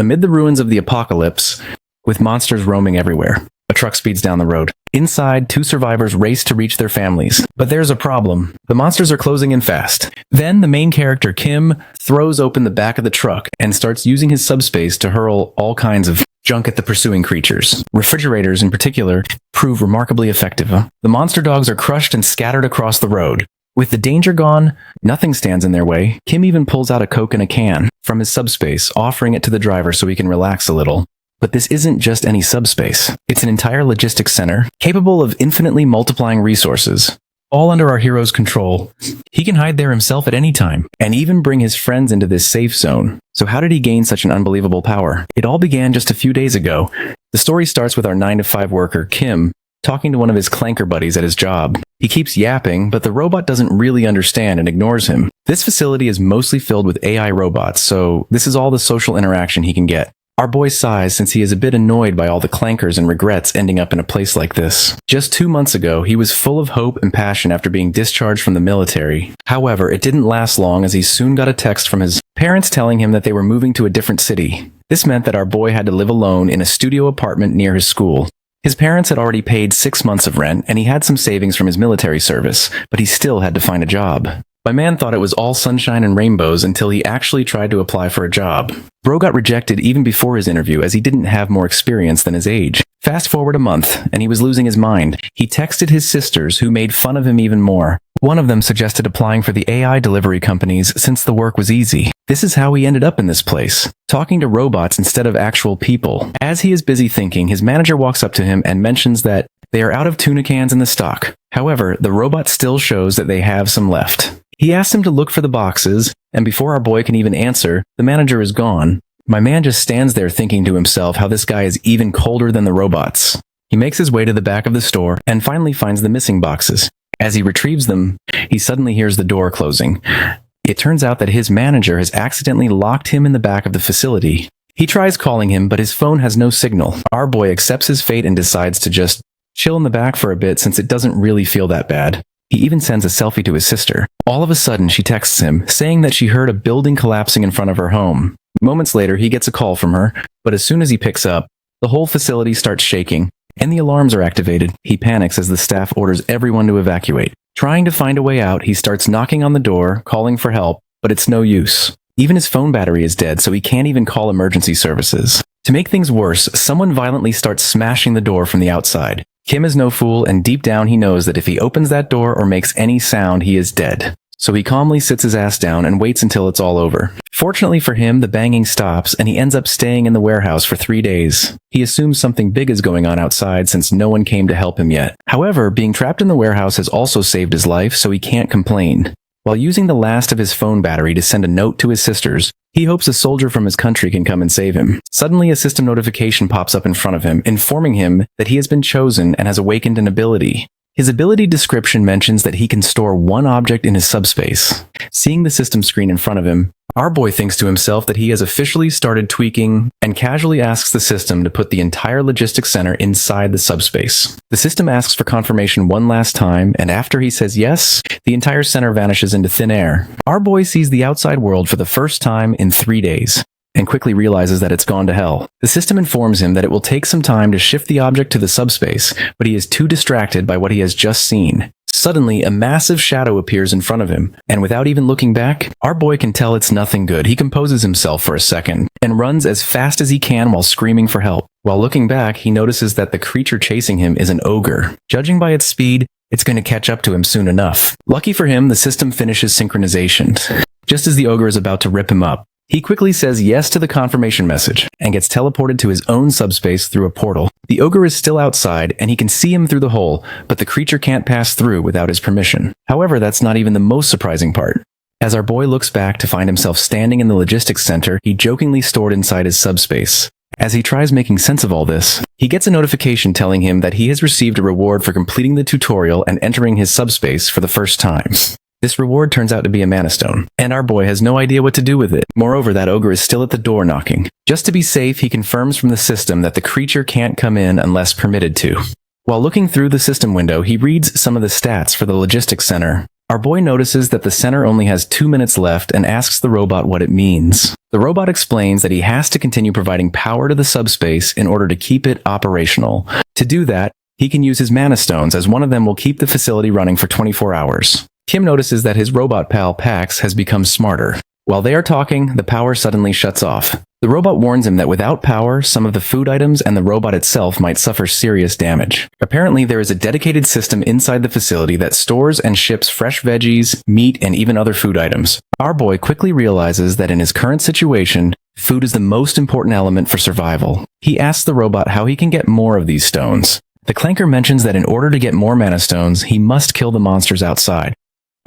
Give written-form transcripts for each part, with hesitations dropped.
Amid the ruins of the apocalypse, with monsters roaming everywhere, a truck speeds down the road. Inside, two survivors race to reach their families. But there's a problem. The monsters are closing in fast. Then the main character, Kim, throws open the back of the truck and starts using his subspace to hurl all kinds of junk at the pursuing creatures. Refrigerators, in particular, prove remarkably effective. The monster dogs are crushed and scattered across the road. With the danger gone, nothing stands in their way. Kim even pulls out a Coke in a can from his subspace, offering it to the driver so he can relax a little. But this isn't just any subspace. It's an entire logistics center, capable of infinitely multiplying resources, all under our hero's control. He can hide there himself at any time, and even bring his friends into this safe zone. So how did he gain such an unbelievable power? It all began just a few days ago. The story starts with our 9-to-5 worker, Kim, talking to one of his clanker buddies at his job. He keeps yapping, but the robot doesn't really understand and ignores him. This facility is mostly filled with AI robots, so this is all the social interaction he can get. Our boy sighs since he is a bit annoyed by all the clankers and regrets ending up in a place like this. Just 2 months ago, he was full of hope and passion after being discharged from the military. However, it didn't last long as he soon got a text from his parents telling him that they were moving to a different city. This meant that our boy had to live alone in a studio apartment near his school. His parents had already paid 6 months of rent, and he had some savings from his military service, but he still had to find a job. My man thought it was all sunshine and rainbows until he actually tried to apply for a job. Bro got rejected even before his interview as he didn't have more experience than his age. Fast forward a month, and he was losing his mind. He texted his sisters, who made fun of him even more. One of them suggested applying for the AI delivery companies since the work was easy. This is how he ended up in this place, talking to robots instead of actual people. As he is busy thinking, his manager walks up to him and mentions that they are out of tuna cans in the stock. However, the robot still shows that they have some left. He asks him to look for the boxes, and before our boy can even answer, the manager is gone. My man just stands there thinking to himself how this guy is even colder than the robots. He makes his way to the back of the store and finally finds the missing boxes. As he retrieves them, he suddenly hears the door closing. It turns out that his manager has accidentally locked him in the back of the facility. He tries calling him, but his phone has no signal. Our boy accepts his fate and decides to just chill in the back for a bit since it doesn't really feel that bad. He even sends a selfie to his sister. All of a sudden, she texts him, saying that she heard a building collapsing in front of her home. Moments later, he gets a call from her, but as soon as he picks up, the whole facility starts shaking, and the alarms are activated. He panics as the staff orders everyone to evacuate. Trying to find a way out, he starts knocking on the door, calling for help, but it's no use. Even his phone battery is dead, so he can't even call emergency services. To make things worse, someone violently starts smashing the door from the outside. Kim is no fool, and deep down he knows that if he opens that door or makes any sound, he is dead. So he calmly sits his ass down and waits until it's all over. Fortunately for him, the banging stops, and he ends up staying in the warehouse for 3 days. He assumes something big is going on outside since no one came to help him yet. However, being trapped in the warehouse has also saved his life, so he can't complain. While using the last of his phone battery to send a note to his sisters, he hopes a soldier from his country can come and save him. Suddenly, a system notification pops up in front of him, informing him that he has been chosen and has awakened an ability. His ability description mentions that he can store one object in his subspace. Seeing the system screen in front of him, our boy thinks to himself that he has officially started tweaking and casually asks the system to put the entire logistics center inside the subspace. The system asks for confirmation one last time, and after he says yes, the entire center vanishes into thin air. Our boy sees the outside world for the first time in 3 days, and quickly realizes that it's gone to hell. The system informs him that it will take some time to shift the object to the subspace, but he is too distracted by what he has just seen. Suddenly, a massive shadow appears in front of him, and without even looking back, our boy can tell it's nothing good. He composes himself for a second, and runs as fast as he can while screaming for help. While looking back, he notices that the creature chasing him is an ogre. Judging by its speed, it's going to catch up to him soon enough. Lucky for him, the system finishes synchronization. Just as the ogre is about to rip him up, he quickly says yes to the confirmation message and gets teleported to his own subspace through a portal. The ogre is still outside and he can see him through the hole, but the creature can't pass through without his permission. However, that's not even the most surprising part. As our boy looks back to find himself standing in the logistics center he jokingly stored inside his subspace. As he tries making sense of all this, he gets a notification telling him that he has received a reward for completing the tutorial and entering his subspace for the first time. This reward turns out to be a mana stone, and our boy has no idea what to do with it. Moreover, that ogre is still at the door knocking. Just to be safe, he confirms from the system that the creature can't come in unless permitted to. While looking through the system window, he reads some of the stats for the logistics center. Our boy notices that the center only has 2 minutes left and asks the robot what it means. The robot explains that he has to continue providing power to the subspace in order to keep it operational. To do that, he can use his mana stones, as one of them will keep the facility running for 24 hours. Kim notices that his robot pal Pax has become smarter. While they are talking, the power suddenly shuts off. The robot warns him that without power, some of the food items and the robot itself might suffer serious damage. Apparently, there is a dedicated system inside the facility that stores and ships fresh veggies, meat, and even other food items. Our boy quickly realizes that in his current situation, food is the most important element for survival. He asks the robot how he can get more of these stones. The clanker mentions that in order to get more mana stones, he must kill the monsters outside.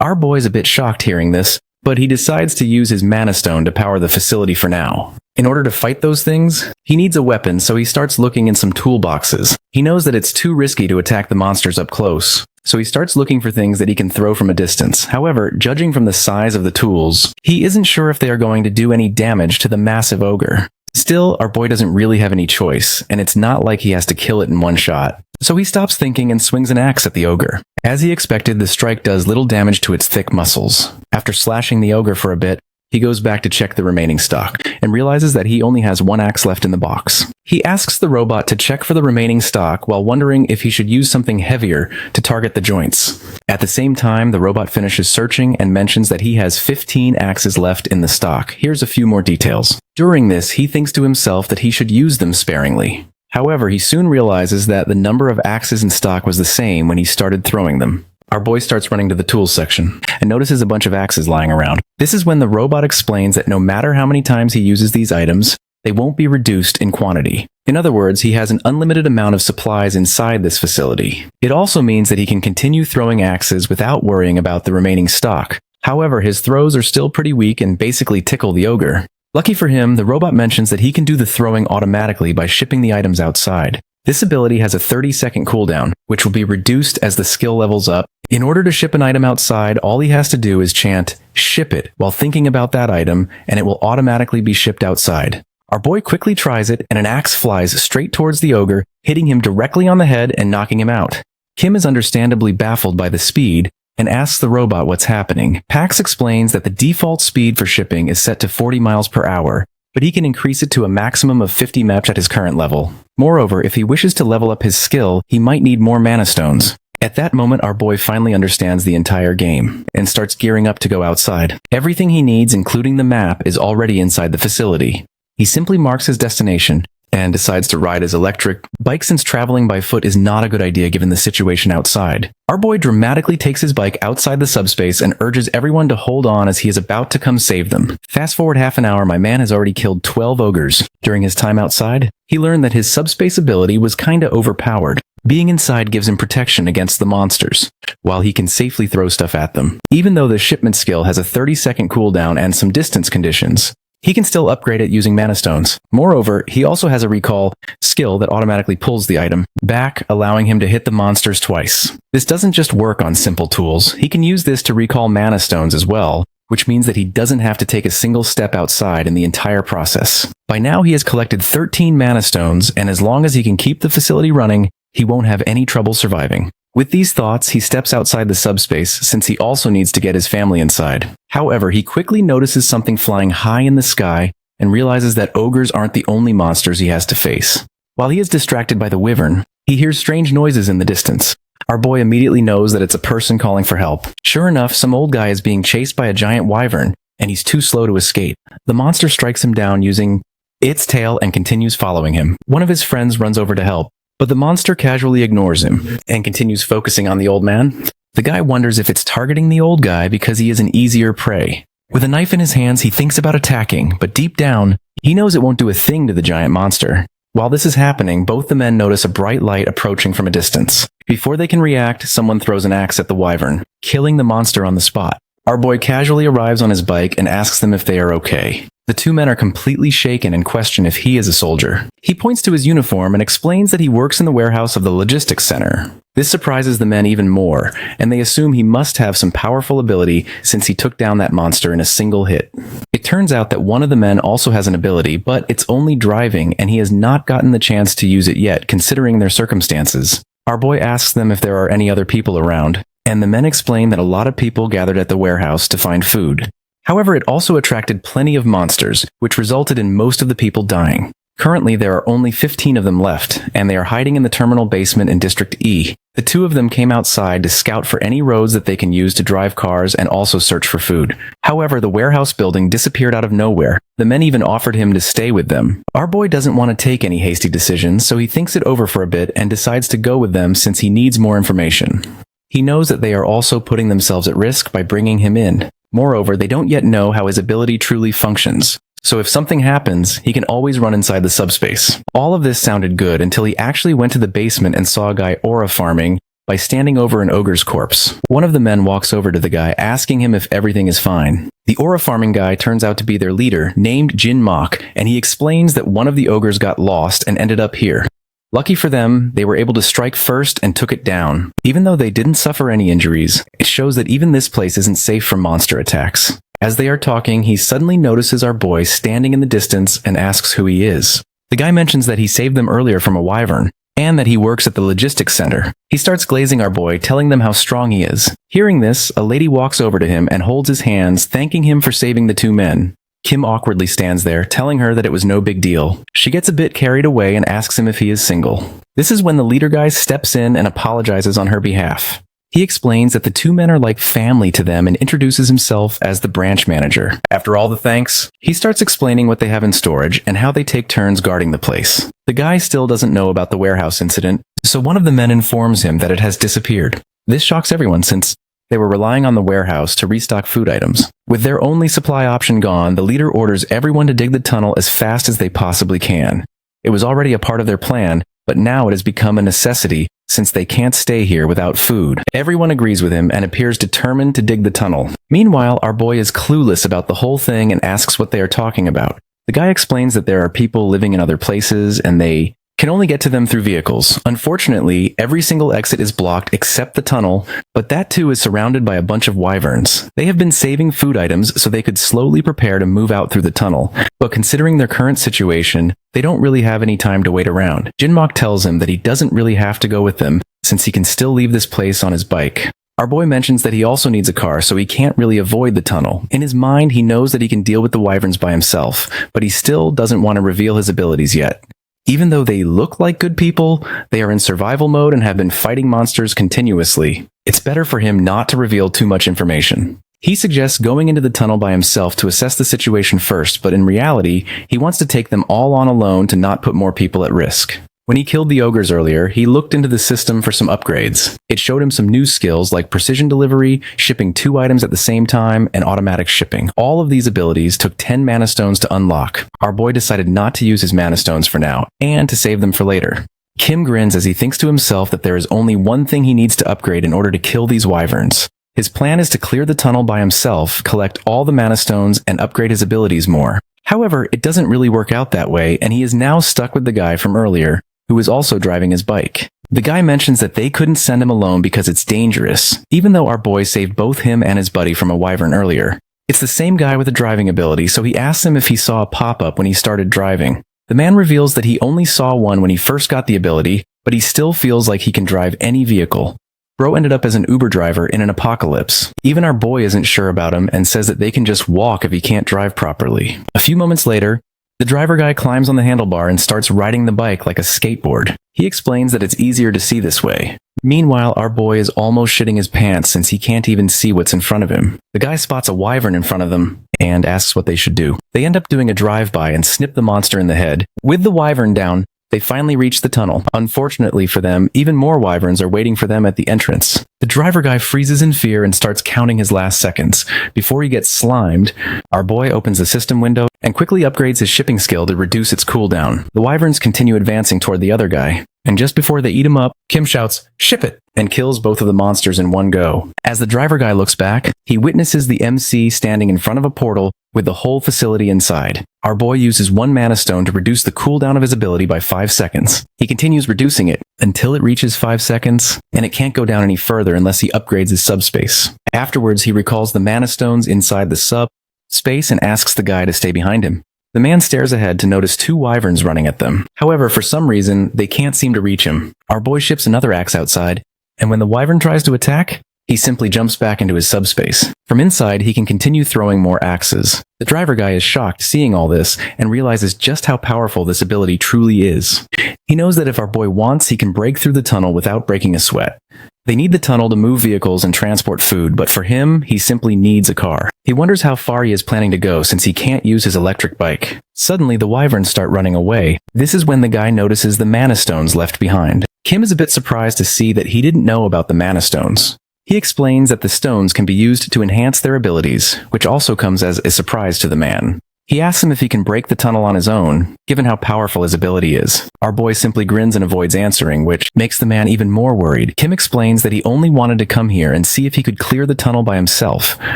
Our boy is a bit shocked hearing this, but he decides to use his mana stone to power the facility for now. In order to fight those things, he needs a weapon, so he starts looking in some toolboxes. He knows that it's too risky to attack the monsters up close, so he starts looking for things that he can throw from a distance. However, judging from the size of the tools, he isn't sure if they are going to do any damage to the massive ogre. Still, our boy doesn't really have any choice, and it's not like he has to kill it in one shot. So he stops thinking and swings an axe at the ogre. As he expected, the strike does little damage to its thick muscles. After slashing the ogre for a bit, he goes back to check the remaining stock, and realizes that he only has one axe left in the box. He asks the robot to check for the remaining stock while wondering if he should use something heavier to target the joints. At the same time, the robot finishes searching and mentions that he has 15 axes left in the stock. Here's a few more details. During this, he thinks to himself that he should use them sparingly. However, he soon realizes that the number of axes in stock was the same when he started throwing them. Our boy starts running to the tools section and notices a bunch of axes lying around. This is when the robot explains that no matter how many times he uses these items, they won't be reduced in quantity. In other words, he has an unlimited amount of supplies inside this facility. It also means that he can continue throwing axes without worrying about the remaining stock. However, his throws are still pretty weak and basically tickle the ogre. Lucky for him, the robot mentions that he can do the throwing automatically by shipping the items outside. This ability has a 30-second cooldown, which will be reduced as the skill levels up. In order to ship an item outside, all he has to do is chant, "Ship it," while thinking about that item, and it will automatically be shipped outside. Our boy quickly tries it, and an axe flies straight towards the ogre, hitting him directly on the head and knocking him out. Kim is understandably baffled by the speed, and asks the robot what's happening. Pax explains that the default speed for shipping is set to 40 miles per hour, but he can increase it to a maximum of 50 mph at his current level. Moreover, if he wishes to level up his skill, he might need more mana stones. At that moment, our boy finally understands the entire game, and starts gearing up to go outside. Everything he needs, including the map, is already inside the facility. He simply marks his destination, and decides to ride his electric bike since traveling by foot is not a good idea given the situation outside. Our boy dramatically takes his bike outside the subspace and urges everyone to hold on as he is about to come save them. Fast forward half an hour, my man has already killed 12 ogres. During his time outside, he learned that his subspace ability was kinda overpowered. Being inside gives him protection against the monsters, while he can safely throw stuff at them. Even though the shipment skill has a 30-second cooldown and some distance conditions, he can still upgrade it using mana stones. Moreover, he also has a recall skill that automatically pulls the item back, allowing him to hit the monsters twice. This doesn't just work on simple tools. He can use this to recall mana stones as well, which means that he doesn't have to take a single step outside in the entire process. By now, he has collected 13 mana stones, and as long as he can keep the facility running, he won't have any trouble surviving. With these thoughts, he steps outside the subspace since he also needs to get his family inside. However, he quickly notices something flying high in the sky and realizes that ogres aren't the only monsters he has to face. While he is distracted by the wyvern, he hears strange noises in the distance. Our boy immediately knows that it's a person calling for help. Sure enough, some old guy is being chased by a giant wyvern, and he's too slow to escape. The monster strikes him down using its tail and continues following him. One of his friends runs over to help, but the monster casually ignores him and continues focusing on the old man. The guy wonders if it's targeting the old guy because he is an easier prey. With a knife in his hands, he thinks about attacking, but deep down, he knows it won't do a thing to the giant monster. While this is happening, both the men notice a bright light approaching from a distance. Before they can react, someone throws an axe at the wyvern, killing the monster on the spot. Our boy casually arrives on his bike and asks them if they are okay. The two men are completely shaken and question if he is a soldier. He points to his uniform and explains that he works in the warehouse of the logistics center. This surprises the men even more, and they assume he must have some powerful ability since he took down that monster in a single hit. It turns out that one of the men also has an ability, but it's only driving, and he has not gotten the chance to use it yet, considering their circumstances. Our boy asks them if there are any other people around, and the men explain that a lot of people gathered at the warehouse to find food. However, it also attracted plenty of monsters, which resulted in most of the people dying. Currently, there are only 15 of them left, and they are hiding in the terminal basement in District E. The two of them came outside to scout for any roads that they can use to drive cars and also search for food. However, the warehouse building disappeared out of nowhere. The men even offered him to stay with them. Our boy doesn't want to take any hasty decisions, so he thinks it over for a bit and decides to go with them since he needs more information. He knows that they are also putting themselves at risk by bringing him in. Moreover, they don't yet know how his ability truly functions. So if something happens, he can always run inside the subspace. All of this sounded good until he actually went to the basement and saw a guy aura farming by standing over an ogre's corpse. One of the men walks over to the guy, asking him if everything is fine. The aura farming guy turns out to be their leader, named Jin Mok, and he explains that one of the ogres got lost and ended up here. Lucky for them, they were able to strike first and took it down. Even though they didn't suffer any injuries, it shows that even this place isn't safe from monster attacks. As they are talking, he suddenly notices our boy standing in the distance and asks who he is. The guy mentions that he saved them earlier from a wyvern, and that he works at the logistics center. He starts glazing our boy, telling them how strong he is. Hearing this, a lady walks over to him and holds his hands, thanking him for saving the two men. Kim awkwardly stands there, telling her that it was no big deal. She gets a bit carried away and asks him if he is single. This is when the leader guy steps in and apologizes on her behalf. He explains that the two men are like family to them and introduces himself as the branch manager. After all the thanks, he starts explaining what they have in storage and how they take turns guarding the place. The guy still doesn't know about the warehouse incident, so one of the men informs him that it has disappeared. This shocks everyone since they were relying on the warehouse to restock food items. With their only supply option gone, the leader orders everyone to dig the tunnel as fast as they possibly can. It was already a part of their plan, but now it has become a necessity since they can't stay here without food. Everyone agrees with him and appears determined to dig the tunnel. Meanwhile, our boy is clueless about the whole thing and asks what they are talking about. The guy explains that there are people living in other places and they can only get to them through vehicles. Unfortunately, every single exit is blocked except the tunnel, but that too is surrounded by a bunch of wyverns. They have been saving food items so they could slowly prepare to move out through the tunnel, but considering their current situation, they don't really have any time to wait around. Jinmok tells him that he doesn't really have to go with them, since he can still leave this place on his bike. Our boy mentions that he also needs a car, so he can't really avoid the tunnel. In his mind, he knows that he can deal with the wyverns by himself, but he still doesn't want to reveal his abilities yet. Even though they look like good people, they are in survival mode and have been fighting monsters continuously. It's better for him not to reveal too much information. He suggests going into the tunnel by himself to assess the situation first, but in reality, he wants to take them all on alone to not put more people at risk. When he killed the ogres earlier, he looked into the system for some upgrades. It showed him some new skills like precision delivery, shipping 2 items at the same time, and automatic shipping. All of these abilities took 10 mana stones to unlock. Our boy decided not to use his mana stones for now, and to save them for later. Kim grins as he thinks to himself that there is only one thing he needs to upgrade in order to kill these wyverns. His plan is to clear the tunnel by himself, collect all the mana stones, and upgrade his abilities more. However, it doesn't really work out that way, and he is now stuck with the guy from earlier, who is also driving his bike. The guy mentions that they couldn't send him alone because it's dangerous, even though our boy saved both him and his buddy from a wyvern earlier. It's the same guy with a driving ability, so he asks him if he saw a pop-up when he started driving. The man reveals that he only saw one when he first got the ability, but he still feels like he can drive any vehicle. Bro ended up as an Uber driver in an apocalypse. Even our boy isn't sure about him and says that they can just walk if he can't drive properly. A few moments later, the driver guy climbs on the handlebar and starts riding the bike like a skateboard. He explains that it's easier to see this way. Meanwhile, our boy is almost shitting his pants since he can't even see what's in front of him. The guy spots a wyvern in front of them and asks what they should do. They end up doing a drive-by and snip the monster in the head. With the wyvern down, they finally reach the tunnel. Unfortunately for them, even more wyverns are waiting for them at the entrance. The driver guy freezes in fear and starts counting his last seconds. Before he gets slimed, our boy opens the system window and quickly upgrades his shipping skill to reduce its cooldown. The wyverns continue advancing toward the other guy, and just before they eat him up, Kim shouts, "Ship it!" and kills both of the monsters in one go. As the driver guy looks back, he witnesses the MC standing in front of a portal with the whole facility inside. Our boy uses 1 mana stone to reduce the cooldown of his ability by 5 seconds. He continues reducing it until it reaches 5 seconds, and it can't go down any further unless he upgrades his subspace. Afterwards, he recalls the mana stones inside the subspace and asks the guy to stay behind him. The man stares ahead to notice 2 wyverns running at them. However, for some reason, they can't seem to reach him. Our boy ships another axe outside, and when the wyvern tries to attack, he simply jumps back into his subspace. From inside, he can continue throwing more axes. The driver guy is shocked seeing all this and realizes just how powerful this ability truly is. He knows that if our boy wants, he can break through the tunnel without breaking a sweat. They need the tunnel to move vehicles and transport food, but for him, he simply needs a car. He wonders how far he is planning to go since he can't use his electric bike. Suddenly, the wyverns start running away. This is when the guy notices the mana stones left behind. Kim is a bit surprised to see that he didn't know about the mana stones. He explains that the stones can be used to enhance their abilities, which also comes as a surprise to the man. He asks him if he can break the tunnel on his own, given how powerful his ability is. Our boy simply grins and avoids answering, which makes the man even more worried. Kim explains that he only wanted to come here and see if he could clear the tunnel by himself.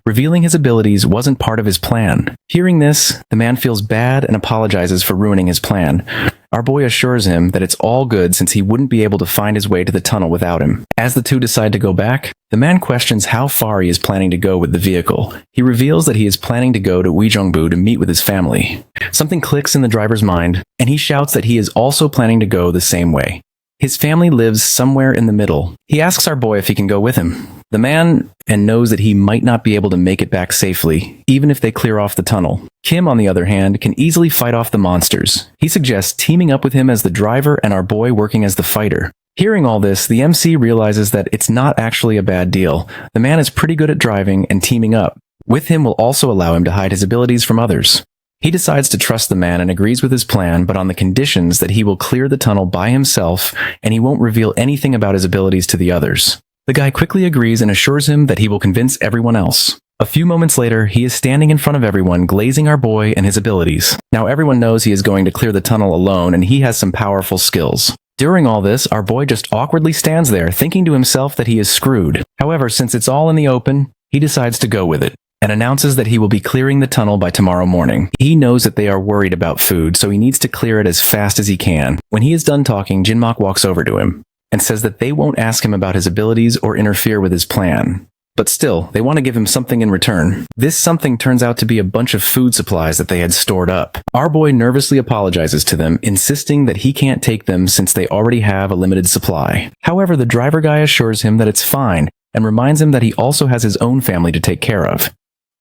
Revealing his abilities wasn't part of his plan. Hearing this, the man feels bad and apologizes for ruining his plan. Our boy assures him that it's all good since he wouldn't be able to find his way to the tunnel without him. As the two decide to go back, the man questions how far he is planning to go with the vehicle. He reveals that he is planning to go to Uijeongbu to meet with his family. Something clicks in the driver's mind, and he shouts that he is also planning to go the same way. His family lives somewhere in the middle. He asks our boy if he can go with him. The man knows that he might not be able to make it back safely, even if they clear off the tunnel. Kim, on the other hand, can easily fight off the monsters. He suggests teaming up with him as the driver and our boy working as the fighter. Hearing all this, the MC realizes that it's not actually a bad deal. The man is pretty good at driving, and teaming up with him will also allow him to hide his abilities from others. He decides to trust the man and agrees with his plan, but on the conditions that he will clear the tunnel by himself and he won't reveal anything about his abilities to the others. The guy quickly agrees and assures him that he will convince everyone else. A few moments later, he is standing in front of everyone, glazing our boy and his abilities. Now everyone knows he is going to clear the tunnel alone, and he has some powerful skills. During all this, our boy just awkwardly stands there, thinking to himself that he is screwed. However, since it's all in the open, he decides to go with it, and announces that he will be clearing the tunnel by tomorrow morning. He knows that they are worried about food, so he needs to clear it as fast as he can. When he is done talking, Jinmak walks over to him and says that they won't ask him about his abilities or interfere with his plan. But still, they want to give him something in return. This something turns out to be a bunch of food supplies that they had stored up. Our boy nervously apologizes to them, insisting that he can't take them since they already have a limited supply. However, the driver guy assures him that it's fine and reminds him that he also has his own family to take care of.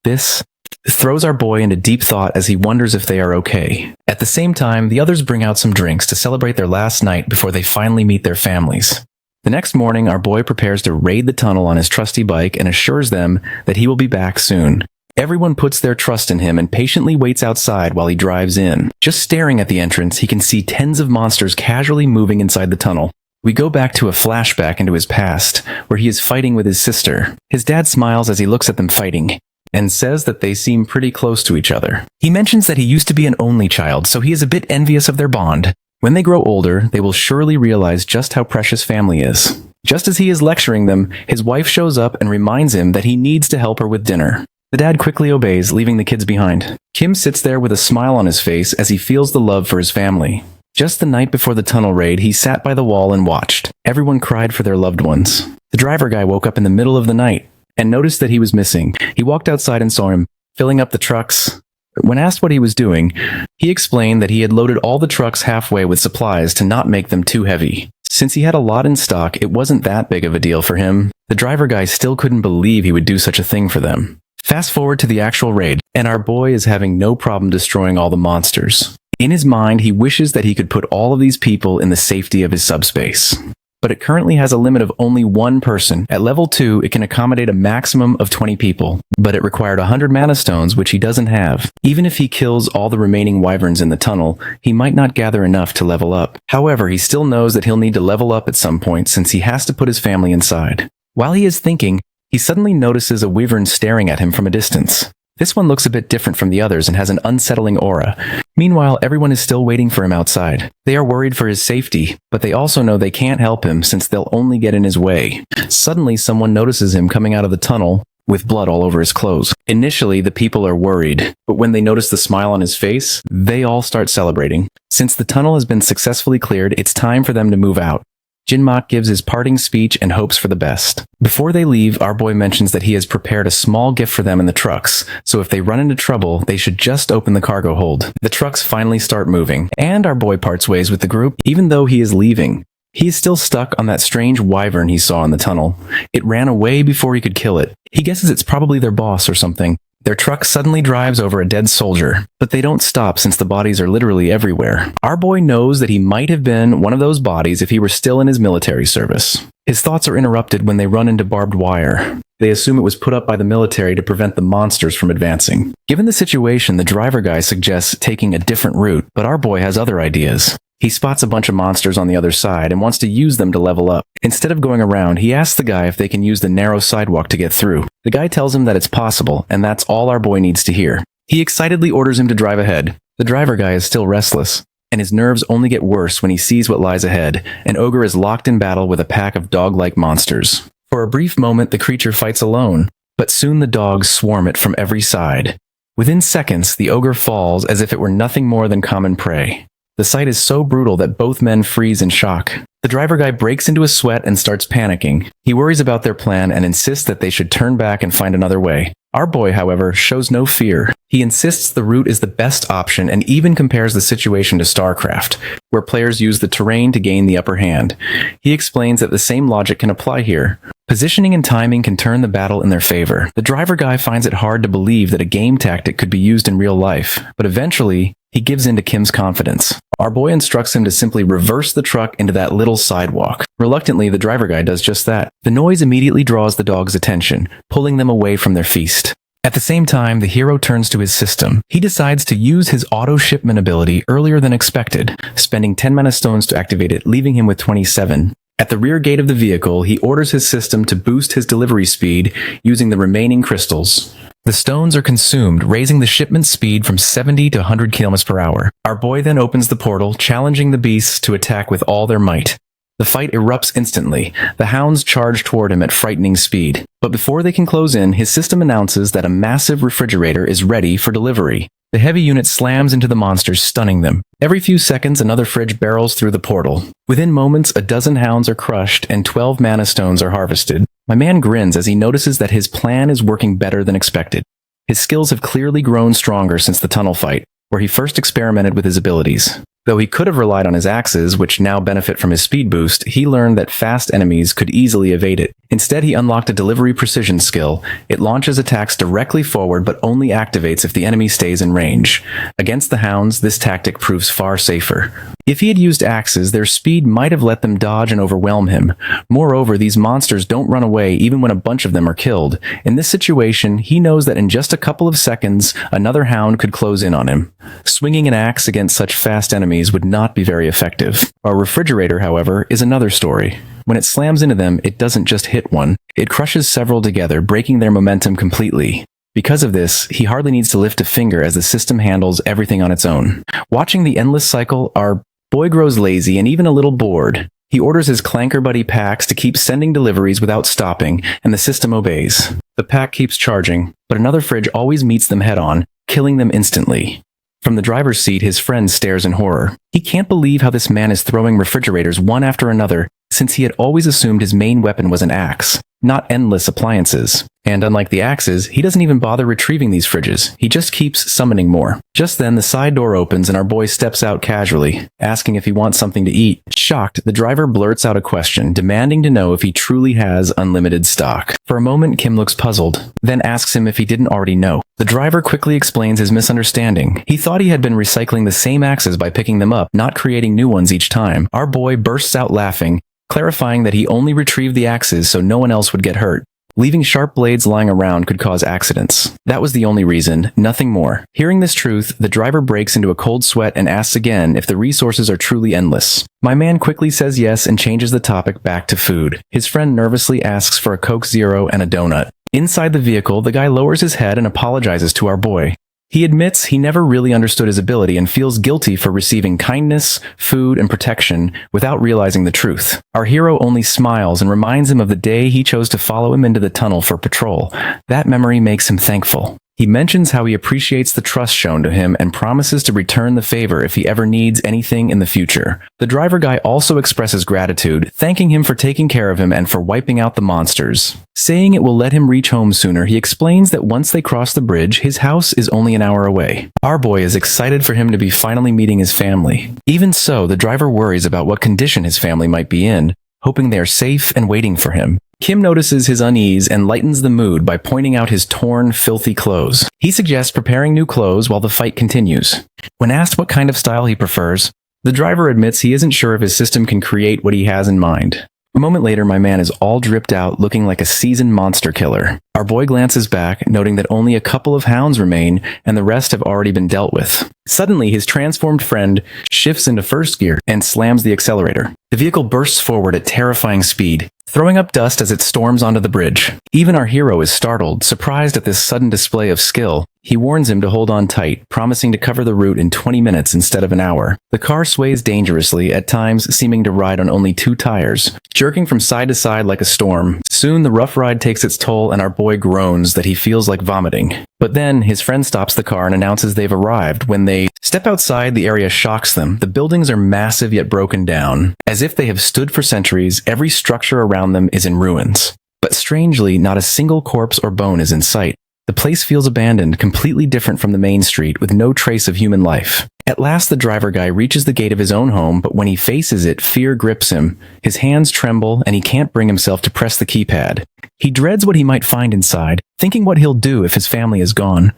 This throws our boy into deep thought as he wonders if they are okay. At the same time, the others bring out some drinks to celebrate their last night before they finally meet their families. The next morning, our boy prepares to raid the tunnel on his trusty bike and assures them that he will be back soon. Everyone puts their trust in him and patiently waits outside while he drives in. Just staring at the entrance, he can see tens of monsters casually moving inside the tunnel. We go back to a flashback into his past, where he is fighting with his sister. His dad smiles as he looks at them fighting, and says that they seem pretty close to each other. He mentions that he used to be an only child, so he is a bit envious of their bond. When they grow older, they will surely realize just how precious family is. Just as he is lecturing them, his wife shows up and reminds him that he needs to help her with dinner. The dad quickly obeys, leaving the kids behind. Kim sits there with a smile on his face as he feels the love for his family. Just the night before the tunnel raid, he sat by the wall and watched. Everyone cried for their loved ones. The driver guy woke up in the middle of the night and noticed that he was missing. He walked outside and saw him filling up the trucks. When asked what he was doing, he explained that he had loaded all the trucks halfway with supplies to not make them too heavy. Since he had a lot in stock, it wasn't that big of a deal for him. The driver guy still couldn't believe he would do such a thing for them. Fast forward to the actual raid, and our boy is having no problem destroying all the monsters. In his mind, he wishes that he could put all of these people in the safety of his subspace. But it currently has a limit of only one person. At level 2, it can accommodate a maximum of 20 people, but it required 100 mana stones, which he doesn't have. Even if he kills all the remaining wyverns in the tunnel, he might not gather enough to level up. However, he still knows that he'll need to level up at some point since he has to put his family inside. While he is thinking, he suddenly notices a wyvern staring at him from a distance. This one looks a bit different from the others and has an unsettling aura. Meanwhile, everyone is still waiting for him outside. They are worried for his safety, but they also know they can't help him since they'll only get in his way. Suddenly, someone notices him coming out of the tunnel with blood all over his clothes. Initially, the people are worried, but when they notice the smile on his face, they all start celebrating. Since the tunnel has been successfully cleared, it's time for them to move out. Jinmak gives his parting speech and hopes for the best. Before they leave, our boy mentions that he has prepared a small gift for them in the trucks, so if they run into trouble, they should just open the cargo hold. The trucks finally start moving, and our boy parts ways with the group, even though he is leaving. He is still stuck on that strange wyvern he saw in the tunnel. It ran away before he could kill it. He guesses it's probably their boss or something. Their truck suddenly drives over a dead soldier, but they don't stop since the bodies are literally everywhere. Our boy knows that he might have been one of those bodies if he were still in his military service. His thoughts are interrupted when they run into barbed wire. They assume it was put up by the military to prevent the monsters from advancing. Given the situation, the driver guy suggests taking a different route, but our boy has other ideas. He spots a bunch of monsters on the other side and wants to use them to level up. Instead of going around, he asks the guy if they can use the narrow sidewalk to get through. The guy tells him that it's possible, and that's all our boy needs to hear. He excitedly orders him to drive ahead. The driver guy is still restless, and his nerves only get worse when he sees what lies ahead. An ogre is locked in battle with a pack of dog-like monsters. For a brief moment, the creature fights alone, but soon the dogs swarm it from every side. Within seconds, the ogre falls as if it were nothing more than common prey. The sight is so brutal that both men freeze in shock. The driver guy breaks into a sweat and starts panicking. He worries about their plan and insists that they should turn back and find another way. Our boy, however, shows no fear. He insists the route is the best option and even compares the situation to StarCraft, where players use the terrain to gain the upper hand. He explains that the same logic can apply here. Positioning and timing can turn the battle in their favor. The driver guy finds it hard to believe that a game tactic could be used in real life, but eventually, he gives in to Kim's confidence. Our boy instructs him to simply reverse the truck into that little sidewalk. Reluctantly, the driver guy does just that. The noise immediately draws the dogs' attention, pulling them away from their feast. At the same time, the hero turns to his system. He decides to use his auto-shipment ability earlier than expected, spending 10 mana stones to activate it, leaving him with 27. At the rear gate of the vehicle, he orders his system to boost his delivery speed using the remaining crystals. The stones are consumed, raising the shipment speed from 70 to 100 km per hour. Our boy then opens the portal, challenging the beasts to attack with all their might. The fight erupts instantly. The hounds charge toward him at frightening speed. But before they can close in, his system announces that a massive refrigerator is ready for delivery. The heavy unit slams into the monsters, stunning them. Every few seconds, another fridge barrels through the portal. Within moments, a dozen hounds are crushed and 12 mana stones are harvested. My man grins as he notices that his plan is working better than expected. His skills have clearly grown stronger since the tunnel fight, where he first experimented with his abilities. Though he could have relied on his axes, which now benefit from his speed boost, he learned that fast enemies could easily evade it. Instead, he unlocked a delivery precision skill. It launches attacks directly forward but only activates if the enemy stays in range. Against the hounds, this tactic proves far safer. If he had used axes, their speed might have let them dodge and overwhelm him. Moreover, these monsters don't run away even when a bunch of them are killed. In this situation, he knows that in just a couple of seconds, another hound could close in on him. Swinging an axe against such fast enemies would not be very effective. Our refrigerator, however, is another story. When it slams into them, it doesn't just hit one. It crushes several together, breaking their momentum completely. Because of this, he hardly needs to lift a finger as the system handles everything on its own. Watching the endless cycle, our boy grows lazy and even a little bored. He orders his clanker buddy packs to keep sending deliveries without stopping, and the system obeys. The pack keeps charging, but another fridge always meets them head-on, killing them instantly. From the driver's seat, his friend stares in horror. He can't believe how this man is throwing refrigerators one after another, since he had always assumed his main weapon was an axe, not endless appliances. And unlike the axes, he doesn't even bother retrieving these fridges. He just keeps summoning more. Just then, the side door opens and our boy steps out casually, asking if he wants something to eat. Shocked, the driver blurts out a question, demanding to know if he truly has unlimited stock. For a moment, Kim looks puzzled, then asks him if he didn't already know. The driver quickly explains his misunderstanding. He thought he had been recycling the same axes by picking them up, not creating new ones each time. Our boy bursts out laughing, clarifying that he only retrieved the axes so no one else would get hurt. Leaving sharp blades lying around could cause accidents. That was the only reason, nothing more. Hearing this truth, the driver breaks into a cold sweat and asks again if the resources are truly endless. My man quickly says yes and changes the topic back to food. His friend nervously asks for a Coke Zero and a donut. Inside the vehicle, the guy lowers his head and apologizes to our boy. He admits he never really understood his ability and feels guilty for receiving kindness, food, and protection without realizing the truth. Our hero only smiles and reminds him of the day he chose to follow him into the tunnel for patrol. That memory makes him thankful. He mentions how he appreciates the trust shown to him and promises to return the favor if he ever needs anything in the future. The driver guy also expresses gratitude, thanking him for taking care of him and for wiping out the monsters. Saying it will let him reach home sooner, he explains that once they cross the bridge, his house is only an hour away. Our boy is excited for him to be finally meeting his family. Even so, the driver worries about what condition his family might be in, hoping they are safe and waiting for him. Kim notices his unease and lightens the mood by pointing out his torn, filthy clothes. He suggests preparing new clothes while the fight continues. When asked what kind of style he prefers, the driver admits he isn't sure if his system can create what he has in mind. A moment later, my man is all dripped out, looking like a seasoned monster killer. Our boy glances back, noting that only a couple of hounds remain and the rest have already been dealt with. Suddenly, his transformed friend shifts into first gear and slams the accelerator. The vehicle bursts forward at terrifying speed, throwing up dust as it storms onto the bridge. Even our hero is startled, surprised at this sudden display of skill. He warns him to hold on tight, promising to cover the route in 20 minutes instead of an hour. The car sways dangerously, at times seeming to ride on only 2 tires, jerking from side to side like a storm. Soon the rough ride takes its toll and our boy groans that he feels like vomiting. But then his friend stops the car and announces they've arrived. When they step outside, the area shocks them. The buildings are massive yet broken down. As if they have stood for centuries, every structure around them is in ruins. But strangely, not a single corpse or bone is in sight. The place feels abandoned, completely different from the main street, with no trace of human life. At last, the driver guy reaches the gate of his own home, but when he faces it, fear grips him. His hands tremble, and he can't bring himself to press the keypad. He dreads what he might find inside, thinking what he'll do if his family is gone.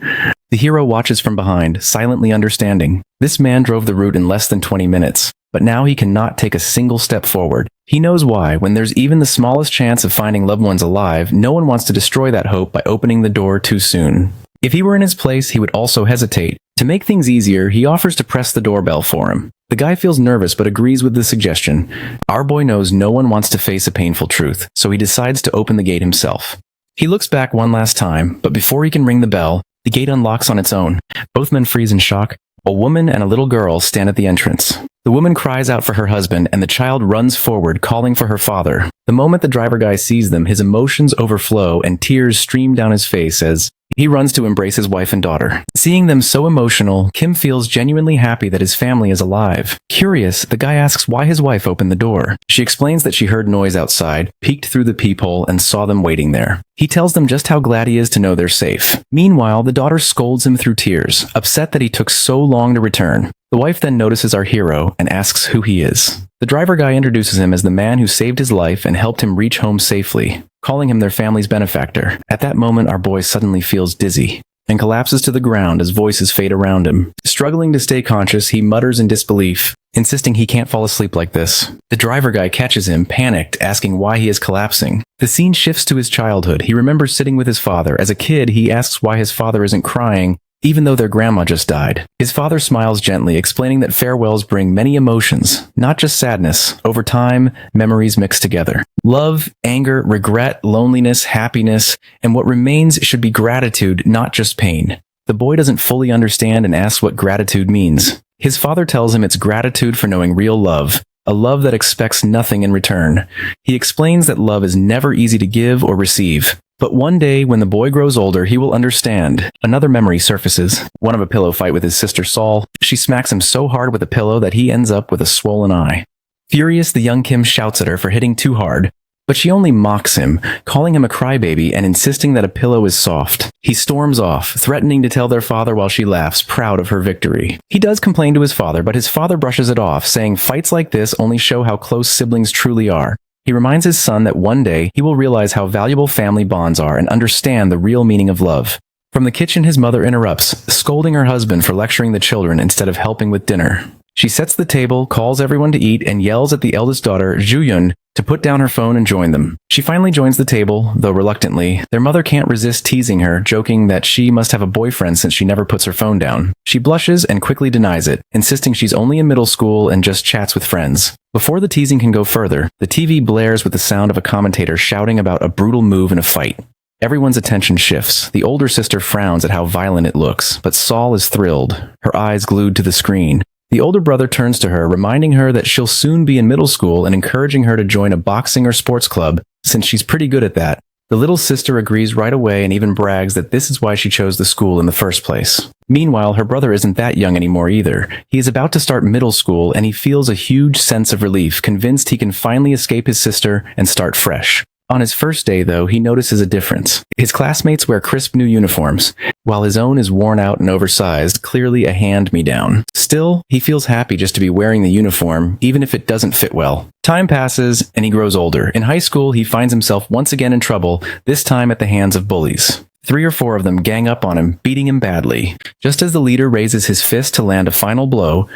The hero watches from behind, silently understanding. This man drove the route in less than 20 minutes, but now he cannot take a single step forward. He knows why. When there's even the smallest chance of finding loved ones alive, no one wants to destroy that hope by opening the door too soon. If he were in his place, he would also hesitate. To make things easier, he offers to press the doorbell for him. The guy feels nervous but agrees with the suggestion. Our boy knows no one wants to face a painful truth, so he decides to open the gate himself. He looks back one last time, but before he can ring the bell, the gate unlocks on its own. Both men freeze in shock. A woman and a little girl stand at the entrance. The woman cries out for her husband, and the child runs forward, calling for her father. The moment the driver guy sees them, his emotions overflow and tears stream down his face as he runs to embrace his wife and daughter. Seeing them so emotional, Kim feels genuinely happy that his family is alive. Curious, the guy asks why his wife opened the door. She explains that she heard noise outside, peeked through the peephole, and saw them waiting there. He tells them just how glad he is to know they're safe. Meanwhile, the daughter scolds him through tears, upset that he took so long to return. The wife then notices our hero and asks who he is. The driver guy introduces him as the man who saved his life and helped him reach home safely, calling him their family's benefactor. At that moment, our boy suddenly feels dizzy and collapses to the ground as voices fade around him. Struggling to stay conscious, he mutters in disbelief, insisting he can't fall asleep like this. The driver guy catches him, panicked, asking why he is collapsing. The scene shifts to his childhood. He remembers sitting with his father. As a kid, he asks why his father isn't crying, even though their grandma just died. His father smiles gently, explaining that farewells bring many emotions, not just sadness. Over time, memories mix together. Love, anger, regret, loneliness, happiness, and what remains should be gratitude, not just pain. The boy doesn't fully understand and asks what gratitude means. His father tells him it's gratitude for knowing real love, a love that expects nothing in return. He explains that love is never easy to give or receive. But one day, when the boy grows older, he will understand. Another memory surfaces, one of a pillow fight with his sister Saul. She smacks him so hard with a pillow that he ends up with a swollen eye. Furious, the young Kim shouts at her for hitting too hard, but she only mocks him, calling him a crybaby and insisting that a pillow is soft. He storms off, threatening to tell their father while she laughs, proud of her victory. He does complain to his father, but his father brushes it off, saying fights like this only show how close siblings truly are. He reminds his son that one day he will realize how valuable family bonds are and understand the real meaning of love. From the kitchen, his mother interrupts, scolding her husband for lecturing the children instead of helping with dinner. She sets the table, calls everyone to eat, and yells at the eldest daughter, Juyun, to put down her phone and join them. She finally joins the table, though reluctantly. Their mother can't resist teasing her, joking that she must have a boyfriend since she never puts her phone down. She blushes and quickly denies it, insisting she's only in middle school and just chats with friends. Before the teasing can go further, the TV blares with the sound of a commentator shouting about a brutal move in a fight. Everyone's attention shifts. The older sister frowns at how violent it looks, but Saul is thrilled, her eyes glued to the screen. The older brother turns to her, reminding her that she'll soon be in middle school and encouraging her to join a boxing or sports club, since she's pretty good at that. The little sister agrees right away and even brags that this is why she chose the school in the first place. Meanwhile, her brother isn't that young anymore either. He is about to start middle school and he feels a huge sense of relief, convinced he can finally escape his sister and start fresh. On his first day, though, he notices a difference. His classmates wear crisp new uniforms, while his own is worn out and oversized, clearly a hand-me-down. Still, he feels happy just to be wearing the uniform, even if it doesn't fit well. Time passes, and he grows older. In high school, he finds himself once again in trouble, this time at the hands of bullies. 3 or 4 of them gang up on him, beating him badly. Just as the leader raises his fist to land a final blow,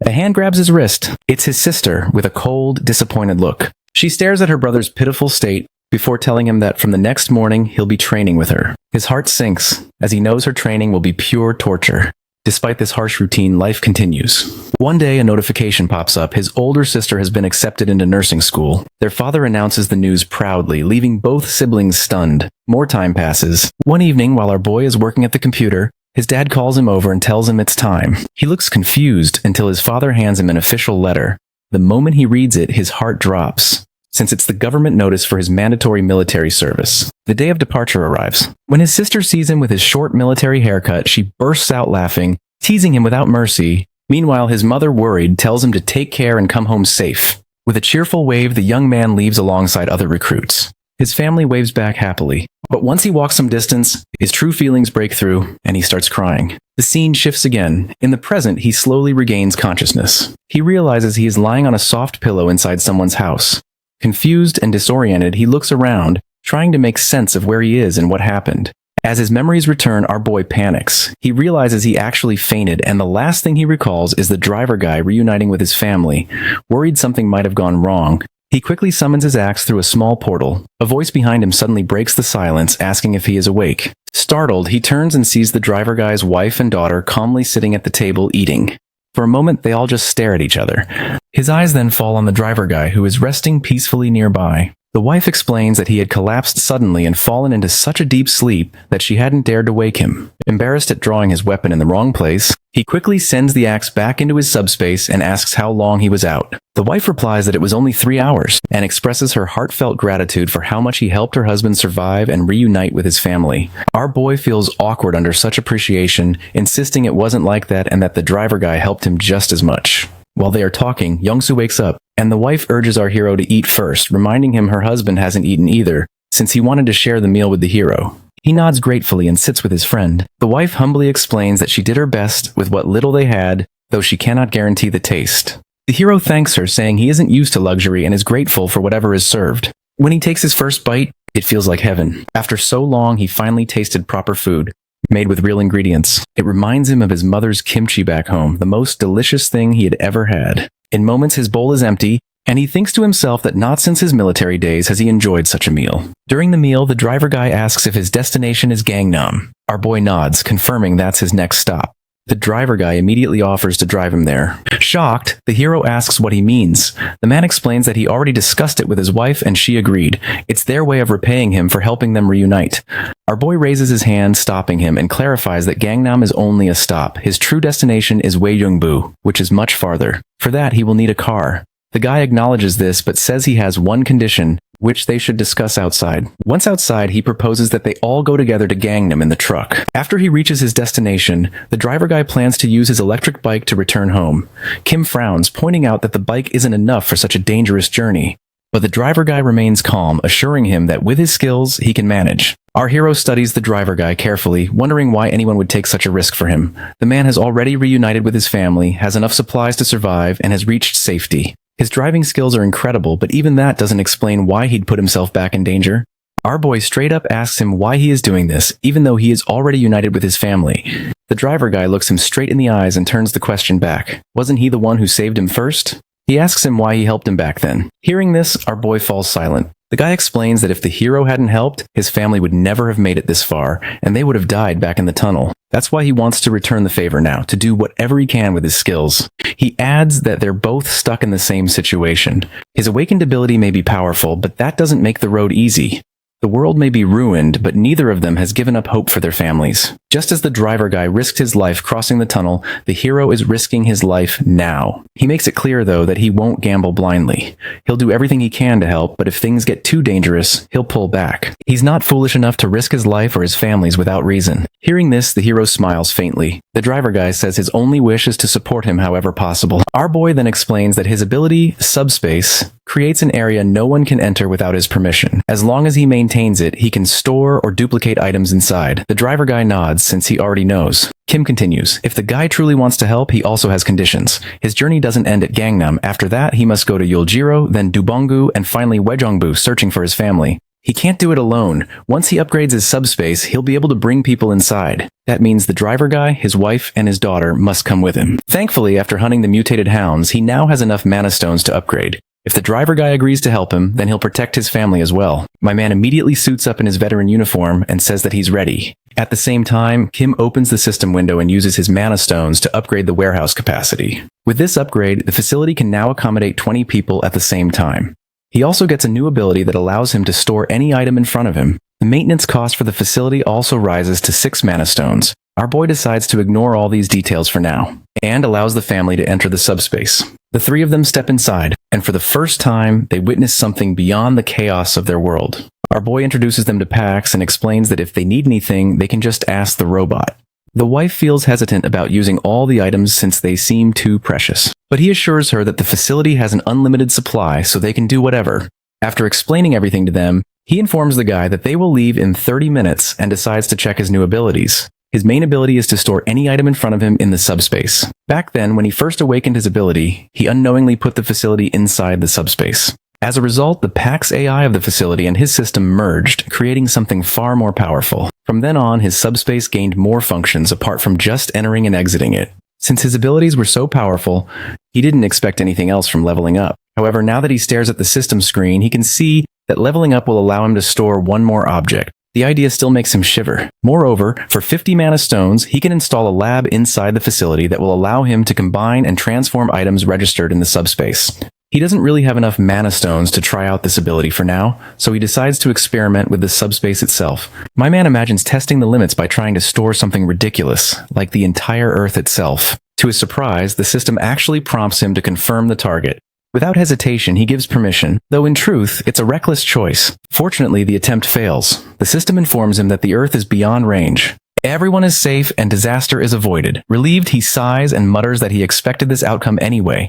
a hand grabs his wrist. It's his sister, with a cold, disappointed look. She stares at her brother's pitiful state, before telling him that from the next morning he'll be training with her. His heart sinks, as he knows her training will be pure torture. Despite this harsh routine, life continues. One day, a notification pops up. His older sister has been accepted into nursing school. Their father announces the news proudly, leaving both siblings stunned. More time passes. One evening, while our boy is working at the computer, his dad calls him over and tells him it's time. He looks confused until his father hands him an official letter. The moment he reads it, his heart drops, since it's the government notice for his mandatory military service. The day of departure arrives. When his sister sees him with his short military haircut, she bursts out laughing, teasing him without mercy. Meanwhile, his mother, worried, tells him to take care and come home safe. With a cheerful wave, the young man leaves alongside other recruits. His family waves back happily. But once he walks some distance, his true feelings break through, and he starts crying. The scene shifts again. In the present, he slowly regains consciousness. He realizes he is lying on a soft pillow inside someone's house. Confused and disoriented, he looks around, trying to make sense of where he is and what happened. As his memories return, our boy panics. He realizes he actually fainted, and the last thing he recalls is the driver guy reuniting with his family. Worried something might have gone wrong, he quickly summons his axe through a small portal. A voice behind him suddenly breaks the silence, asking if he is awake. Startled, he turns and sees the driver guy's wife and daughter calmly sitting at the table eating. For a moment, they all just stare at each other. His eyes then fall on the driver guy, who is resting peacefully nearby. The wife explains that he had collapsed suddenly and fallen into such a deep sleep that she hadn't dared to wake him. Embarrassed at drawing his weapon in the wrong place, he quickly sends the axe back into his subspace and asks how long he was out. The wife replies that it was only 3 hours, and expresses her heartfelt gratitude for how much he helped her husband survive and reunite with his family. Our boy feels awkward under such appreciation, insisting it wasn't like that and that the driver guy helped him just as much. While they are talking, Youngsu wakes up, and the wife urges our hero to eat first, reminding him her husband hasn't eaten either, since he wanted to share the meal with the hero. He nods gratefully and sits with his friend. The wife humbly explains that she did her best with what little they had, though she cannot guarantee the taste. The hero thanks her, saying he isn't used to luxury and is grateful for whatever is served. When he takes his first bite, it feels like heaven. After so long, he finally tasted proper food, made with real ingredients. It reminds him of his mother's kimchi back home, the most delicious thing he had ever had. In moments, his bowl is empty, and he thinks to himself that not since his military days has he enjoyed such a meal. During the meal, the driver guy asks if his destination is Gangnam. Our boy nods, confirming that's his next stop. The driver guy immediately offers to drive him there. Shocked, the hero asks what he means. The man explains that he already discussed it with his wife and she agreed. It's their way of repaying him for helping them reunite. Our boy raises his hand, stopping him, and clarifies that Gangnam is only a stop. His true destination is Wyeongbu, which is much farther. For that, he will need a car. The guy acknowledges this, but says he has one condition, which they should discuss outside. Once outside, he proposes that they all go together to Gangnam in the truck. After he reaches his destination, the driver guy plans to use his electric bike to return home. Kim frowns, pointing out that the bike isn't enough for such a dangerous journey. But the driver guy remains calm, assuring him that with his skills, he can manage. Our hero studies the driver guy carefully, wondering why anyone would take such a risk for him. The man has already reunited with his family, has enough supplies to survive, and has reached safety. His driving skills are incredible, but even that doesn't explain why he'd put himself back in danger. Our boy straight up asks him why he is doing this, even though he is already united with his family. The driver guy looks him straight in the eyes and turns the question back. Wasn't he the one who saved him first? He asks him why he helped him back then. Hearing this, our boy falls silent. The guy explains that if the hero hadn't helped, his family would never have made it this far, and they would have died back in the tunnel. That's why he wants to return the favor now, to do whatever he can with his skills. He adds that they're both stuck in the same situation. His awakened ability may be powerful, but that doesn't make the road easy. The world may be ruined, but neither of them has given up hope for their families. Just as the driver guy risked his life crossing the tunnel, the hero is risking his life now. He makes it clear, though, that he won't gamble blindly. He'll do everything he can to help, but if things get too dangerous, he'll pull back. He's not foolish enough to risk his life or his family's without reason. Hearing this, the hero smiles faintly. The driver guy says his only wish is to support him however possible. Our boy then explains that his ability, Subspace, creates an area no one can enter without his permission. As long as he maintains it, he can store or duplicate items inside. The driver guy nods since he already knows. Kim continues, if the guy truly wants to help, he also has conditions. His journey doesn't end at Gangnam. After that, he must go to Yeoljiro, then Dubongu, and finally Wejongbu, searching for his family. He can't do it alone. Once he upgrades his subspace, he'll be able to bring people inside. That means the driver guy, his wife, and his daughter must come with him. Thankfully, after hunting the mutated hounds, he now has enough mana stones to upgrade. If the driver guy agrees to help him, then he'll protect his family as well. My man immediately suits up in his veteran uniform and says that he's ready. At the same time, Kim opens the system window and uses his mana stones to upgrade the warehouse capacity. With this upgrade, the facility can now accommodate 20 people at the same time. He also gets a new ability that allows him to store any item in front of him. The maintenance cost for the facility also rises to 6 mana stones. Our boy decides to ignore all these details for now, and allows the family to enter the subspace. The three of them step inside, and for the first time, they witness something beyond the chaos of their world. Our boy introduces them to Pax and explains that if they need anything, they can just ask the robot. The wife feels hesitant about using all the items since they seem too precious, but he assures her that the facility has an unlimited supply so they can do whatever. After explaining everything to them, he informs the guy that they will leave in 30 minutes and decides to check his new abilities. His main ability is to store any item in front of him in the subspace. Back then, when he first awakened his ability, he unknowingly put the facility inside the subspace. As a result, the Pax AI of the facility and his system merged, creating something far more powerful. From then on, his subspace gained more functions apart from just entering and exiting it. Since his abilities were so powerful, he didn't expect anything else from leveling up. However, now that he stares at the system screen, he can see that leveling up will allow him to store one more object. The idea still makes him shiver. Moreover, for 50 mana stones, he can install a lab inside the facility that will allow him to combine and transform items registered in the subspace. He doesn't really have enough mana stones to try out this ability for now, so he decides to experiment with the subspace itself. My man imagines testing the limits by trying to store something ridiculous, like the entire Earth itself. To his surprise, the system actually prompts him to confirm the target. Without hesitation, he gives permission, though in truth, it's a reckless choice. Fortunately, the attempt fails. The system informs him that the Earth is beyond range. Everyone is safe and disaster is avoided. Relieved, he sighs and mutters that he expected this outcome anyway.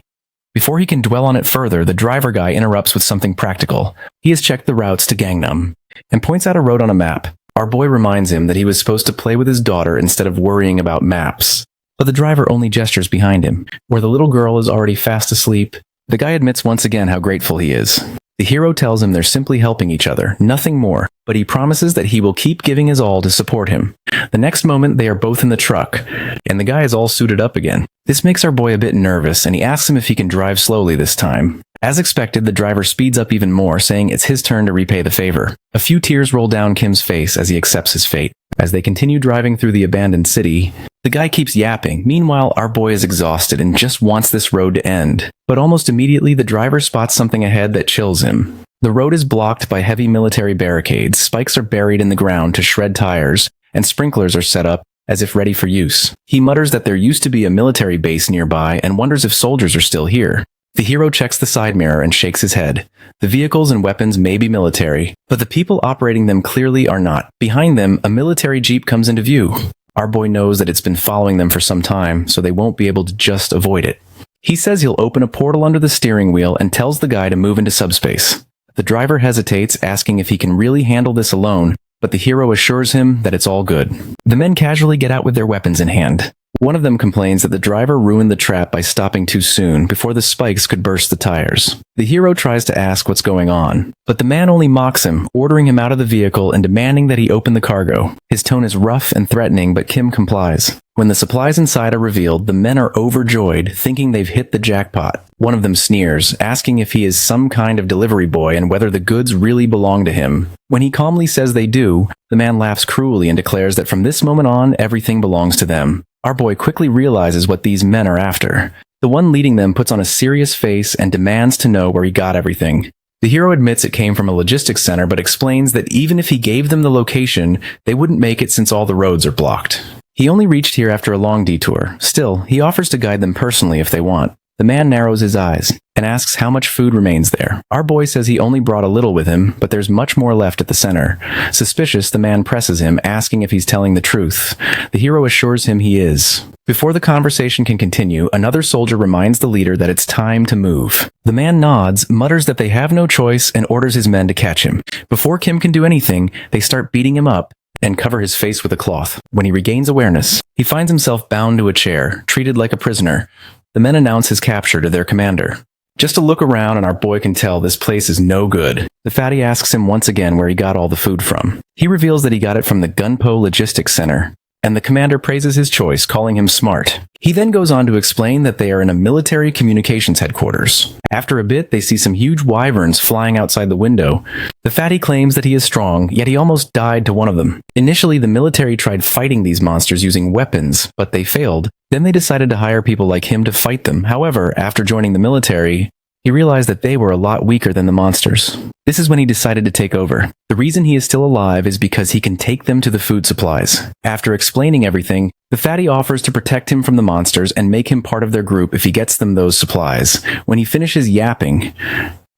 Before he can dwell on it further, the driver guy interrupts with something practical. He has checked the routes to Gangnam and points out a road on a map. Our boy reminds him that he was supposed to play with his daughter instead of worrying about maps. But the driver only gestures behind him, where the little girl is already fast asleep. The guy admits once again how grateful he is. The hero tells him they're simply helping each other, nothing more, but he promises that he will keep giving his all to support him. The next moment, they are both in the truck, and the guy is all suited up again. This makes our boy a bit nervous, and he asks him if he can drive slowly this time. As expected, the driver speeds up even more, saying it's his turn to repay the favor. A few tears roll down Kim's face as he accepts his fate. As they continue driving through the abandoned city, the guy keeps yapping. Meanwhile, our boy is exhausted and just wants this road to end. But almost immediately, the driver spots something ahead that chills him. The road is blocked by heavy military barricades, spikes are buried in the ground to shred tires, and sprinklers are set up as if ready for use. He mutters that there used to be a military base nearby and wonders if soldiers are still here. The hero checks the side mirror and shakes his head. The vehicles and weapons may be military, but the people operating them clearly are not. Behind them, a military jeep comes into view. Our boy knows that it's been following them for some time, so they won't be able to just avoid it. He says he'll open a portal under the steering wheel and tells the guy to move into subspace. The driver hesitates, asking if he can really handle this alone, but the hero assures him that it's all good. The men casually get out with their weapons in hand. One of them complains that the driver ruined the trap by stopping too soon, before the spikes could burst the tires. The hero tries to ask what's going on, but the man only mocks him, ordering him out of the vehicle and demanding that he open the cargo. His tone is rough and threatening, but Kim complies. When the supplies inside are revealed, the men are overjoyed, thinking they've hit the jackpot. One of them sneers, asking if he is some kind of delivery boy and whether the goods really belong to him. When he calmly says they do, the man laughs cruelly and declares that from this moment on, everything belongs to them. Our boy quickly realizes what these men are after. The one leading them puts on a serious face and demands to know where he got everything. The hero admits it came from a logistics center, but explains that even if he gave them the location, they wouldn't make it since all the roads are blocked. He only reached here after a long detour. Still, he offers to guide them personally if they want. The man narrows his eyes and asks how much food remains there. Our boy says he only brought a little with him, but there's much more left at the center. Suspicious, the man presses him, asking if he's telling the truth. The hero assures him he is. Before the conversation can continue, another soldier reminds the leader that it's time to move. The man nods, mutters that they have no choice, and orders his men to catch him. Before Kim can do anything, they start beating him up and cover his face with a cloth. When he regains awareness, he finds himself bound to a chair, treated like a prisoner. The men announce his capture to their commander. Just a look around and our boy can tell this place is no good. The fatty asks him once again where he got all the food from. He reveals that he got it from the Gunpo Logistics Center, and the commander praises his choice, calling him smart. He then goes on to explain that they are in a military communications headquarters. After a bit, they see some huge wyverns flying outside the window. The fatty claims that he is strong, yet he almost died to one of them. Initially, the military tried fighting these monsters using weapons, but they failed. Then they decided to hire people like him to fight them. However, after joining the military, he realized that they were a lot weaker than the monsters. This is when he decided to take over. The reason he is still alive is because he can take them to the food supplies. After explaining everything, the fatty offers to protect him from the monsters and make him part of their group if he gets them those supplies. When he finishes yapping,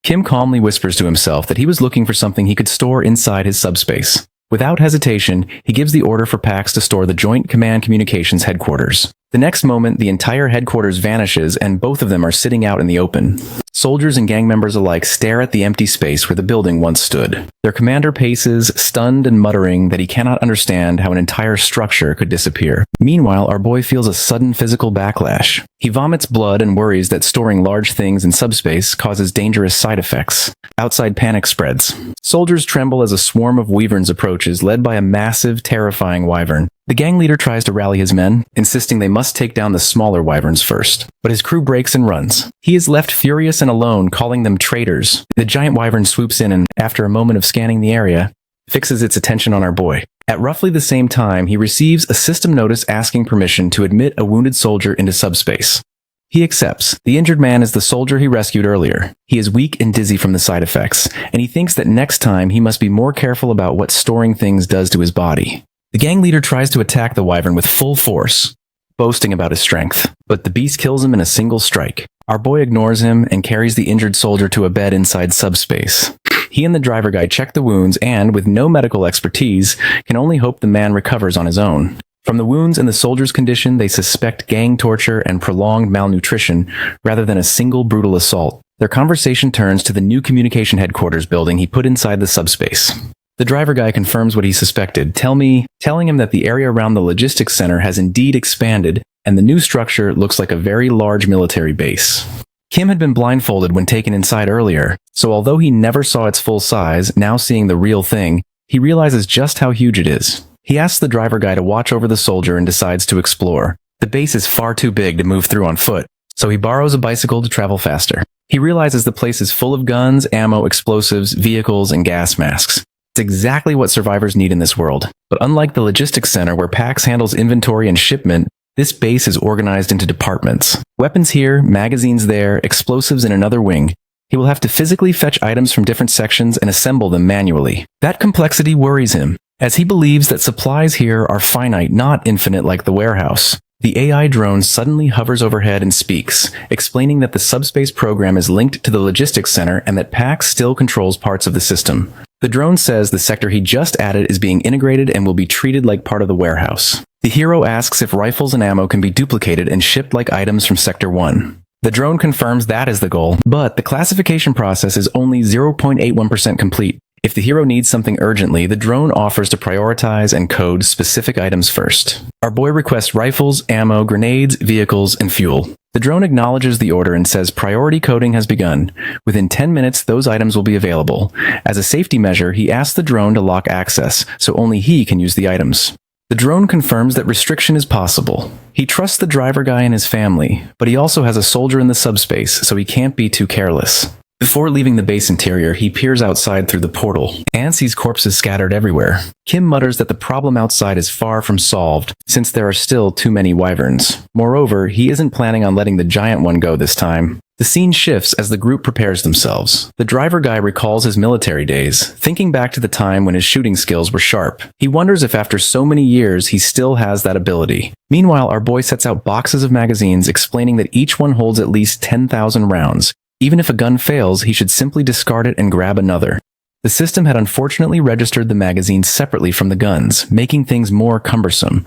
Kim calmly whispers to himself that he was looking for something he could store inside his subspace. Without hesitation, he gives the order for Pax to store the Joint Command Communications headquarters. The next moment, the entire headquarters vanishes and both of them are sitting out in the open. Soldiers and gang members alike stare at the empty space where the building once stood. Their commander paces, stunned and muttering that he cannot understand how an entire structure could disappear. Meanwhile, our boy feels a sudden physical backlash. He vomits blood and worries that storing large things in subspace causes dangerous side effects. Outside panic spreads. Soldiers tremble as a swarm of wyverns approaches, led by a massive, terrifying wyvern. The gang leader tries to rally his men, insisting they must take down the smaller wyverns first. But his crew breaks and runs. He is left furious and alone, calling them traitors. The giant wyvern swoops in and, after a moment of scanning the area, fixes its attention on our boy. At roughly the same time, he receives a system notice asking permission to admit a wounded soldier into subspace. He accepts. The injured man is the soldier he rescued earlier. He is weak and dizzy from the side effects, and he thinks that next time he must be more careful about what storing things does to his body. The gang leader tries to attack the wyvern with full force, boasting about his strength, but the beast kills him in a single strike. Our boy ignores him and carries the injured soldier to a bed inside subspace. He and the driver guy check the wounds and, with no medical expertise, can only hope the man recovers on his own. From the wounds and the soldier's condition, they suspect gang torture and prolonged malnutrition rather than a single brutal assault. Their conversation turns to the new communication headquarters building he put inside the subspace. The driver guy confirms what he suspected, telling him that the area around the logistics center has indeed expanded, and the new structure looks like a very large military base. Kim had been blindfolded when taken inside earlier, so although he never saw its full size, now seeing the real thing, he realizes just how huge it is. He asks the driver guy to watch over the soldier and decides to explore. The base is far too big to move through on foot, so he borrows a bicycle to travel faster. He realizes the place is full of guns, ammo, explosives, vehicles, and gas masks. It's exactly what survivors need in this world. But unlike the logistics center where PAX handles inventory and shipment, this base is organized into departments. Weapons here, magazines there, explosives in another wing. He will have to physically fetch items from different sections and assemble them manually. That complexity worries him, as he believes that supplies here are finite, not infinite like the warehouse. The AI drone suddenly hovers overhead and speaks, explaining that the subspace program is linked to the logistics center and that PAX still controls parts of the system. The drone says the sector he just added is being integrated and will be treated like part of the warehouse. The hero asks if rifles and ammo can be duplicated and shipped like items from Sector 1. The drone confirms that is the goal, but the classification process is only 0.81% complete. If the hero needs something urgently, the drone offers to prioritize and code specific items first. Our boy requests rifles, ammo, grenades, vehicles, and fuel. The drone acknowledges the order and says priority coding has begun. Within 10 minutes, those items will be available. As a safety measure, he asks the drone to lock access, so only he can use the items. The drone confirms that restriction is possible. He trusts the driver guy and his family, but he also has a soldier in the subspace, so he can't be too careless. Before leaving the base interior, he peers outside through the portal and sees corpses scattered everywhere. Kim mutters that the problem outside is far from solved, since there are still too many wyverns. Moreover, he isn't planning on letting the giant one go this time. The scene shifts as the group prepares themselves. The driver guy recalls his military days, thinking back to the time when his shooting skills were sharp. He wonders if after so many years he still has that ability. Meanwhile, our boy sets out boxes of magazines explaining that each one holds at least 10,000 rounds. Even if a gun fails, he should simply discard it and grab another. The system had unfortunately registered the magazines separately from the guns, making things more cumbersome.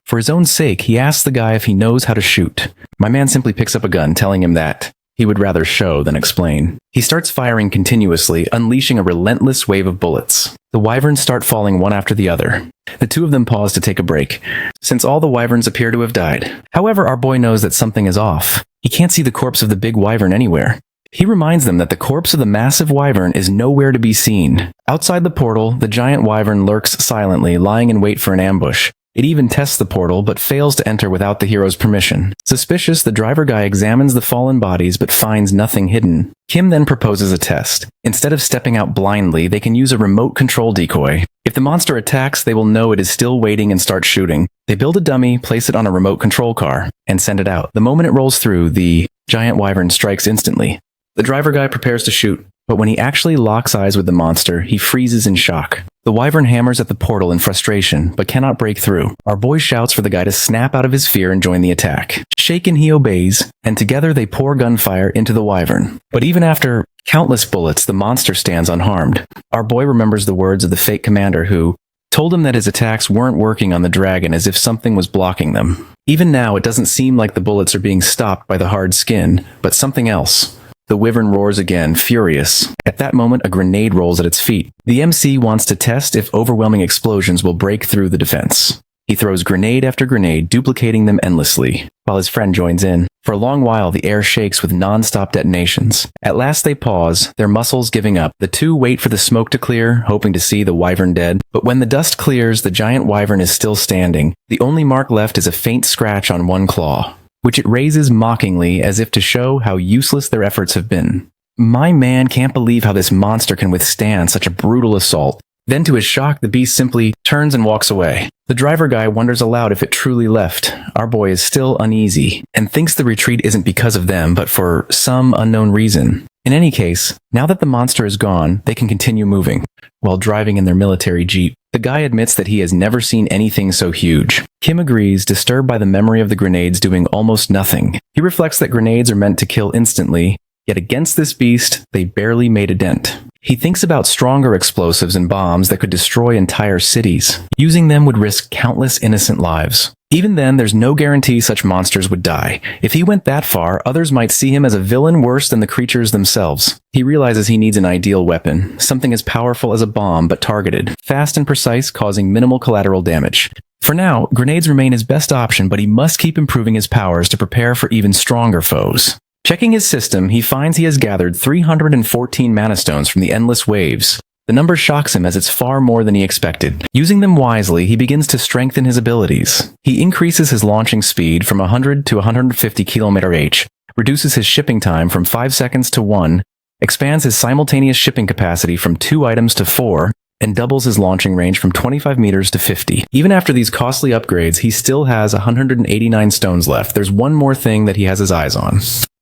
For his own sake, he asks the guy if he knows how to shoot. My man simply picks up a gun, telling him that he would rather show than explain. He starts firing continuously, unleashing a relentless wave of bullets. The wyverns start falling one after the other. The two of them pause to take a break, since all the wyverns appear to have died. However, our boy knows that something is off. He can't see the corpse of the big wyvern anywhere. He reminds them that the corpse of the massive wyvern is nowhere to be seen. Outside the portal, the giant wyvern lurks silently, lying in wait for an ambush. It even tests the portal, but fails to enter without the hero's permission. Suspicious, the driver guy examines the fallen bodies, but finds nothing hidden. Kim then proposes a test. Instead of stepping out blindly, they can use a remote control decoy. If the monster attacks, they will know it is still waiting and start shooting. They build a dummy, place it on a remote control car, and send it out. The moment it rolls through, the giant wyvern strikes instantly. The driver guy prepares to shoot, but when he actually locks eyes with the monster, he freezes in shock. The wyvern hammers at the portal in frustration, but cannot break through. Our boy shouts for the guy to snap out of his fear and join the attack. Shaken, he obeys, and together they pour gunfire into the wyvern. But even after countless bullets, the monster stands unharmed. Our boy remembers the words of the fake commander who told him that his attacks weren't working on the dragon, as if something was blocking them. Even now, it doesn't seem like the bullets are being stopped by the hard skin, but something else. The wyvern roars again, furious. At that moment, a grenade rolls at its feet. The MC wants to test if overwhelming explosions will break through the defense. He throws grenade after grenade, duplicating them endlessly, while his friend joins in. For a long while, the air shakes with non-stop detonations. At last they pause, their muscles giving up. The two wait for the smoke to clear, hoping to see the wyvern dead. But when the dust clears, the giant wyvern is still standing. The only mark left is a faint scratch on one claw, which it raises mockingly as if to show how useless their efforts have been. My man can't believe how this monster can withstand such a brutal assault. Then to his shock, the beast simply turns and walks away. The driver guy wonders aloud if it truly left. Our boy is still uneasy, and thinks the retreat isn't because of them, but for some unknown reason. In any case, now that the monster is gone, they can continue moving. While driving in their military jeep, the guy admits that he has never seen anything so huge. Kim agrees, disturbed by the memory of the grenades doing almost nothing. He reflects that grenades are meant to kill instantly, yet against this beast, they barely made a dent. He thinks about stronger explosives and bombs that could destroy entire cities. Using them would risk countless innocent lives. Even then, there's no guarantee such monsters would die. If he went that far, others might see him as a villain worse than the creatures themselves. He realizes he needs an ideal weapon, something as powerful as a bomb but targeted, fast and precise, causing minimal collateral damage. For now, grenades remain his best option, but he must keep improving his powers to prepare for even stronger foes. Checking his system, he finds he has gathered 314 mana stones from the endless waves. The number shocks him as it's far more than he expected. Using them wisely, he begins to strengthen his abilities. He increases his launching speed from 100 to 150 km/h, reduces his shipping time from 5 seconds to 1, expands his simultaneous shipping capacity from 2 items to 4, and doubles his launching range from 25 meters to 50. Even after these costly upgrades, he still has 189 stones left. There's one more thing that he has his eyes on.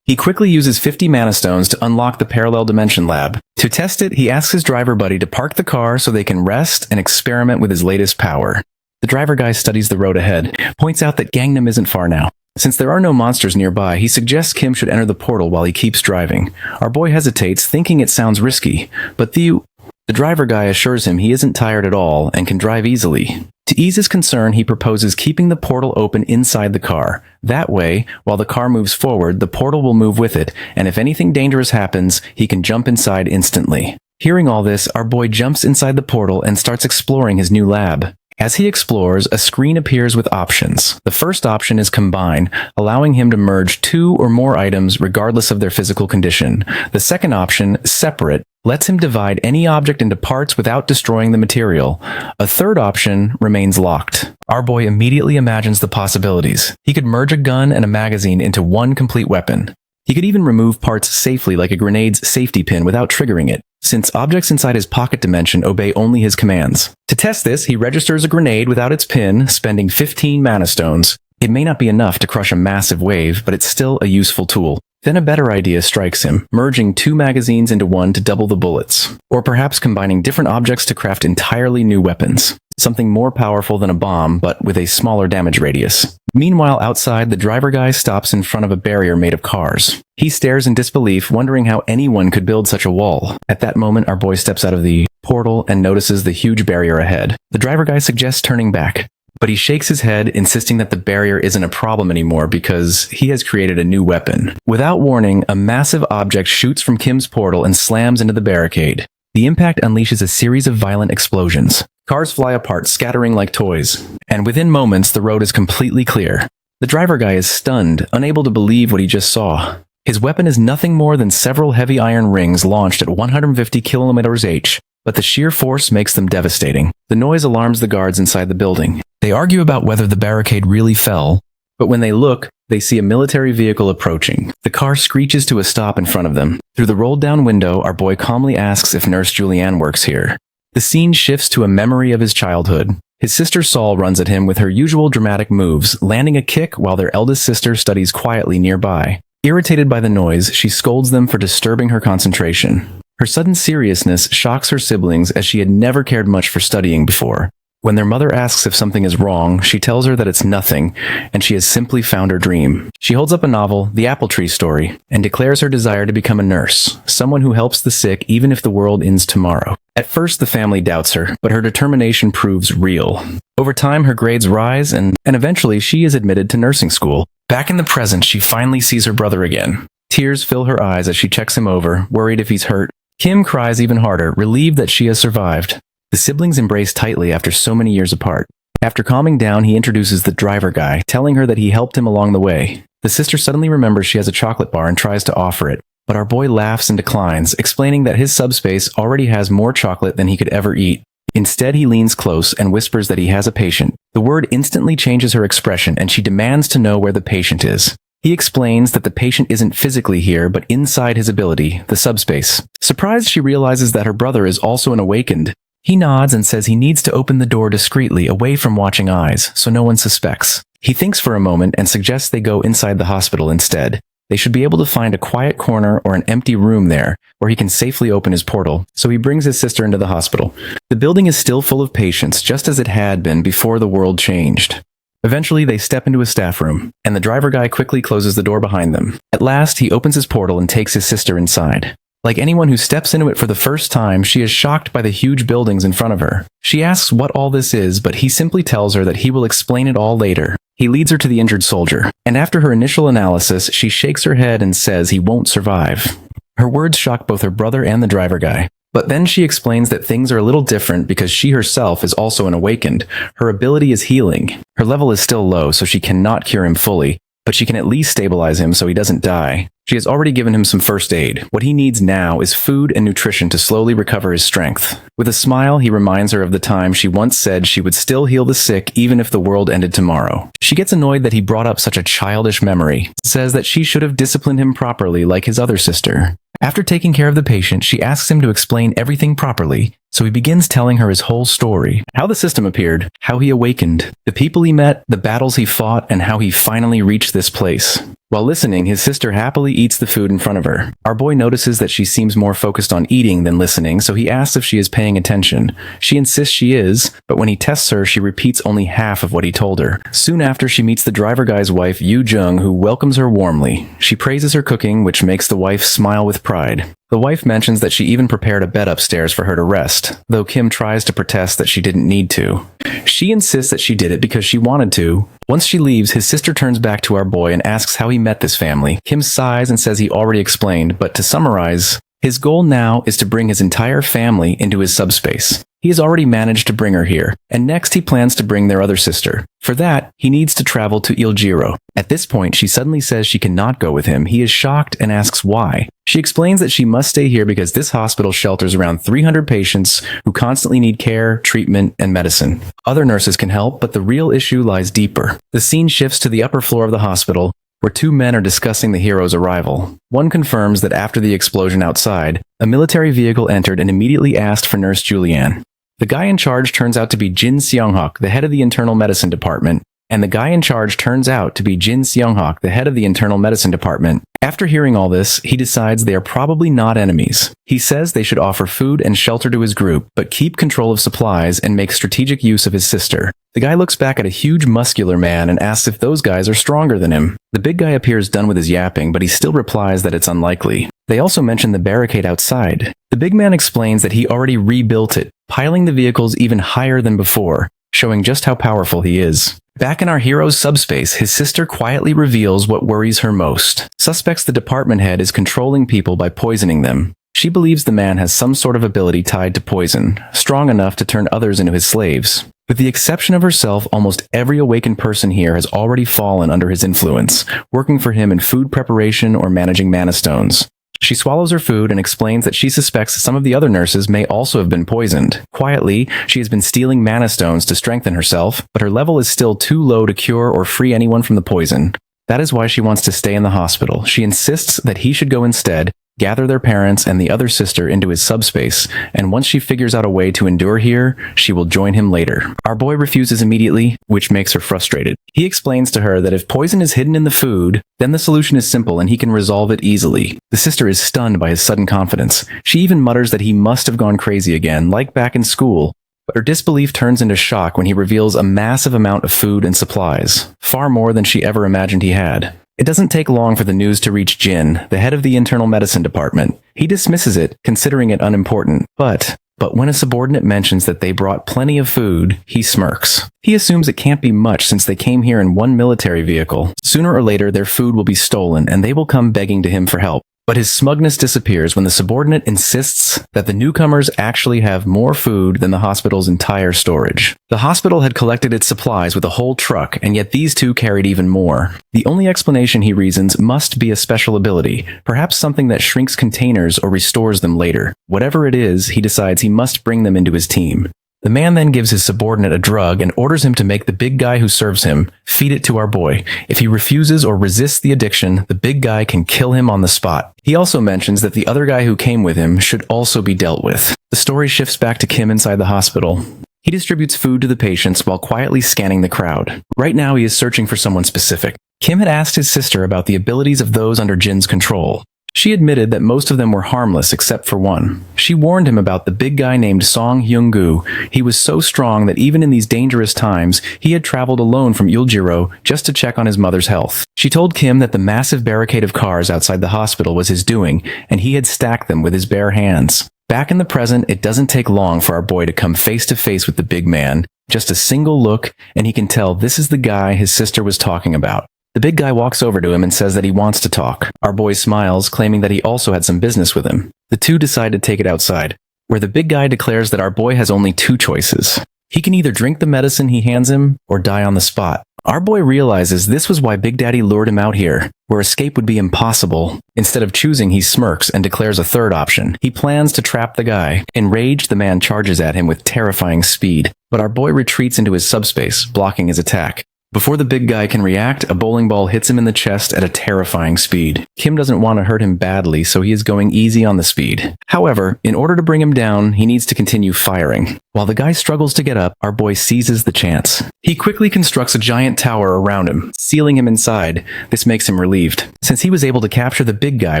He quickly uses 50 mana stones to unlock the Parallel Dimension Lab. To test it, he asks his driver buddy to park the car so they can rest and experiment with his latest power. The driver guy studies the road ahead, points out that Gangnam isn't far now. Since there are no monsters nearby, he suggests Kim should enter the portal while he keeps driving. Our boy hesitates, thinking it sounds risky, but the driver guy assures him he isn't tired at all and can drive easily. To ease his concern, he proposes keeping the portal open inside the car. That way, while the car moves forward, the portal will move with it, and if anything dangerous happens, he can jump inside instantly. Hearing all this, our boy jumps inside the portal and starts exploring his new lab. As he explores, a screen appears with options. The first option is Combine, allowing him to merge 2 or more items regardless of their physical condition. The second option, Separate, lets him divide any object into parts without destroying the material. A third option remains locked. Our boy immediately imagines the possibilities. He could merge a gun and a magazine into one complete weapon. He could even remove parts safely like a grenade's safety pin without triggering it, since objects inside his pocket dimension obey only his commands. To test this, he registers a grenade without its pin, spending 15 mana stones. It may not be enough to crush a massive wave, but it's still a useful tool. Then a better idea strikes him, merging 2 magazines into one to double the bullets. Or perhaps combining different objects to craft entirely new weapons. Something more powerful than a bomb, but with a smaller damage radius. Meanwhile, outside, the driver guy stops in front of a barrier made of cars. He stares in disbelief, wondering how anyone could build such a wall. At that moment, our boy steps out of the portal and notices the huge barrier ahead. The driver guy suggests turning back, but he shakes his head, insisting that the barrier isn't a problem anymore because he has created a new weapon. Without warning, a massive object shoots from Kim's portal and slams into the barricade. The impact unleashes a series of violent explosions. Cars fly apart, scattering like toys, and within moments, the road is completely clear. The driver guy is stunned, unable to believe what he just saw. His weapon is nothing more than several heavy iron rings launched at 150 kilometers h, but the sheer force makes them devastating. The noise alarms the guards inside the building. They argue about whether the barricade really fell, but when they look, they see a military vehicle approaching. The car screeches to a stop in front of them. Through the rolled-down window, our boy calmly asks if Nurse Julianne works here. The scene shifts to a memory of his childhood. His sister Saul runs at him with her usual dramatic moves, landing a kick while their eldest sister studies quietly nearby. Irritated by the noise, she scolds them for disturbing her concentration. Her sudden seriousness shocks her siblings as she had never cared much for studying before. When their mother asks if something is wrong, she tells her that it's nothing, and she has simply found her dream. She holds up a novel, The Apple Tree Story, and declares her desire to become a nurse, someone who helps the sick even if the world ends tomorrow. At first, the family doubts her, but her determination proves real. Over time, her grades rise, and eventually she is admitted to nursing school. Back in the present, she finally sees her brother again. Tears fill her eyes as she checks him over, worried if he's hurt. Kim cries even harder, relieved that she has survived. The siblings embrace tightly after so many years apart. After calming down, he introduces the driver guy, telling her that he helped him along the way. The sister suddenly remembers she has a chocolate bar and tries to offer it, but our boy laughs and declines, explaining that his subspace already has more chocolate than he could ever eat. Instead, he leans close and whispers that he has a patient. The word instantly changes her expression, and she demands to know where the patient is. He explains that the patient isn't physically here, but inside his ability, the subspace. Surprised, she realizes that her brother is also an awakened. He nods and says he needs to open the door discreetly, away from watching eyes, so no one suspects. He thinks for a moment and suggests they go inside the hospital instead. They should be able to find a quiet corner or an empty room there, where he can safely open his portal, so he brings his sister into the hospital. The building is still full of patients, just as it had been before the world changed. Eventually, they step into a staff room, and the driver guy quickly closes the door behind them. At last, he opens his portal and takes his sister inside. Like anyone who steps into it for the first time, she is shocked by the huge buildings in front of her. She asks what all this is, but he simply tells her that he will explain it all later. He leads her to the injured soldier, and after her initial analysis, she shakes her head and says he won't survive. Her words shock both her brother and the driver guy. But then she explains that things are a little different because she herself is also an awakened. Her ability is healing. Her level is still low, so she cannot cure him fully, but she can at least stabilize him so he doesn't die. She has already given him some first aid. What he needs now is food and nutrition to slowly recover his strength. With a smile, he reminds her of the time she once said she would still heal the sick even if the world ended tomorrow. She gets annoyed that he brought up such a childish memory, says that she should have disciplined him properly like his other sister. After taking care of the patient, she asks him to explain everything properly, so he begins telling her his whole story. How the system appeared, how he awakened, the people he met, the battles he fought, and how he finally reached this place. While listening, his sister happily eats the food in front of her. Our boy notices that she seems more focused on eating than listening, so he asks if she is paying attention. She insists she is, but when he tests her, she repeats only half of what he told her. Soon after, she meets the driver guy's wife, Yu Jung, who welcomes her warmly. She praises her cooking, which makes the wife smile with pride. The wife mentions that she even prepared a bed upstairs for her to rest, though Kim tries to protest that she didn't need to. She insists that she did it because she wanted to. Once she leaves, his sister turns back to our boy and asks how he met this family. Kim sighs and says he already explained, but to summarize, his goal now is to bring his entire family into his subspace. He has already managed to bring her here, and next he plans to bring their other sister. For that, he needs to travel to Iljiro. At this point, she suddenly says she cannot go with him. He is shocked and asks why. She explains that she must stay here because this hospital shelters around 300 patients who constantly need care, treatment, and medicine. Other nurses can help, but the real issue lies deeper. The scene shifts to the upper floor of the hospital. where two men are discussing the hero's arrival. One confirms that after the explosion outside, a military vehicle entered and immediately asked for Nurse Julianne. The guy in charge turns out to be Jin Seonghak, the head of the internal medicine department, and the guy in charge turns out to be Jin Seonghak, the head of the internal medicine department. After hearing all this, he decides they are probably not enemies. He says they should offer food and shelter to his group, but keep control of supplies and make strategic use of his sister. The guy looks back at a huge muscular man and asks if those guys are stronger than him. The big guy appears done with his yapping, but he still replies that it's unlikely. They also mention the barricade outside. The big man explains that he already rebuilt it, piling the vehicles even higher than before, showing just how powerful he is. Back in our hero's subspace, his sister quietly reveals what worries her most. Suspects the department head is controlling people by poisoning them. She believes the man has some sort of ability tied to poison, strong enough to turn others into his slaves. With the exception of herself, almost every awakened person here has already fallen under his influence, working for him in food preparation or managing mana stones. She swallows her food and explains that she suspects some of the other nurses may also have been poisoned. Quietly, she has been stealing mana stones to strengthen herself, but her level is still too low to cure or free anyone from the poison. That is why she wants to stay in the hospital. She insists that he should go instead, gather their parents and the other sister into his subspace, and once she figures out a way to endure here, she will join him later. Our boy refuses immediately, which makes her frustrated. He explains to her that if poison is hidden in the food, then the solution is simple and he can resolve it easily. The sister is stunned by his sudden confidence. She even mutters that he must have gone crazy again, like back in school. But her disbelief turns into shock when he reveals a massive amount of food and supplies, far more than she ever imagined he had. It doesn't take long for the news to reach Jin, the head of the internal medicine department. He dismisses it, considering it unimportant, but when a subordinate mentions that they brought plenty of food, he smirks. He assumes it can't be much since they came here in one military vehicle. Sooner or later, their food will be stolen and they will come begging to him for help. But his smugness disappears when the subordinate insists that the newcomers actually have more food than the hospital's entire storage. The hospital had collected its supplies with a whole truck, and yet these two carried even more. The only explanation, he reasons, must be a special ability, perhaps something that shrinks containers or restores them later. Whatever it is, he decides he must bring them into his team. The man then gives his subordinate a drug and orders him to make the big guy who serves him feed it to our boy. If he refuses or resists the addiction, the big guy can kill him on the spot. He also mentions that the other guy who came with him should also be dealt with. The story shifts back to Kim inside the hospital. He distributes food to the patients while quietly scanning the crowd. Right now he is searching for someone specific. Kim had asked his sister about the abilities of those under Jin's control. She admitted that most of them were harmless except for one. She warned him about the big guy named Song Hyung-gu. He was so strong that even in these dangerous times, he had traveled alone from Uljiro just to check on his mother's health. She told Kim that the massive barricade of cars outside the hospital was his doing, and he had stacked them with his bare hands. Back in the present, it doesn't take long for our boy to come face to face with the big man. Just a single look, and he can tell this is the guy his sister was talking about. The big guy walks over to him and says that he wants to talk. Our boy smiles, claiming that he also had some business with him. The two decide to take it outside, where the big guy declares that our boy has only two choices. He can either drink the medicine he hands him or die on the spot. Our boy realizes this was why Big Daddy lured him out here, where escape would be impossible. Instead of choosing, he smirks and declares a third option. He plans to trap the guy. Enraged, the man charges at him with terrifying speed, but our boy retreats into his subspace, blocking his attack. Before the big guy can react, a bowling ball hits him in the chest at a terrifying speed. Kim doesn't want to hurt him badly, so he is going easy on the speed. However, in order to bring him down, he needs to continue firing. While the guy struggles to get up, our boy seizes the chance. He quickly constructs a giant tower around him, sealing him inside. This makes him relieved, since he was able to capture the big guy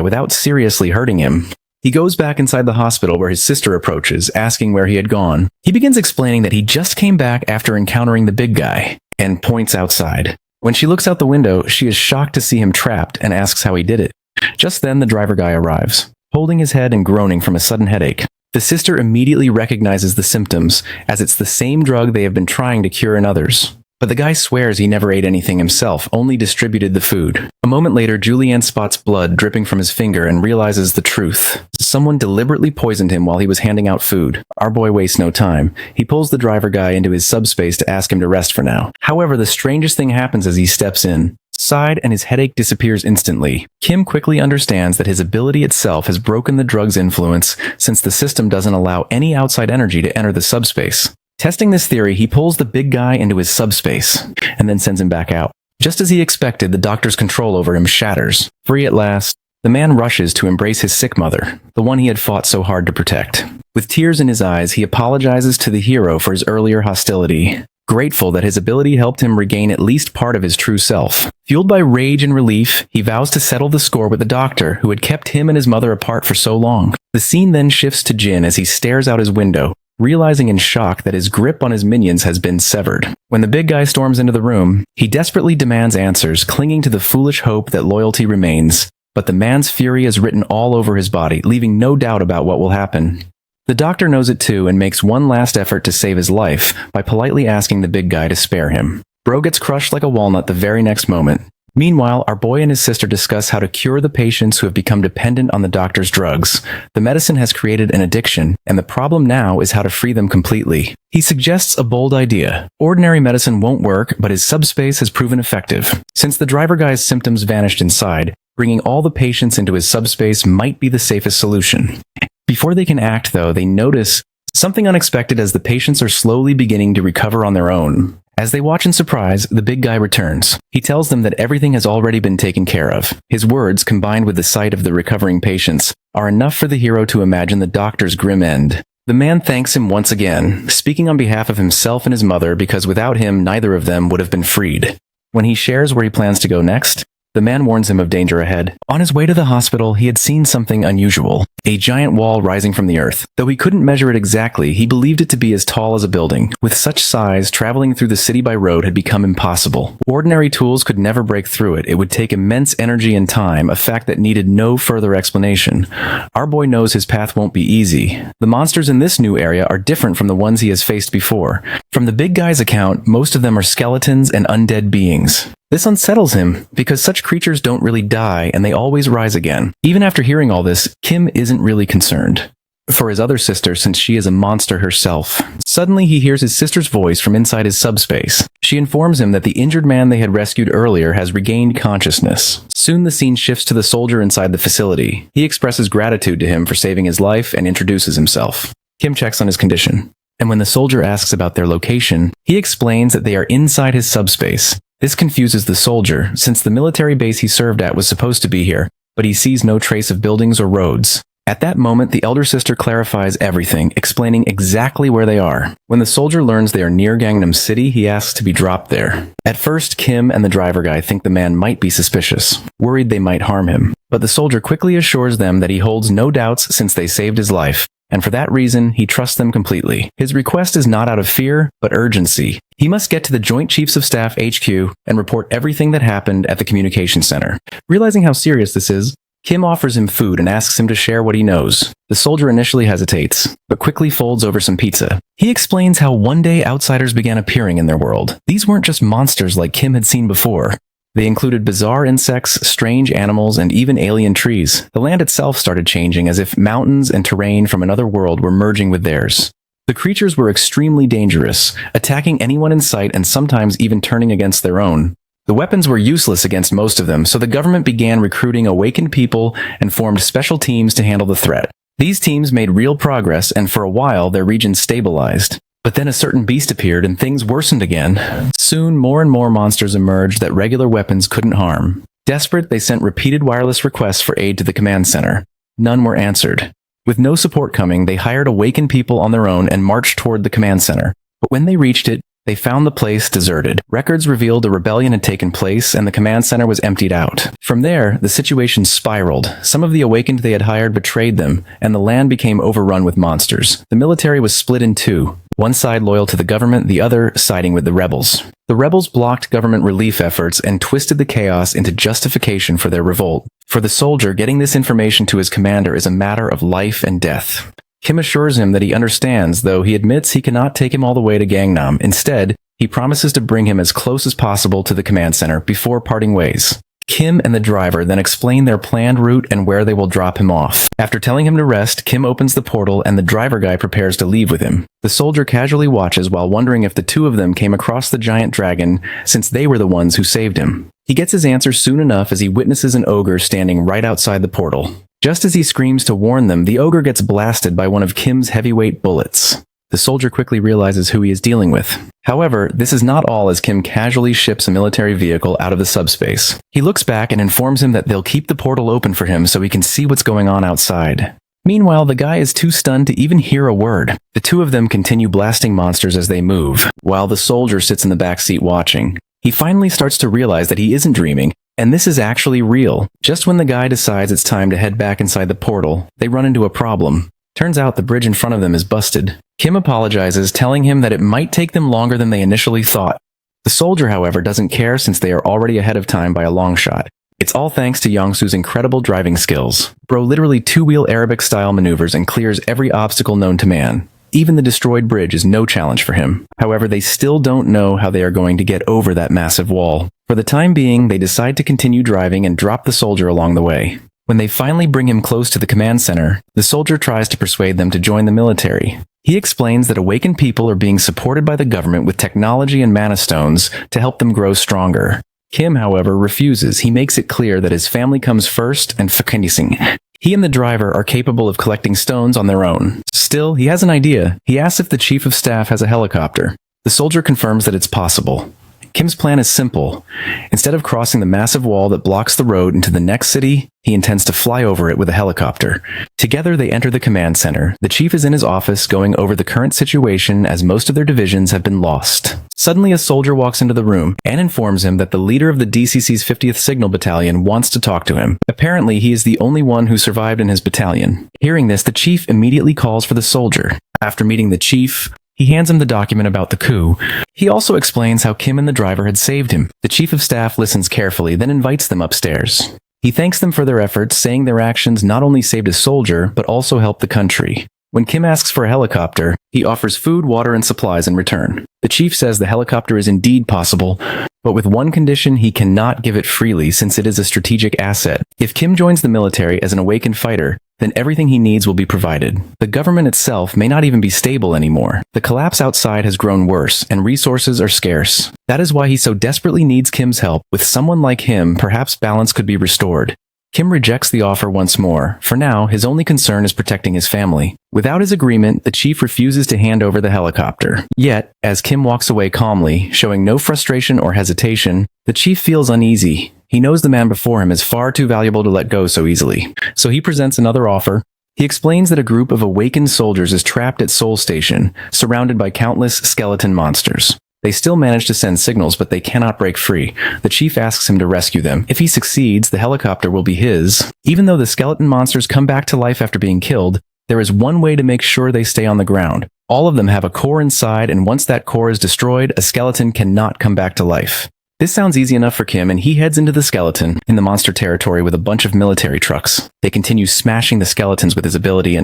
without seriously hurting him. He goes back inside the hospital where his sister approaches, asking where he had gone. He begins explaining that he just came back after encountering the big guy, and points outside. When she looks out the window, she is shocked to see him trapped and asks how he did it. Just then, the driver guy arrives, holding his head and groaning from a sudden headache. The sister immediately recognizes the symptoms, as it's the same drug they have been trying to cure in others. But the guy swears he never ate anything himself, only distributed the food. A moment later, Julianne spots blood dripping from his finger and realizes the truth. Someone deliberately poisoned him while he was handing out food. Our boy wastes no time. He pulls the driver guy into his subspace to ask him to rest for now. However, the strangest thing happens as he steps inside and his headache disappears instantly. Kim quickly understands that his ability itself has broken the drug's influence since the system doesn't allow any outside energy to enter the subspace. Testing this theory, he pulls the big guy into his subspace and then sends him back out. Just as he expected, the doctor's control over him shatters. Free at last, the man rushes to embrace his sick mother, the one he had fought so hard to protect. With tears in his eyes, he apologizes to the hero for his earlier hostility, grateful that his ability helped him regain at least part of his true self. Fueled by rage and relief, he vows to settle the score with the doctor who had kept him and his mother apart for so long. The scene then shifts to Jin as he stares out his window, realizing in shock that his grip on his minions has been severed. When the big guy storms into the room, he desperately demands answers, clinging to the foolish hope that loyalty remains. But the man's fury is written all over his body, leaving no doubt about what will happen. The doctor knows it too and makes one last effort to save his life by politely asking the big guy to spare him. Bro gets crushed like a walnut the very next moment. Meanwhile, our boy and his sister discuss how to cure the patients who have become dependent on the doctor's drugs. The medicine has created an addiction, and the problem now is how to free them completely. He suggests a bold idea. Ordinary medicine won't work, but his subspace has proven effective. Since the driver guy's symptoms vanished inside, bringing all the patients into his subspace might be the safest solution. Before they can act, though, they notice something unexpected as the patients are slowly beginning to recover on their own. As they watch in surprise, the big guy returns. He tells them that everything has already been taken care of. His words, combined with the sight of the recovering patients, are enough for the hero to imagine the doctor's grim end. The man thanks him once again, speaking on behalf of himself and his mother because without him, neither of them would have been freed. When he shares where he plans to go next, the man warns him of danger ahead. On his way to the hospital, he had seen something unusual, a giant wall rising from the earth. Though he couldn't measure it exactly, he believed it to be as tall as a building. With such size, traveling through the city by road had become impossible. Ordinary tools could never break through it. It would take immense energy and time, a fact that needed no further explanation. Our boy knows his path won't be easy. The monsters in this new area are different from the ones he has faced before. From the big guy's account, most of them are skeletons and undead beings. This unsettles him, because such creatures don't really die and they always rise again. Even after hearing all this, Kim isn't really concerned for his other sister since she is a monster herself. Suddenly he hears his sister's voice from inside his subspace. She informs him that the injured man they had rescued earlier has regained consciousness. Soon the scene shifts to the soldier inside the facility. He expresses gratitude to him for saving his life and introduces himself. Kim checks on his condition, and when the soldier asks about their location, he explains that they are inside his subspace. This confuses the soldier, since the military base he served at was supposed to be here, but he sees no trace of buildings or roads. At that moment, the elder sister clarifies everything, explaining exactly where they are. When the soldier learns they are near Gangnam City, he asks to be dropped there. At first, Kim and the driver guy think the man might be suspicious, worried they might harm him. But the soldier quickly assures them that he holds no doubts since they saved his life, and for that reason, he trusts them completely. His request is not out of fear, but urgency. He must get to the Joint Chiefs of Staff HQ and report everything that happened at the communication center. Realizing how serious this is, Kim offers him food and asks him to share what he knows. The soldier initially hesitates, but quickly folds over some pizza. He explains how one day outsiders began appearing in their world. These weren't just monsters like Kim had seen before. They included bizarre insects, strange animals, and even alien trees. The land itself started changing as if mountains and terrain from another world were merging with theirs. The creatures were extremely dangerous, attacking anyone in sight and sometimes even turning against their own. The weapons were useless against most of them, so the government began recruiting awakened people and formed special teams to handle the threat. These teams made real progress, and for a while their region stabilized. But then a certain beast appeared and things worsened again. Soon more and more monsters emerged that regular weapons couldn't harm. Desperate, they sent repeated wireless requests for aid to the command center. None were answered. With no support coming, they hired awakened people on their own and marched toward the command center. But when they reached it, they found the place deserted. Records revealed a rebellion had taken place and the command center was emptied out. From there, the situation spiraled. Some of the awakened they had hired betrayed them, and the land became overrun with monsters. The military was split in two, one side loyal to the government, the other siding with the rebels. The rebels blocked government relief efforts and twisted the chaos into justification for their revolt. For the soldier, getting this information to his commander is a matter of life and death. Kim assures him that he understands, though he admits he cannot take him all the way to Gangnam. Instead, he promises to bring him as close as possible to the command center before parting ways. Kim and the driver then explain their planned route and where they will drop him off. After telling him to rest, Kim opens the portal and the driver guy prepares to leave with him. The soldier casually watches while wondering if the two of them came across the giant dragon since they were the ones who saved him. He gets his answer soon enough as he witnesses an ogre standing right outside the portal. Just as he screams to warn them, the ogre gets blasted by one of Kim's heavyweight bullets. The soldier quickly realizes who he is dealing with. However, this is not all, as Kim casually ships a military vehicle out of the subspace. He looks back and informs him that they'll keep the portal open for him so he can see what's going on outside. Meanwhile, the guy is too stunned to even hear a word. The two of them continue blasting monsters as they move, while the soldier sits in the back seat watching. He finally starts to realize that he isn't dreaming, and this is actually real. Just when the guy decides it's time to head back inside the portal, they run into a problem. Turns out the bridge in front of them is busted. Kim apologizes, telling him that it might take them longer than they initially thought. The soldier, however, doesn't care since they are already ahead of time by a long shot. It's all thanks to Yongsu's incredible driving skills. Bro literally two-wheel Arabic-style maneuvers and clears every obstacle known to man. Even the destroyed bridge is no challenge for him. However, they still don't know how they are going to get over that massive wall. For the time being, they decide to continue driving and drop the soldier along the way. When they finally bring him close to the command center, the soldier tries to persuade them to join the military. He explains that awakened people are being supported by the government with technology and mana stones to help them grow stronger. Kim, however, refuses. He makes it clear that his family comes first and fakandising. He and the driver are capable of collecting stones on their own. Still, he has an idea. He asks if the chief of staff has a helicopter. The soldier confirms that it's possible. Kim's plan is simple. Instead of crossing the massive wall that blocks the road into the next city, he intends to fly over it with a helicopter. Together, they enter the command center. The chief is in his office going over the current situation as most of their divisions have been lost. Suddenly, a soldier walks into the room and informs him that the leader of the DCC's 50th Signal Battalion wants to talk to him. Apparently, he is the only one who survived in his battalion. Hearing this, the chief immediately calls for the soldier. After meeting the chief, he hands him the document about the coup. He also explains how Kim and the driver had saved him. The chief of staff listens carefully, then invites them upstairs. He thanks them for their efforts, saying their actions not only saved a soldier, but also helped the country. When Kim asks for a helicopter, he offers food, water, and supplies in return. The chief says the helicopter is indeed possible, but with one condition: he cannot give it freely since it is a strategic asset. If Kim joins the military as an awakened fighter, then everything he needs will be provided. The government itself may not even be stable anymore. The collapse outside has grown worse, and resources are scarce. That is why he so desperately needs Kim's help. With someone like him, perhaps balance could be restored. Kim rejects the offer once more. For now, his only concern is protecting his family. Without his agreement, the chief refuses to hand over the helicopter. Yet, as Kim walks away calmly, showing no frustration or hesitation, the chief feels uneasy. He knows the man before him is far too valuable to let go so easily. So he presents another offer. He explains that a group of awakened soldiers is trapped at Seoul Station, surrounded by countless skeleton monsters. They still manage to send signals, but they cannot break free. The chief asks him to rescue them. If he succeeds, the helicopter will be his. Even though the skeleton monsters come back to life after being killed, there is one way to make sure they stay on the ground. All of them have a core inside, and once that core is destroyed, a skeleton cannot come back to life. This sounds easy enough for Kim, and he heads into the skeleton in the monster territory with a bunch of military trucks. They continue smashing the skeletons with his ability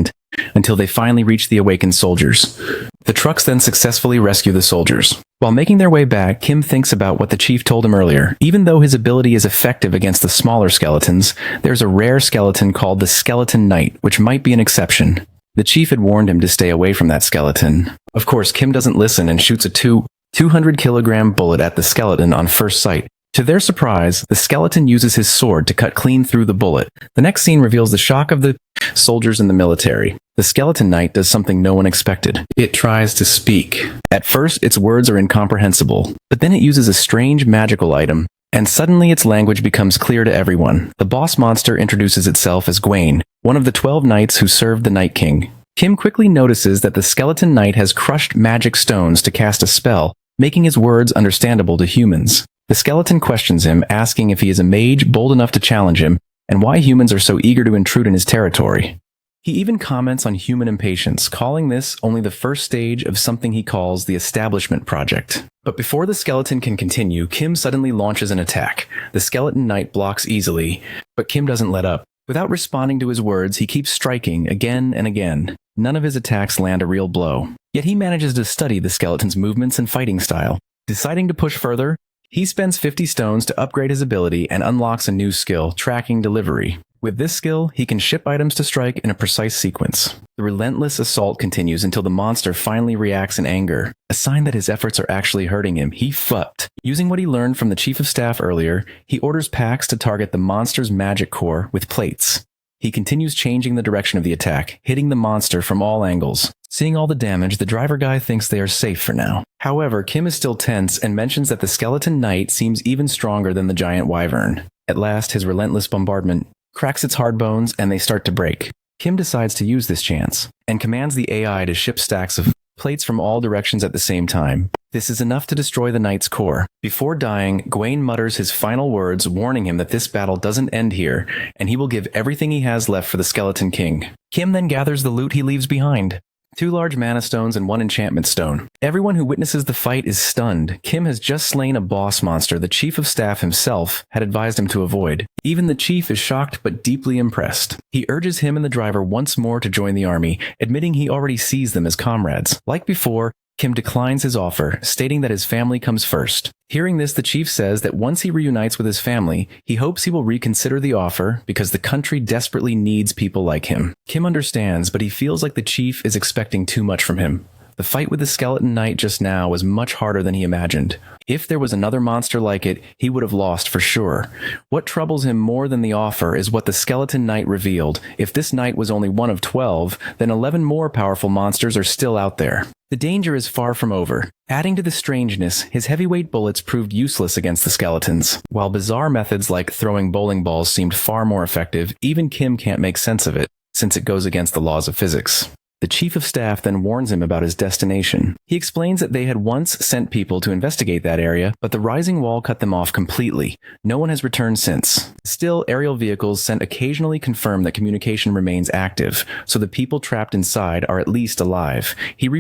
until they finally reach the awakened soldiers. The trucks then successfully rescue the soldiers. While making their way back, Kim thinks about what the chief told him earlier. Even though his ability is effective against the smaller skeletons, there's a rare skeleton called the Skeleton Knight, which might be an exception. The chief had warned him to stay away from that skeleton. Of course, Kim doesn't listen and shoots a 200-kilogram bullet at the skeleton on first sight. To their surprise, the skeleton uses his sword to cut clean through the bullet. The next scene reveals the shock of the soldiers in the military. The Skeleton Knight does something no one expected. It tries to speak. At first, its words are incomprehensible, but then it uses a strange magical item, and suddenly its language becomes clear to everyone. The boss monster introduces itself as Gwaine, one of the 12 knights who served the Night King. Kim quickly notices that the Skeleton Knight has crushed magic stones to cast a spell, making his words understandable to humans. The skeleton questions him, asking if he is a mage bold enough to challenge him, and why humans are so eager to intrude in his territory. He even comments on human impatience, calling this only the first stage of something he calls the Establishment Project. But before the skeleton can continue, Kim suddenly launches an attack. The Skeleton Knight blocks easily, but Kim doesn't let up. Without responding to his words, he keeps striking again and again. None of his attacks land a real blow. Yet he manages to study the skeleton's movements and fighting style. Deciding to push further, he spends 50 stones to upgrade his ability and unlocks a new skill, Tracking Delivery. With this skill, he can ship items to strike in a precise sequence. The relentless assault continues until the monster finally reacts in anger, a sign that his efforts are actually hurting him. He fucked. Using what he learned from the chief of staff earlier, he orders packs to target the monster's magic core with plates. He continues changing the direction of the attack, hitting the monster from all angles. Seeing all the damage, the driver guy thinks they are safe for now. However, Kim is still tense and mentions that the skeleton knight seems even stronger than the giant wyvern. At last, his relentless bombardment cracks its hard bones and they start to break. Kim decides to use this chance and commands the AI to ship stacks of plates from all directions at the same time. This is enough to destroy the knight's core. Before dying, Gawain mutters his final words, warning him that this battle doesn't end here, and he will give everything he has left for the Skeleton King. Kim then gathers the loot he leaves behind. 2 large mana stones and 1 enchantment stone. Everyone who witnesses the fight is stunned. Kim has just slain a boss monster the chief of staff himself had advised him to avoid. Even the chief is shocked but deeply impressed. He urges him and the driver once more to join the army, admitting he already sees them as comrades. Like before, Kim declines his offer, stating that his family comes first. Hearing this, the chief says that once he reunites with his family, he hopes he will reconsider the offer because the country desperately needs people like him. Kim understands, but he feels like the chief is expecting too much from him. The fight with the skeleton knight just now was much harder than he imagined. If there was another monster like it, he would have lost for sure. What troubles him more than the offer is what the skeleton knight revealed. If this knight was only one of 12, then 11 more powerful monsters are still out there. The danger is far from over. Adding to the strangeness, his heavyweight bullets proved useless against the skeletons. While bizarre methods like throwing bowling balls seemed far more effective, even Kim can't make sense of it, since it goes against the laws of physics. The chief of staff then warns him about his destination. He explains that they had once sent people to investigate that area, but the rising wall cut them off completely. No one has returned since. Still, aerial vehicles sent occasionally confirm that communication remains active, so the people trapped inside are at least alive. He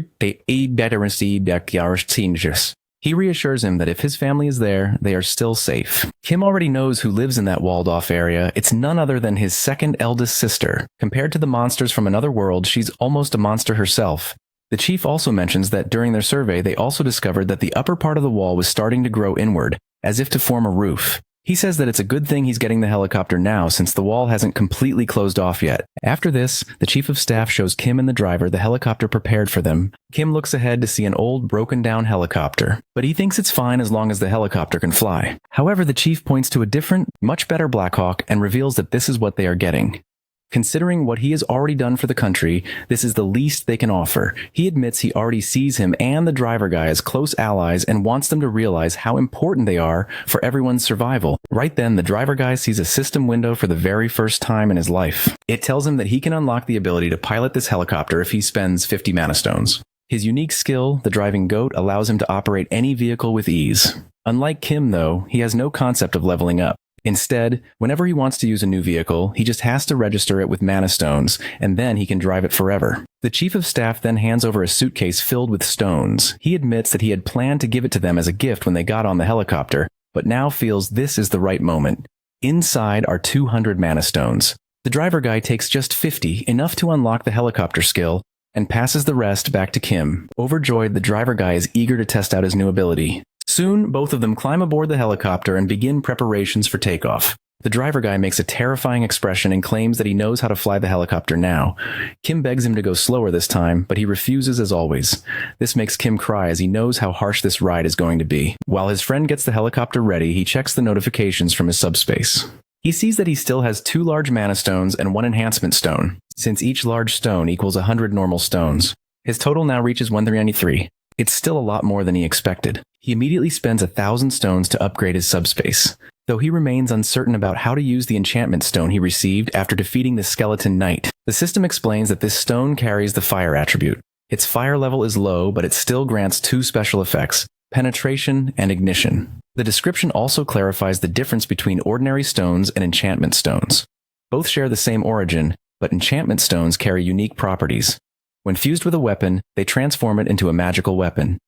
reassures him that if his family is there, they are still safe. Kim already knows who lives in that walled-off area. It's none other than his second eldest sister. Compared to the monsters from another world, she's almost a monster herself. The chief also mentions that during their survey, they also discovered that the upper part of the wall was starting to grow inward, as if to form a roof. He says that it's a good thing he's getting the helicopter now since the wall hasn't completely closed off yet. After this, the chief of staff shows Kim and the driver the helicopter prepared for them. Kim looks ahead to see an old, broken-down helicopter, but he thinks it's fine as long as the helicopter can fly. However, the chief points to a different, much better Blackhawk and reveals that this is what they are getting. Considering what he has already done for the country, this is the least they can offer. He admits he already sees him and the driver guy as close allies and wants them to realize how important they are for everyone's survival. Right then, the driver guy sees a system window for the very first time in his life. It tells him that he can unlock the ability to pilot this helicopter if he spends 50 mana stones. His unique skill, the driving goat, allows him to operate any vehicle with ease. Unlike Kim, though, he has no concept of leveling up. Instead, whenever he wants to use a new vehicle, he just has to register it with mana stones, and then he can drive it forever. The chief of staff then hands over a suitcase filled with stones. He admits that he had planned to give it to them as a gift when they got on the helicopter, but now feels this is the right moment. Inside are 200 mana stones. The driver guy takes just 50, enough to unlock the helicopter skill, and passes the rest back to Kim. Overjoyed, the driver guy is eager to test out his new ability. Soon, both of them climb aboard the helicopter and begin preparations for takeoff. The driver guy makes a terrifying expression and claims that he knows how to fly the helicopter now. Kim begs him to go slower this time, but he refuses as always. This makes Kim cry as he knows how harsh this ride is going to be. While his friend gets the helicopter ready, he checks the notifications from his subspace. He sees that he still has 2 large mana stones and 1 enhancement stone, since each large stone equals 100 normal stones. His total now reaches 193. It's still a lot more than he expected. He immediately spends 1,000 stones to upgrade his subspace, though he remains uncertain about how to use the enchantment stone he received after defeating the skeleton knight. The system explains that this stone carries the fire attribute. Its fire level is low, but it still grants 2 special effects, penetration and ignition. The description also clarifies the difference between ordinary stones and enchantment stones. Both share the same origin, but enchantment stones carry unique properties. When fused with a weapon, they transform it into a magical weapon.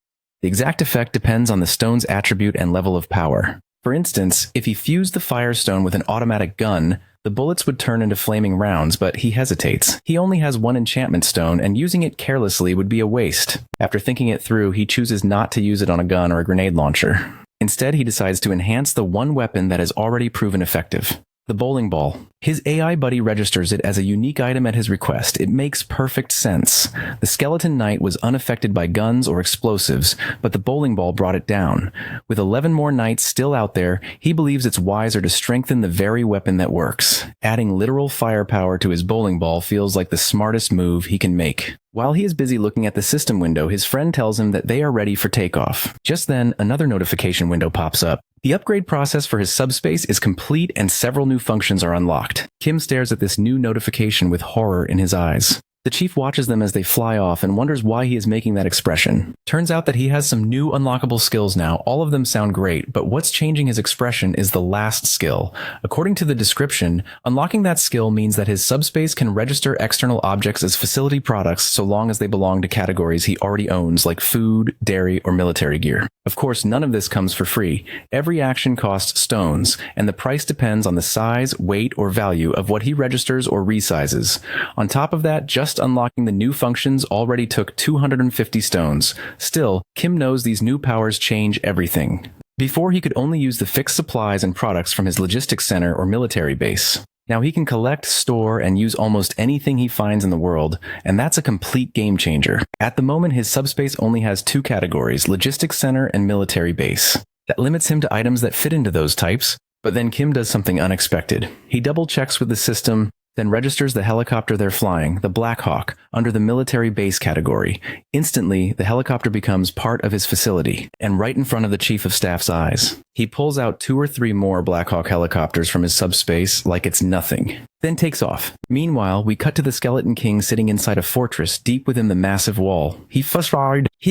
The exact effect depends on the stone's attribute and level of power. For instance, if he fused the fire stone with an automatic gun, the bullets would turn into flaming rounds, but he hesitates. He only has 1 enchantment stone, and using it carelessly would be a waste. After thinking it through, he chooses not to use it on a gun or a grenade launcher. Instead, he decides to enhance the one weapon that has already proven effective. The bowling ball. His AI buddy registers it as a unique item at his request. It makes perfect sense. The skeleton knight was unaffected by guns or explosives, but the bowling ball brought it down. With 11 more knights still out there, he believes it's wiser to strengthen the very weapon that works. Adding literal firepower to his bowling ball feels like the smartest move he can make. While he is busy looking at the system window, his friend tells him that they are ready for takeoff. Just then, another notification window pops up. The upgrade process for his subspace is complete and several new functions are unlocked. Kim stares at this new notification with horror in his eyes. The chief watches them as they fly off and wonders why he is making that expression. Turns out that he has some new unlockable skills now. All of them sound great, but what's changing his expression is the last skill. According to the description, unlocking that skill means that his subspace can register external objects as facility products so long as they belong to categories he already owns, like food, dairy, or military gear. Of course, none of this comes for free. Every action costs stones, and the price depends on the size, weight, or value of what he registers or resizes. On top of that, just unlocking the new functions already took 250 stones. Still, Kim knows these new powers change everything. Before, he could only use the fixed supplies and products from his logistics center or military base. Now he can collect, store, and use almost anything he finds in the world, and that's a complete game changer. At the moment, his subspace only has two categories, logistics center and military base. That limits him to items that fit into those types, but then Kim does something unexpected. He double checks with the system, then registers the helicopter they're flying, the Black Hawk, under the military base category. Instantly, the helicopter becomes part of his facility, and right in front of the chief of staff's eyes. He pulls out 2 or 3 more Black Hawk helicopters from his subspace like it's nothing, then takes off. Meanwhile, we cut to the Skeleton King sitting inside a fortress deep within the massive wall. He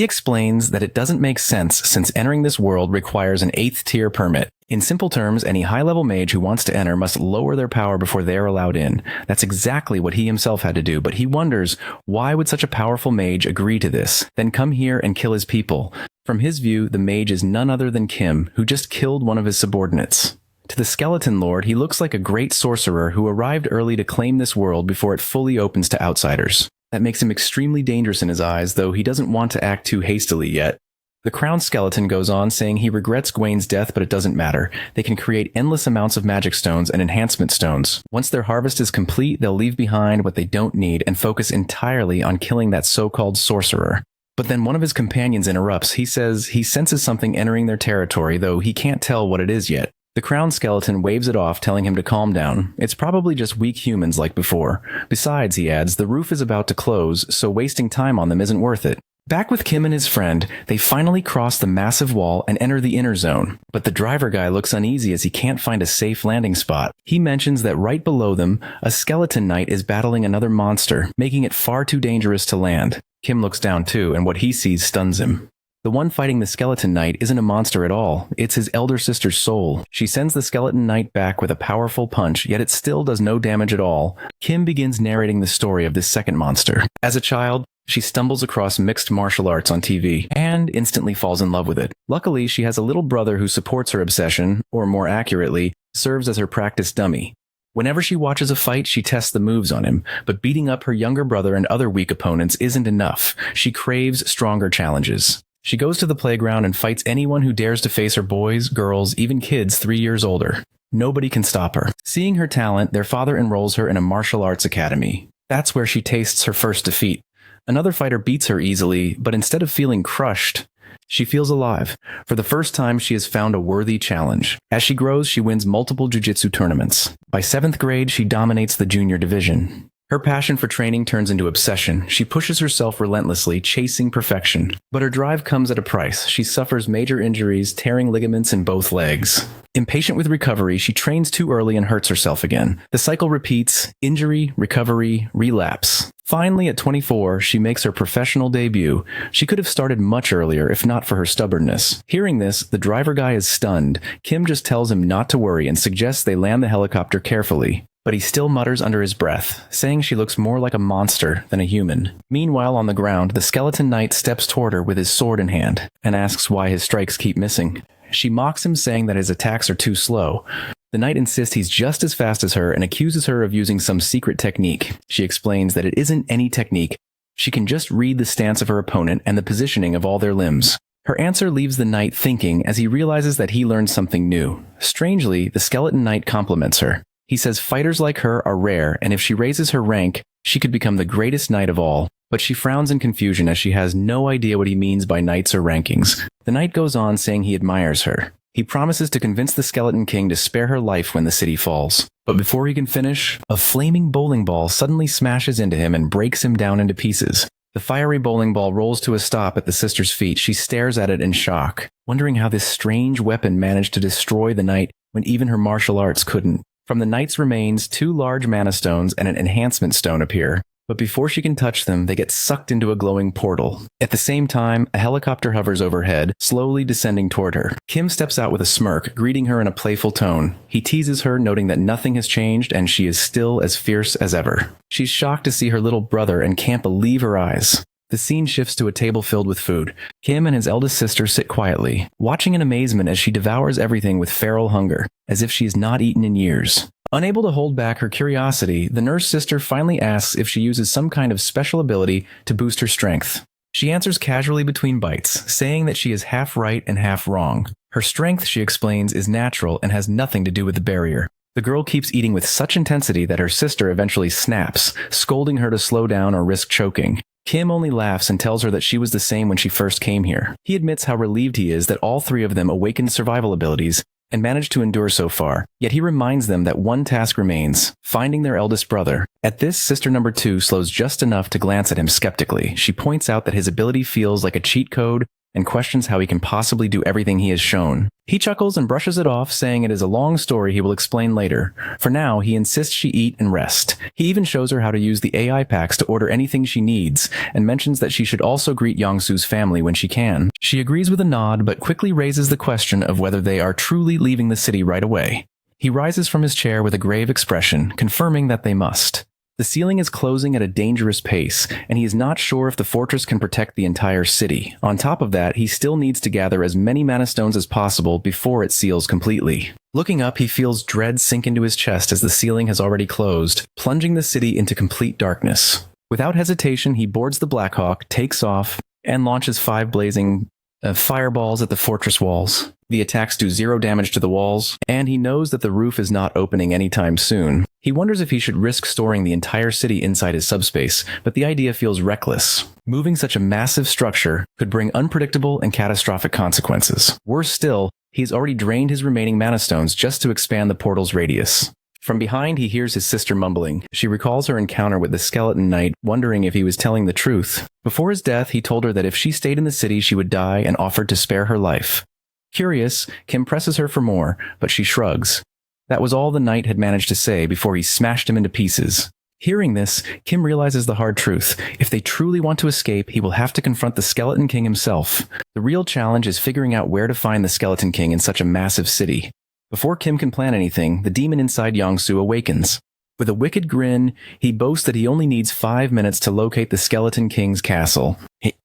explains that it doesn't make sense since entering this world requires an 8th tier permit. In simple terms, any high-level mage who wants to enter must lower their power before they are allowed in. That's exactly what he himself had to do, but he wonders, why would such a powerful mage agree to this, then come here and kill his people? From his view, the mage is none other than Kim, who just killed one of his subordinates. To the Skeleton Lord, he looks like a great sorcerer who arrived early to claim this world before it fully opens to outsiders. That makes him extremely dangerous in his eyes, though he doesn't want to act too hastily yet. The crowned skeleton goes on saying he regrets Gwen's death, but it doesn't matter. They can create endless amounts of magic stones and enhancement stones. Once their harvest is complete, they'll leave behind what they don't need and focus entirely on killing that so-called sorcerer. But then one of his companions interrupts. He says he senses something entering their territory, though he can't tell what it is yet. The crowned skeleton waves it off, telling him to calm down. It's probably just weak humans like before. Besides, he adds, the roof is about to close, so wasting time on them isn't worth it. Back with Kim and his friend, they finally cross the massive wall and enter the inner zone. But the driver guy looks uneasy as he can't find a safe landing spot. He mentions that right below them, a skeleton knight is battling another monster, making it far too dangerous to land. Kim looks down too, and what he sees stuns him. The one fighting the skeleton knight isn't a monster at all. It's his elder sister's soul. She sends the skeleton knight back with a powerful punch, yet it still does no damage at all. Kim begins narrating the story of this second monster. As a child, she stumbles across mixed martial arts on TV and instantly falls in love with it. Luckily, she has a little brother who supports her obsession, or more accurately, serves as her practice dummy. Whenever she watches a fight, she tests the moves on him, but beating up her younger brother and other weak opponents isn't enough. She craves stronger challenges. She goes to the playground and fights anyone who dares to face her, boys, girls, even kids 3 years older. Nobody can stop her. Seeing her talent, their father enrolls her in a martial arts academy. That's where she tastes her first defeat. Another fighter beats her easily, but instead of feeling crushed, she feels alive. For the first time, she has found a worthy challenge. As she grows, she wins multiple jiu-jitsu tournaments. By 7th grade, she dominates the junior division. Her passion for training turns into obsession. She pushes herself relentlessly, chasing perfection. But her drive comes at a price. She suffers major injuries, tearing ligaments in both legs. Impatient with recovery, she trains too early and hurts herself again. The cycle repeats: injury, recovery, relapse. Finally, at 24, she makes her professional debut. She could have started much earlier if not for her stubbornness. Hearing this, the driver guy is stunned. Kim just tells him not to worry and suggests they land the helicopter carefully. But he still mutters under his breath, saying she looks more like a monster than a human. Meanwhile, on the ground, the skeleton knight steps toward her with his sword in hand and asks why his strikes keep missing. She mocks him, saying that his attacks are too slow. The knight insists he's just as fast as her and accuses her of using some secret technique. She explains that it isn't any technique. She can just read the stance of her opponent and the positioning of all their limbs. Her answer leaves the knight thinking as he realizes that he learned something new. Strangely, the skeleton knight compliments her. He says fighters like her are rare, and if she raises her rank, she could become the greatest knight of all. But she frowns in confusion as she has no idea what he means by knights or rankings. The knight goes on saying he admires her. He promises to convince the Skeleton King to spare her life when the city falls. But before he can finish, a flaming bowling ball suddenly smashes into him and breaks him down into pieces. The fiery bowling ball rolls to a stop at the sister's feet. She stares at it in shock, wondering how this strange weapon managed to destroy the knight when even her martial arts couldn't. From the knight's remains, 2 large mana stones and an enhancement stone appear, but before she can touch them, they get sucked into a glowing portal. At the same time, a helicopter hovers overhead, slowly descending toward her. Kim steps out with a smirk, greeting her in a playful tone. He teases her, noting that nothing has changed and she is still as fierce as ever. She's shocked to see her little brother and can't believe her eyes. The scene shifts to a table filled with food. Kim and his eldest sister sit quietly, watching in amazement as she devours everything with feral hunger, as if she has not eaten in years. Unable to hold back her curiosity, the nurse sister finally asks if she uses some kind of special ability to boost her strength. She answers casually between bites, saying that she is half right and half wrong. Her strength, she explains, is natural and has nothing to do with the barrier. The girl keeps eating with such intensity that her sister eventually snaps, scolding her to slow down or risk choking. Kim only laughs and tells her that she was the same when she first came here. He admits how relieved he is that all 3 of them awakened survival abilities and managed to endure so far, yet he reminds them that one task remains, finding their eldest brother. At this, sister number 2 slows just enough to glance at him skeptically. She points out that his ability feels like a cheat code and questions how he can possibly do everything he has shown. He chuckles and brushes it off, saying it is a long story he will explain later. For now, he insists she eat and rest. He even shows her how to use the AI packs to order anything she needs, and mentions that she should also greet Yongsu's family when she can. She agrees with a nod, but quickly raises the question of whether they are truly leaving the city right away. He rises from his chair with a grave expression, confirming that they must. The ceiling is closing at a dangerous pace, and he is not sure if the fortress can protect the entire city. On top of that, he still needs to gather as many mana stones as possible before it seals completely. Looking up, he feels dread sink into his chest as the ceiling has already closed, plunging the city into complete darkness. Without hesitation, he boards the Blackhawk, takes off, and launches 5 blazing fireballs at the fortress walls. The attacks do 0 damage to the walls, and he knows that the roof is not opening anytime soon. He wonders if he should risk storing the entire city inside his subspace, but the idea feels reckless. Moving such a massive structure could bring unpredictable and catastrophic consequences. Worse still, he's already drained his remaining mana stones just to expand the portal's radius. From behind, he hears his sister mumbling. She recalls her encounter with the skeleton knight, wondering if he was telling the truth. Before his death, he told her that if she stayed in the city, she would die, and offered to spare her life. Curious, Kim presses her for more, but she shrugs. That was all the knight had managed to say before he smashed him into pieces. Hearing this, Kim realizes the hard truth. If they truly want to escape, he will have to confront the Skeleton King himself. The real challenge is figuring out where to find the Skeleton King in such a massive city. Before Kim can plan anything, the demon inside Yongsu awakens. With a wicked grin, he boasts that he only needs 5 minutes to locate the Skeleton King's castle.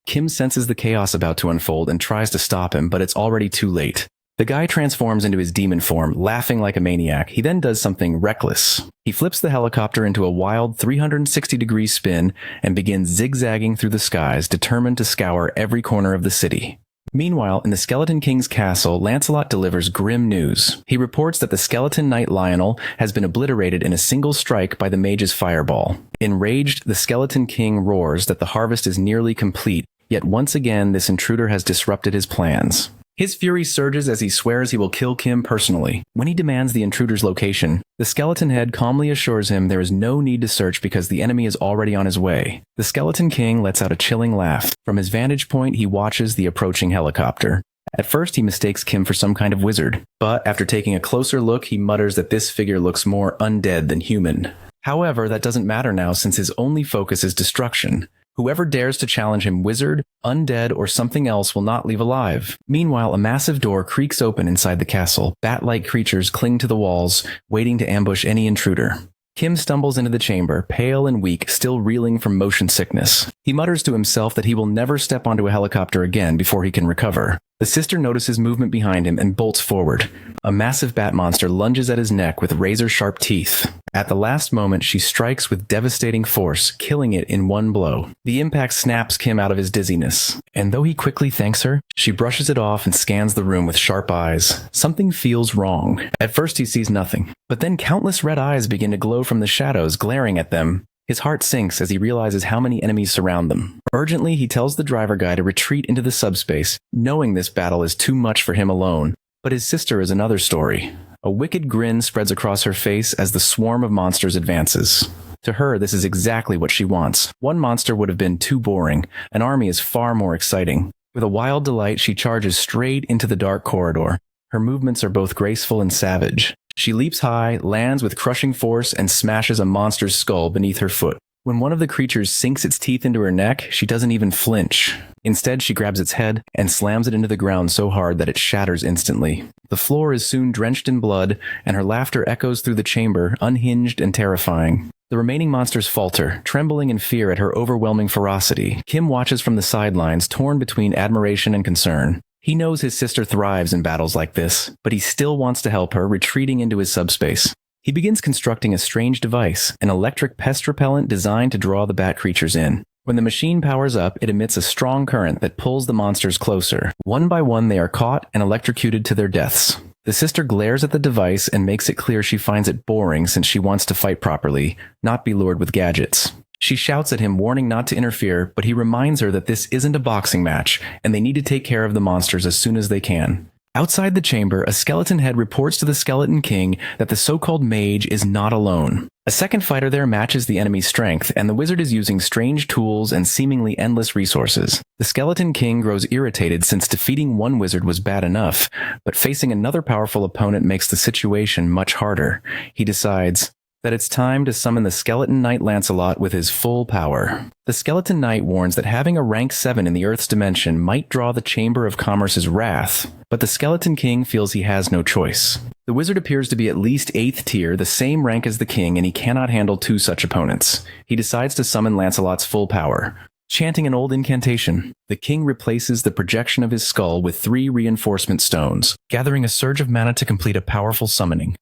Kim senses the chaos about to unfold and tries to stop him, but it's already too late. The guy transforms into his demon form, laughing like a maniac. He then does something reckless. He flips the helicopter into a wild 360-degree spin and begins zigzagging through the skies, determined to scour every corner of the city. Meanwhile, in the Skeleton King's castle, Lancelot delivers grim news. He reports that the skeleton knight Lionel has been obliterated in a single strike by the mage's fireball. Enraged, the Skeleton King roars that the harvest is nearly complete, yet once again this intruder has disrupted his plans. His fury surges as he swears he will kill Kim personally. When he demands the intruder's location, the skeleton head calmly assures him there is no need to search because the enemy is already on his way. The Skeleton King lets out a chilling laugh. From his vantage point, he watches the approaching helicopter. At first, he mistakes Kim for some kind of wizard, but after taking a closer look, he mutters that this figure looks more undead than human. However, that doesn't matter now since his only focus is destruction. Whoever dares to challenge him wizard, undead, or something else will not leave alive. Meanwhile, a massive door creaks open inside the castle. Bat-like creatures cling to the walls, waiting to ambush any intruder. Kim stumbles into the chamber, pale and weak, still reeling from motion sickness. He mutters to himself that he will never step onto a helicopter again before he can recover. The sister notices movement behind him and bolts forward. A massive bat monster lunges at his neck with razor-sharp teeth. At the last moment, she strikes with devastating force, killing it in one blow. The impact snaps Kim out of his dizziness, and though he quickly thanks her, she brushes it off and scans the room with sharp eyes. Something feels wrong. At first he sees nothing, but then countless red eyes begin to glow from the shadows, glaring at them. His heart sinks as he realizes how many enemies surround them. Urgently, he tells the driver guy to retreat into the subspace, knowing this battle is too much for him alone. But his sister is another story. A wicked grin spreads across her face as the swarm of monsters advances. To her, this is exactly what she wants. One monster would have been too boring. An army is far more exciting. With a wild delight, she charges straight into the dark corridor. Her movements are both graceful and savage. She leaps high, lands with crushing force, and smashes a monster's skull beneath her foot. When one of the creatures sinks its teeth into her neck, she doesn't even flinch. Instead, she grabs its head and slams it into the ground so hard that it shatters instantly. The floor is soon drenched in blood, and her laughter echoes through the chamber, unhinged and terrifying. The remaining monsters falter, trembling in fear at her overwhelming ferocity. Kim watches from the sidelines, torn between admiration and concern. He knows his sister thrives in battles like this, but he still wants to help her, retreating into his subspace. He begins constructing a strange device, an electric pest repellent designed to draw the bat creatures in. When the machine powers up, it emits a strong current that pulls the monsters closer. One by one, they are caught and electrocuted to their deaths. The sister glares at the device and makes it clear she finds it boring since she wants to fight properly, not be lured with gadgets. She shouts at him, warning not to interfere, but he reminds her that this isn't a boxing match, and they need to take care of the monsters as soon as they can. Outside the chamber, a skeleton head reports to the Skeleton King that the so-called mage is not alone. A second fighter there matches the enemy's strength, and the wizard is using strange tools and seemingly endless resources. The Skeleton King grows irritated since defeating one wizard was bad enough, but facing another powerful opponent makes the situation much harder. He decides that it's time to summon the Skeleton Knight Lancelot with his full power. The Skeleton Knight warns that having a rank 7 in the Earth's dimension might draw the Chamber of Commerce's wrath, but the Skeleton King feels he has no choice. The wizard appears to be at least 8th tier, the same rank as the king, and he cannot handle two such opponents. He decides to summon Lancelot's full power. Chanting an old incantation, the king replaces the projection of his skull with 3 reinforcement stones, gathering a surge of mana to complete a powerful summoning.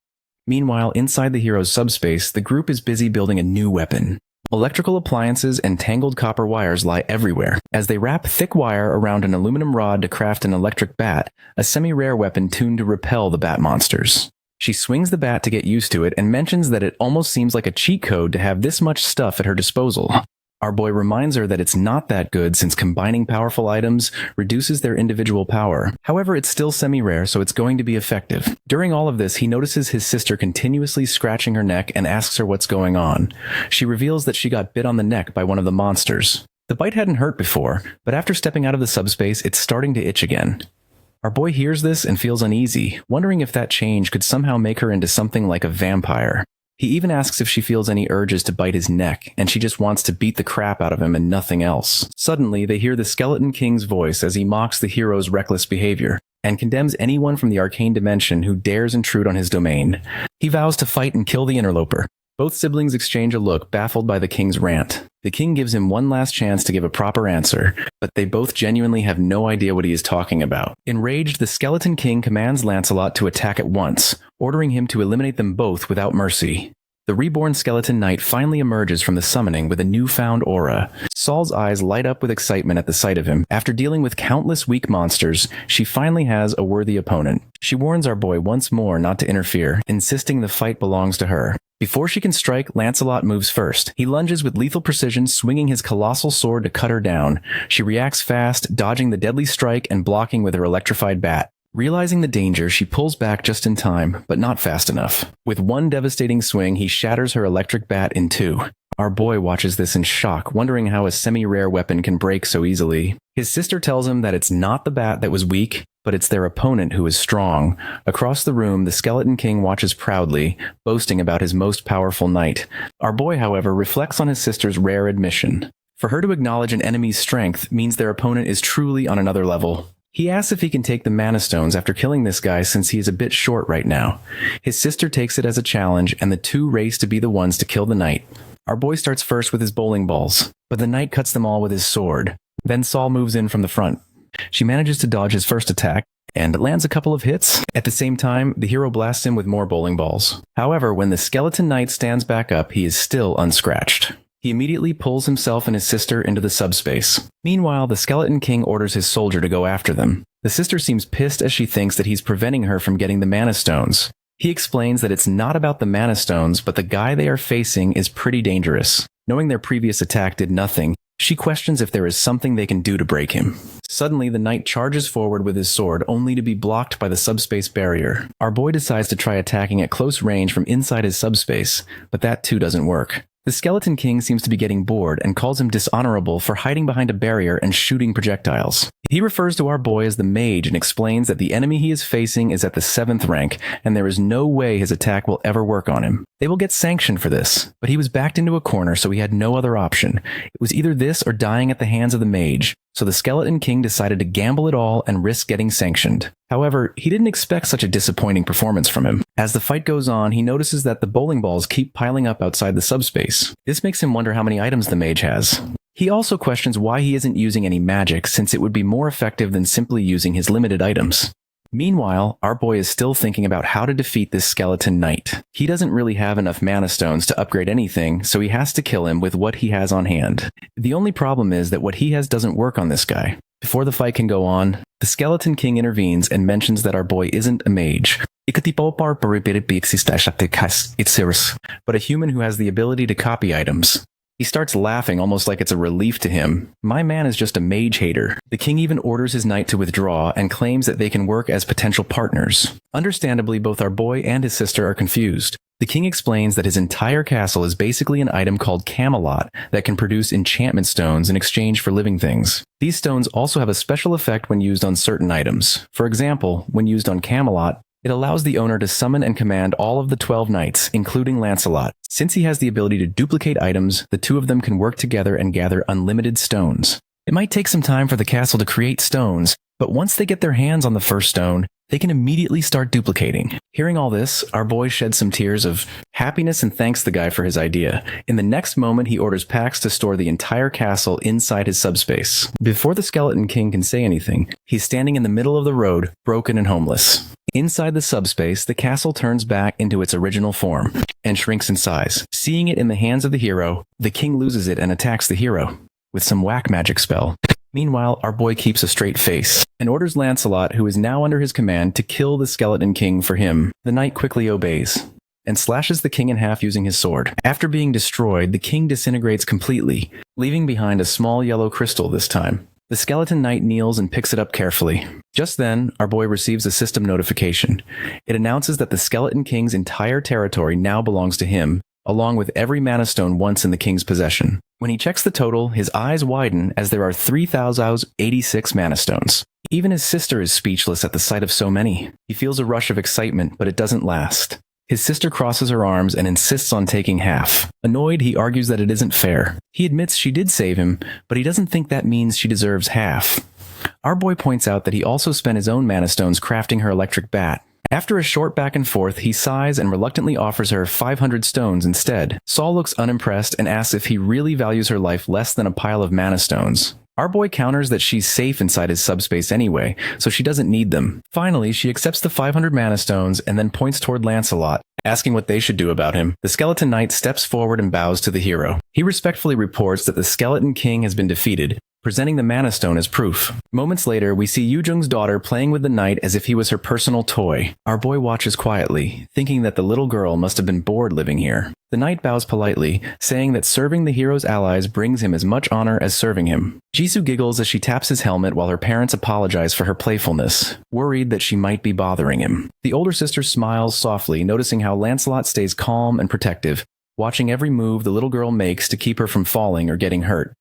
Meanwhile, inside the hero's subspace, the group is busy building a new weapon. Electrical appliances and tangled copper wires lie everywhere. As they wrap thick wire around an aluminum rod to craft an electric bat, a semi-rare weapon tuned to repel the bat monsters. She swings the bat to get used to it and mentions that it almost seems like a cheat code to have this much stuff at her disposal. Our boy reminds her that it's not that good since combining powerful items reduces their individual power. However, it's still semi-rare, so it's going to be effective. During all of this, he notices his sister continuously scratching her neck and asks her what's going on. She reveals that she got bit on the neck by one of the monsters. The bite hadn't hurt before, but after stepping out of the subspace, it's starting to itch again. Our boy hears this and feels uneasy, wondering if that change could somehow make her into something like a vampire. He even asks if she feels any urges to bite his neck, and she just wants to beat the crap out of him and nothing else. Suddenly, they hear the Skeleton King's voice as he mocks the hero's reckless behavior, and condemns anyone from the arcane dimension who dares intrude on his domain. He vows to fight and kill the interloper. Both siblings exchange a look, baffled by the king's rant. The king gives him one last chance to give a proper answer, but they both genuinely have no idea what he is talking about. Enraged, the Skeleton King commands Lancelot to attack at once, ordering him to eliminate them both without mercy. The reborn Skeleton Knight finally emerges from the summoning with a newfound aura. Saul's eyes light up with excitement at the sight of him. After dealing with countless weak monsters, she finally has a worthy opponent. She warns our boy once more not to interfere, insisting the fight belongs to her. Before she can strike, Lancelot moves first. He lunges with lethal precision, swinging his colossal sword to cut her down. She reacts fast, dodging the deadly strike and blocking with her electrified bat. Realizing the danger, she pulls back just in time, but not fast enough. With one devastating swing, he shatters her electric bat in 2. Our boy watches this in shock, wondering how a semi-rare weapon can break so easily. His sister tells him that it's not the bat that was weak, but it's their opponent who is strong. Across the room, the Skeleton King watches proudly, boasting about his most powerful knight. Our boy, however, reflects on his sister's rare admission. For her to acknowledge an enemy's strength means their opponent is truly on another level. He asks if he can take the Mana Stones after killing this guy since he is a bit short right now. His sister takes it as a challenge, and the two race to be the ones to kill the knight. Our boy starts first with his bowling balls, but the knight cuts them all with his sword. Then Saul moves in from the front. She manages to dodge his first attack, and lands a couple of hits. At the same time, the hero blasts him with more bowling balls. However, when the Skeleton Knight stands back up, he is still unscratched. He immediately pulls himself and his sister into the subspace. Meanwhile, the Skeleton King orders his soldier to go after them. The sister seems pissed as she thinks that he's preventing her from getting the Mana Stones. He explains that it's not about the Mana Stones, but the guy they are facing is pretty dangerous. Knowing their previous attack did nothing, she questions if there is something they can do to break him. Suddenly, the knight charges forward with his sword, only to be blocked by the subspace barrier. Our boy decides to try attacking at close range from inside his subspace, but that too doesn't work. The Skeleton King seems to be getting bored and calls him dishonorable for hiding behind a barrier and shooting projectiles. He refers to our boy as the mage and explains that the enemy he is facing is at the 7th rank, and there is no way his attack will ever work on him. They will get sanctioned for this, but he was backed into a corner, so he had no other option. It was either this or dying at the hands of the mage, so the Skeleton King decided to gamble it all and risk getting sanctioned. However, he didn't expect such a disappointing performance from him. As the fight goes on, he notices that the bowling balls keep piling up outside the subspace. This makes him wonder how many items the mage has. He also questions why he isn't using any magic, since it would be more effective than simply using his limited items. Meanwhile, our boy is still thinking about how to defeat this skeleton knight. He doesn't really have enough mana stones to upgrade anything, so he has to kill him with what he has on hand. The only problem is that what he has doesn't work on this guy. Before the fight can go on, the Skeleton King intervenes and mentions that our boy isn't a mage, but a human who has the ability to copy items. He starts laughing almost like it's a relief to him. My man is just a mage hater. The king even orders his knight to withdraw and claims that they can work as potential partners. Understandably, both our boy and his sister are confused. The king explains that his entire castle is basically an item called Camelot that can produce enchantment stones in exchange for living things. These stones also have a special effect when used on certain items. For example, when used on Camelot, it allows the owner to summon and command all of the 12 knights, including Lancelot. Since he has the ability to duplicate items, the two of them can work together and gather unlimited stones. It might take some time for the castle to create stones, but once they get their hands on the first stone, they can immediately start duplicating. Hearing all this, our boy sheds some tears of happiness and thanks the guy for his idea. In the next moment, he orders Pax to store the entire castle inside his subspace. Before the Skeleton King can say anything, he's standing in the middle of the road, broken and homeless. Inside the subspace, the castle turns back into its original form and shrinks in size. Seeing it in the hands of the hero, the king loses it and attacks the hero with some whack magic spell. Meanwhile, our boy keeps a straight face and orders Lancelot, who is now under his command, to kill the Skeleton King for him. The knight quickly obeys and slashes the king in half using his sword. After being destroyed, the king disintegrates completely, leaving behind a small yellow crystal this time. The skeleton knight kneels and picks it up carefully. Just then, our boy receives a system notification. It announces that the Skeleton King's entire territory now belongs to him, along with every mana stone once in the king's possession. When he checks the total, his eyes widen as there are 3,086 mana stones. Even his sister is speechless at the sight of so many. He feels a rush of excitement, but it doesn't last. His sister crosses her arms and insists on taking half. Annoyed, he argues that it isn't fair. He admits she did save him, but he doesn't think that means she deserves half. Our boy points out that he also spent his own mana stones crafting her electric bat. After a short back and forth, he sighs and reluctantly offers her 500 stones instead. Saul looks unimpressed and asks if he really values her life less than a pile of mana stones. Our boy counters that she's safe inside his subspace anyway, so she doesn't need them. Finally, she accepts the 500 mana stones and then points toward Lancelot, asking what they should do about him. The Skeleton Knight steps forward and bows to the hero. He respectfully reports that the Skeleton King has been defeated, presenting the Mana Stone as proof. Moments later, we see Yujung's daughter playing with the knight as if he was her personal toy. Our boy watches quietly, thinking that the little girl must have been bored living here. The knight bows politely, saying that serving the hero's allies brings him as much honor as serving him. Jisoo giggles as she taps his helmet while her parents apologize for her playfulness, worried that she might be bothering him. The older sister smiles softly, noticing how Lancelot stays calm and protective, watching every move the little girl makes to keep her from falling or getting hurt.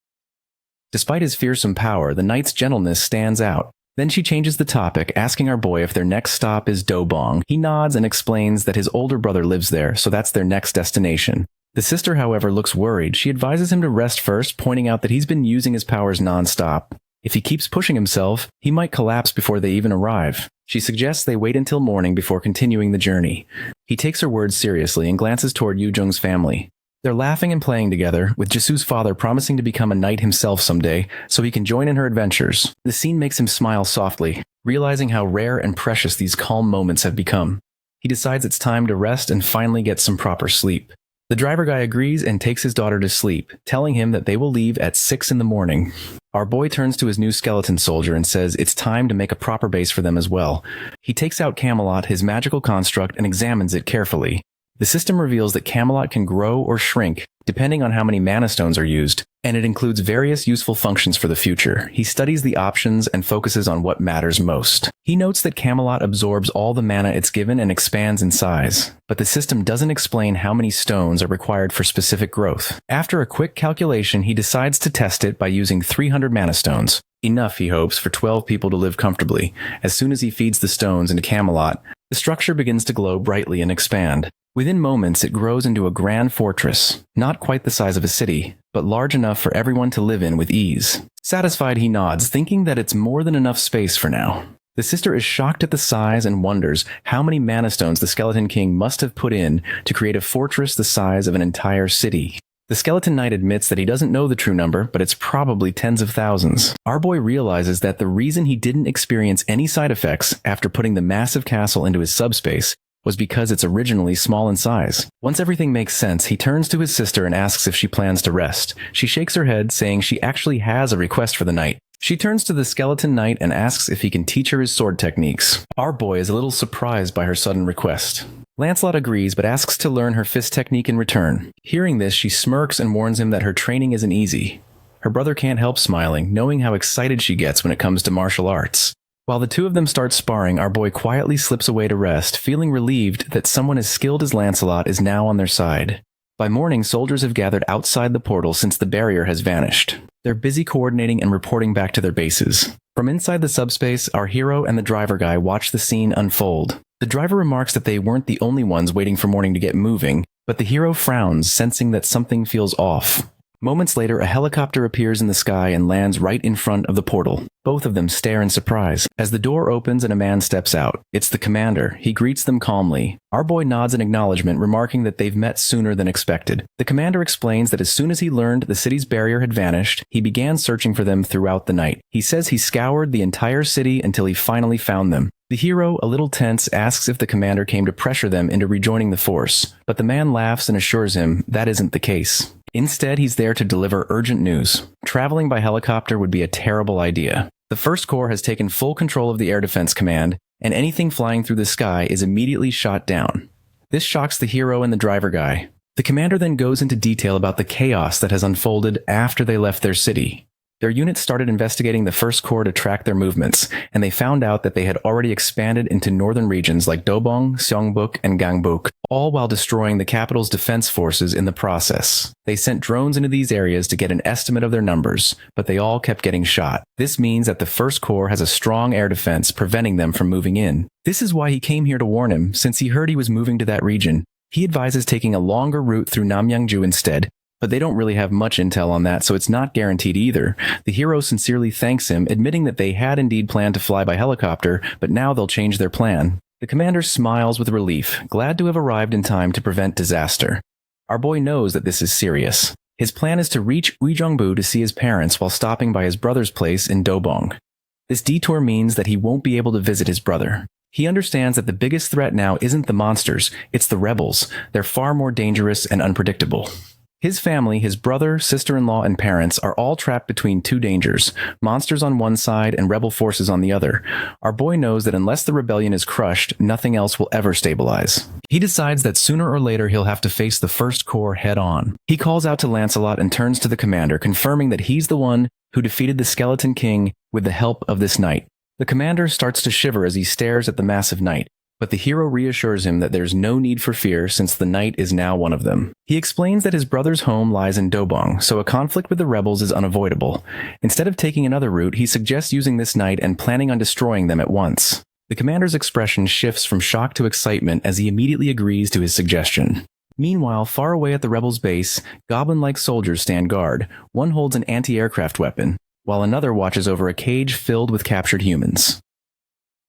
Despite his fearsome power, the knight's gentleness stands out. Then she changes the topic, asking our boy if their next stop is Dobong. He nods and explains that his older brother lives there, so that's their next destination. The sister, however, looks worried. She advises him to rest first, pointing out that he's been using his powers non-stop. If he keeps pushing himself, he might collapse before they even arrive. She suggests they wait until morning before continuing the journey. He takes her words seriously and glances toward Yujung's family. They're laughing and playing together, with Jisoo's father promising to become a knight himself someday, so he can join in her adventures. The scene makes him smile softly, realizing how rare and precious these calm moments have become. He decides it's time to rest and finally get some proper sleep. The driver guy agrees and takes his daughter to sleep, telling him that they will leave at 6 in the morning. Our boy turns to his new skeleton soldier and says it's time to make a proper base for them as well. He takes out Camelot, his magical construct, and examines it carefully. The system reveals that Camelot can grow or shrink, depending on how many mana stones are used, and it includes various useful functions for the future. He studies the options and focuses on what matters most. He notes that Camelot absorbs all the mana it's given and expands in size, but the system doesn't explain how many stones are required for specific growth. After a quick calculation, he decides to test it by using 300 mana stones. Enough, he hopes, for 12 people to live comfortably. As soon as he feeds the stones into Camelot, the structure begins to glow brightly and expand. Within moments, it grows into a grand fortress, not quite the size of a city, but large enough for everyone to live in with ease. Satisfied, he nods, thinking that it's more than enough space for now. The sister is shocked at the size and wonders how many mana stones the Skeleton King must have put in to create a fortress the size of an entire city. The Skeleton Knight admits that he doesn't know the true number, but it's probably tens of thousands. Our boy realizes that the reason he didn't experience any side effects after putting the massive castle into his subspace was because it's originally small in size. Once everything makes sense, he turns to his sister and asks if she plans to rest. She shakes her head, saying she actually has a request for the night. She turns to the Skeleton Knight and asks if he can teach her his sword techniques. Our boy is a little surprised by her sudden request. Lancelot agrees, but asks to learn her fist technique in return. Hearing this, she smirks and warns him that her training isn't easy. Her brother can't help smiling, knowing how excited she gets when it comes to martial arts. While the two of them start sparring, our boy quietly slips away to rest, feeling relieved that someone as skilled as Lancelot is now on their side. By morning, soldiers have gathered outside the portal since the barrier has vanished. They're busy coordinating and reporting back to their bases. From inside the subspace, our hero and the driver guy watch the scene unfold. The driver remarks that they weren't the only ones waiting for morning to get moving, but the hero frowns, sensing that something feels off. Moments later, a helicopter appears in the sky and lands right in front of the portal. Both of them stare in surprise. As the door opens and a man steps out, it's the commander. He greets them calmly. Our boy nods in acknowledgement, remarking that they've met sooner than expected. The commander explains that as soon as he learned the city's barrier had vanished, he began searching for them throughout the night. He says he scoured the entire city until he finally found them. The hero, a little tense, asks if the commander came to pressure them into rejoining the force, but the man laughs and assures him that isn't the case. Instead, he's there to deliver urgent news. Traveling by helicopter would be a terrible idea. The First Corps has taken full control of the Air Defense Command, and anything flying through the sky is immediately shot down. This shocks the hero and the driver guy. The commander then goes into detail about the chaos that has unfolded after they left their city. Their units started investigating the First Corps to track their movements, and they found out that they had already expanded into northern regions like Dobong, Seongbuk, and Gangbuk, all while destroying the capital's defense forces in the process. They sent drones into these areas to get an estimate of their numbers, but they all kept getting shot. This means that the First Corps has a strong air defense preventing them from moving in. This is why he came here to warn him, since he heard he was moving to that region. He advises taking a longer route through Namyangju instead, but they don't really have much intel on that, so it's not guaranteed either. The hero sincerely thanks him, admitting that they had indeed planned to fly by helicopter, but now they'll change their plan. The commander smiles with relief, glad to have arrived in time to prevent disaster. Our boy knows that this is serious. His plan is to reach Uijeongbu to see his parents while stopping by his brother's place in Dobong. This detour means that he won't be able to visit his brother. He understands that the biggest threat now isn't the monsters, it's the rebels. They're far more dangerous and unpredictable. His family, his brother, sister-in-law, and parents are all trapped between two dangers, monsters on one side and rebel forces on the other. Our boy knows that unless the rebellion is crushed, nothing else will ever stabilize. He decides that sooner or later he'll have to face the First Corps head-on. He calls out to Lancelot and turns to the commander, confirming that he's the one who defeated the Skeleton King with the help of this knight. The commander starts to shiver as he stares at the massive knight, but the hero reassures him that there's no need for fear since the knight is now one of them. He explains that his brother's home lies in Dobong, so a conflict with the rebels is unavoidable. Instead of taking another route, he suggests using this knight and planning on destroying them at once. The commander's expression shifts from shock to excitement as he immediately agrees to his suggestion. Meanwhile, far away at the rebels' base, goblin-like soldiers stand guard. One holds an anti-aircraft weapon, while another watches over a cage filled with captured humans.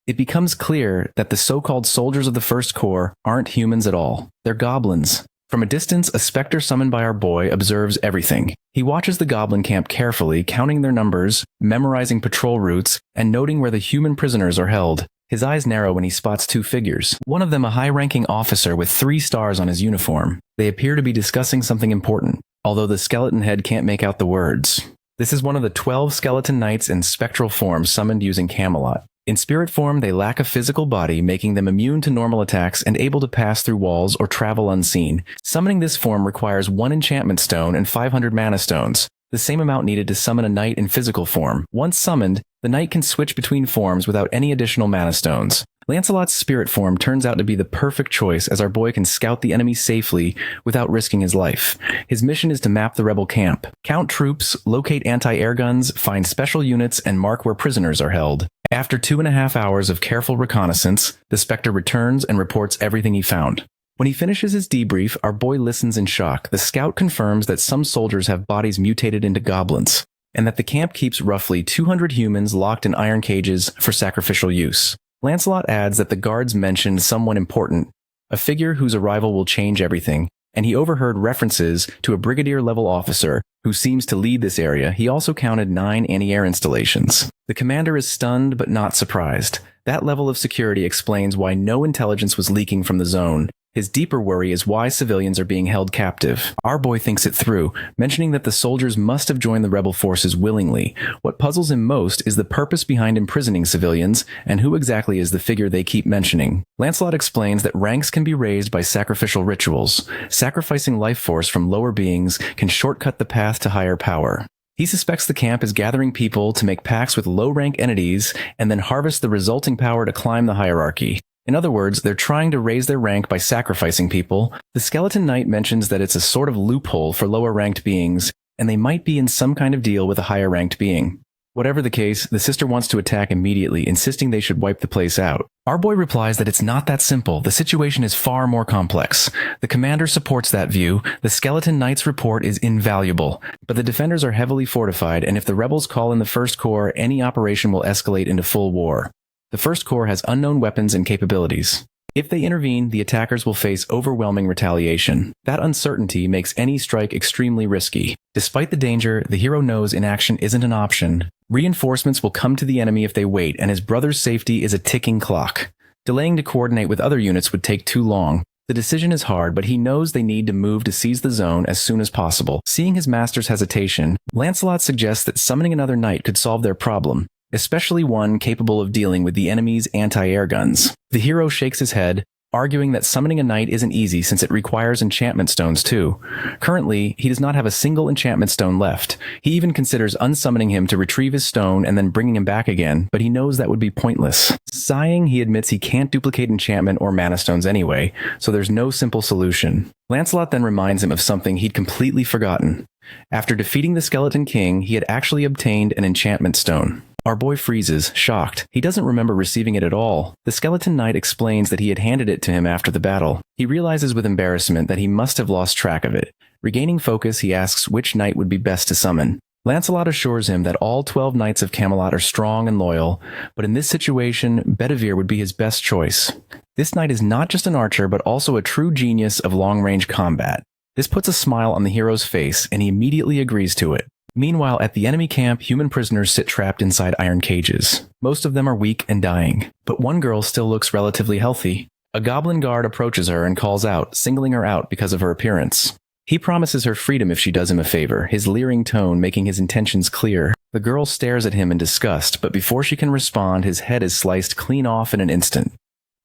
It becomes clear that the so-called soldiers of the First Corps aren't humans at all. They're goblins. From a distance, a specter summoned by our boy observes everything. He watches the goblin camp carefully, counting their numbers, memorizing patrol routes, and noting where the human prisoners are held. His eyes narrow when he spots two figures. One of them a high-ranking officer with 3 stars on his uniform. They appear to be discussing something important, although the skeleton head can't make out the words. This is one of the 12 skeleton knights in spectral form summoned using Camelot. In spirit form, they lack a physical body, making them immune to normal attacks and able to pass through walls or travel unseen. Summoning this form requires 1 enchantment stone and 500 mana stones, the same amount needed to summon a knight in physical form. Once summoned, the knight can switch between forms without any additional mana stones. Lancelot's spirit form turns out to be the perfect choice, as our boy can scout the enemy safely without risking his life. His mission is to map the rebel camp, count troops, locate anti-air guns, find special units, and mark where prisoners are held. After 2.5 hours of careful reconnaissance, the Spectre returns and reports everything he found. When he finishes his debrief, our boy listens in shock. The scout confirms that some soldiers have bodies mutated into goblins, and that the camp keeps roughly 200 humans locked in iron cages for sacrificial use. Lancelot adds that the guards mentioned someone important, a figure whose arrival will change everything, and he overheard references to a brigadier-level officer who seems to lead this area. He also counted 9 anti-air installations. The commander is stunned but not surprised. That level of security explains why no intelligence was leaking from the zone. His deeper worry is why civilians are being held captive. Our boy thinks it through, mentioning that the soldiers must have joined the rebel forces willingly. What puzzles him most is the purpose behind imprisoning civilians, and who exactly is the figure they keep mentioning. Lancelot explains that ranks can be raised by sacrificial rituals. Sacrificing life force from lower beings can shortcut the path to higher power. He suspects the camp is gathering people to make pacts with low-rank entities and then harvest the resulting power to climb the hierarchy. In other words, they're trying to raise their rank by sacrificing people. The Skeleton Knight mentions that it's a sort of loophole for lower-ranked beings, and they might be in some kind of deal with a higher-ranked being. Whatever the case, the sister wants to attack immediately, insisting they should wipe the place out. Our boy replies that it's not that simple. The situation is far more complex. The commander supports that view. The Skeleton Knight's report is invaluable, but the defenders are heavily fortified, and if the rebels call in the First Corps, any operation will escalate into full war. The First Corps has unknown weapons and capabilities. If they intervene, the attackers will face overwhelming retaliation. That uncertainty makes any strike extremely risky. Despite the danger, the hero knows inaction isn't an option. Reinforcements will come to the enemy if they wait, and his brother's safety is a ticking clock. Delaying to coordinate with other units would take too long. The decision is hard, but he knows they need to move to seize the zone as soon as possible. Seeing his master's hesitation, Lancelot suggests that summoning another knight could solve their problem, especially one capable of dealing with the enemy's anti-air guns. The hero shakes his head, arguing that summoning a knight isn't easy since it requires enchantment stones too. Currently, he does not have a single enchantment stone left. He even considers unsummoning him to retrieve his stone and then bringing him back again, but he knows that would be pointless. Sighing, he admits he can't duplicate enchantment or mana stones anyway, so there's no simple solution. Lancelot then reminds him of something he'd completely forgotten. After defeating the Skeleton King, he had actually obtained an enchantment stone. Our boy freezes, shocked. He doesn't remember receiving it at all. The Skeleton Knight explains that he had handed it to him after the battle. He realizes with embarrassment that he must have lost track of it. Regaining focus, he asks which knight would be best to summon. Lancelot assures him that all 12 knights of Camelot are strong and loyal, but in this situation, Bedivere would be his best choice. This knight is not just an archer, but also a true genius of long-range combat. This puts a smile on the hero's face, and he immediately agrees to it. Meanwhile, at the enemy camp, human prisoners sit trapped inside iron cages. Most of them are weak and dying, but one girl still looks relatively healthy. A goblin guard approaches her and calls out, singling her out because of her appearance. He promises her freedom if she does him a favor, his leering tone making his intentions clear. The girl stares at him in disgust, but before she can respond, his head is sliced clean off in an instant.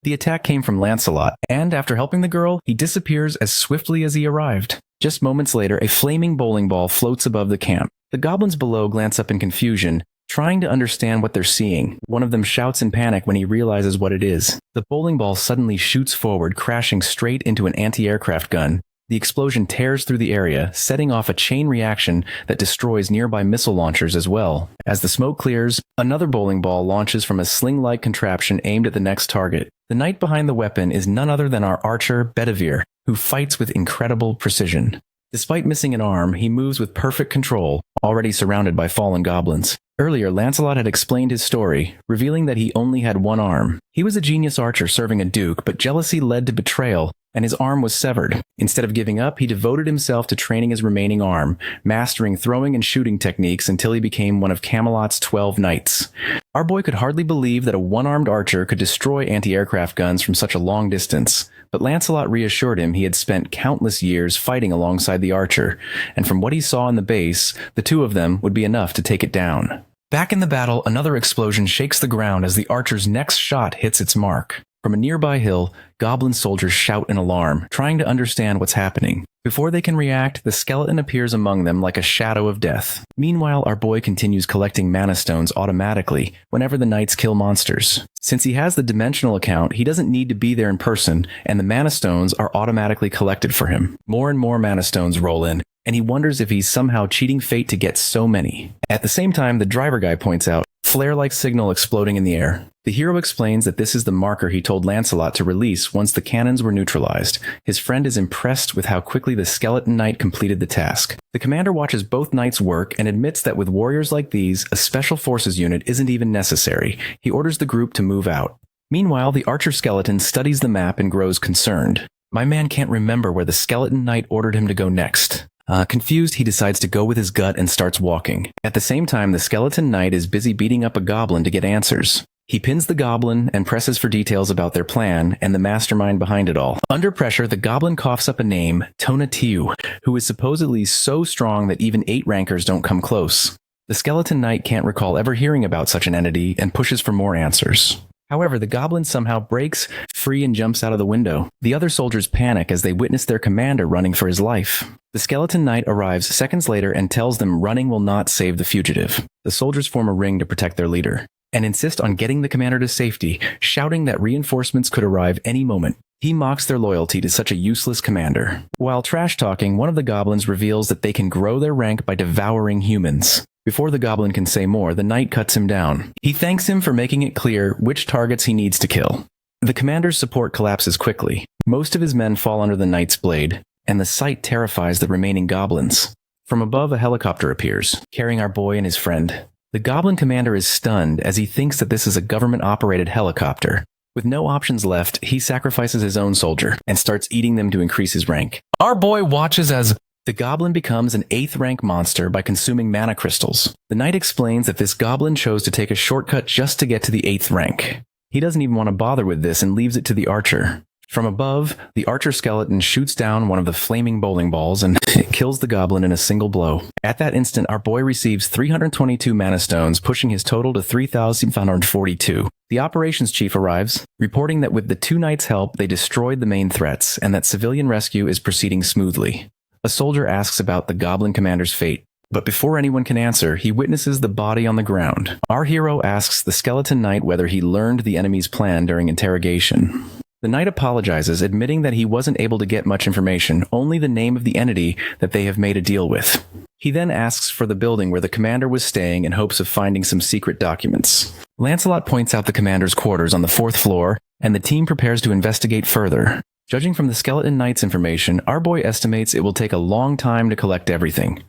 The attack came from Lancelot, and after helping the girl, he disappears as swiftly as he arrived. Just moments later, a flaming bowling ball floats above the camp. The goblins below glance up in confusion, trying to understand what they're seeing. One of them shouts in panic when he realizes what it is. The bowling ball suddenly shoots forward, crashing straight into an anti-aircraft gun. The explosion tears through the area, setting off a chain reaction that destroys nearby missile launchers as well. As the smoke clears, another bowling ball launches from a sling-like contraption aimed at the next target. The knight behind the weapon is none other than our archer, Bedivere, who fights with incredible precision. Despite missing an arm, he moves with perfect control, already surrounded by fallen goblins. Earlier, Lancelot had explained his story, revealing that he only had one arm. He was a genius archer serving a duke, but jealousy led to betrayal, and his arm was severed. Instead of giving up, he devoted himself to training his remaining arm, mastering throwing and shooting techniques until he became one of Camelot's 12 knights. Our boy could hardly believe that a one-armed archer could destroy anti-aircraft guns from such a long distance, but Lancelot reassured him he had spent countless years fighting alongside the archer, and from what he saw in the base, the two of them would be enough to take it down. Back in the battle, another explosion shakes the ground as the archer's next shot hits its mark. From a nearby hill, goblin soldiers shout in alarm, trying to understand what's happening. Before they can react, the skeleton appears among them like a shadow of death. Meanwhile, our boy continues collecting mana stones automatically whenever the knights kill monsters. Since he has the dimensional account, he doesn't need to be there in person, and the mana stones are automatically collected for him. More and more mana stones roll in, and he wonders if he's somehow cheating fate to get so many. At the same time, the driver guy points out, flare-like signal exploding in the air. The hero explains that this is the marker he told Lancelot to release once the cannons were neutralized. His friend is impressed with how quickly the skeleton knight completed the task. The commander watches both knights work and admits that with warriors like these, a special forces unit isn't even necessary. He orders the group to move out. Meanwhile, the archer skeleton studies the map and grows concerned. My man can't remember where the skeleton knight ordered him to go next. Confused, he decides to go with his gut and starts walking. At the same time, the skeleton knight is busy beating up a goblin to get answers. He pins the goblin and presses for details about their plan and the mastermind behind it all. Under pressure, the goblin coughs up a name, Tonatiuh, who is supposedly so strong that even 8 rankers don't come close. The skeleton knight can't recall ever hearing about such an entity and pushes for more answers. However, the goblin somehow breaks free and jumps out of the window. The other soldiers panic as they witness their commander running for his life. The skeleton knight arrives seconds later and tells them running will not save the fugitive. The soldiers form a ring to protect their leader and insist on getting the commander to safety, shouting that reinforcements could arrive any moment. He mocks their loyalty to such a useless commander. While trash-talking, one of the goblins reveals that they can grow their rank by devouring humans. Before the goblin can say more, the knight cuts him down. He thanks him for making it clear which targets he needs to kill. The commander's support collapses quickly. Most of his men fall under the knight's blade, and the sight terrifies the remaining goblins. From above, a helicopter appears, carrying our boy and his friend. The goblin commander is stunned as he thinks that this is a government-operated helicopter. With no options left, he sacrifices his own soldier and starts eating them to increase his rank. Our boy watches as the goblin becomes an 8th rank monster by consuming mana crystals. The knight explains that this goblin chose to take a shortcut just to get to the 8th rank. He doesn't even want to bother with this and leaves it to the archer. From above, the archer skeleton shoots down one of the flaming bowling balls and kills the goblin in a single blow. At that instant, our boy receives 322 mana stones, pushing his total to 3,542. The operations chief arrives, reporting that with the 2 knights' help, they destroyed the main threats and that civilian rescue is proceeding smoothly. A soldier asks about the goblin commander's fate, but before anyone can answer, he witnesses the body on the ground. Our hero asks the skeleton knight whether he learned the enemy's plan during interrogation. The knight apologizes, admitting that he wasn't able to get much information, only the name of the entity that they have made a deal with. He then asks for the building where the commander was staying in hopes of finding some secret documents. Lancelot points out the commander's quarters on the 4th floor, and the team prepares to investigate further. Judging from the skeleton knight's information, our boy estimates it will take a long time to collect everything.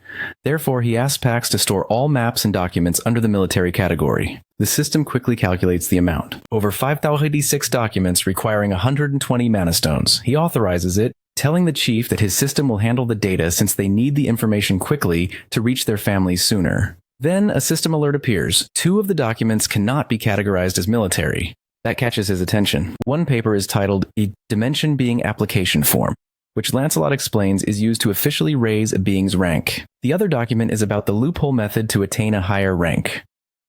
Therefore, he asks Pax to store all maps and documents under the military category. The system quickly calculates the amount. Over 5,086 documents requiring 120 mana stones. He authorizes it, telling the chief that his system will handle the data since they need the information quickly to reach their families sooner. Then, a system alert appears. 2 of the documents cannot be categorized as military. That catches his attention. One paper is titled a Dimension Being Application Form, which Lancelot explains is used to officially raise a being's rank. The other document is about the loophole method to attain a higher rank.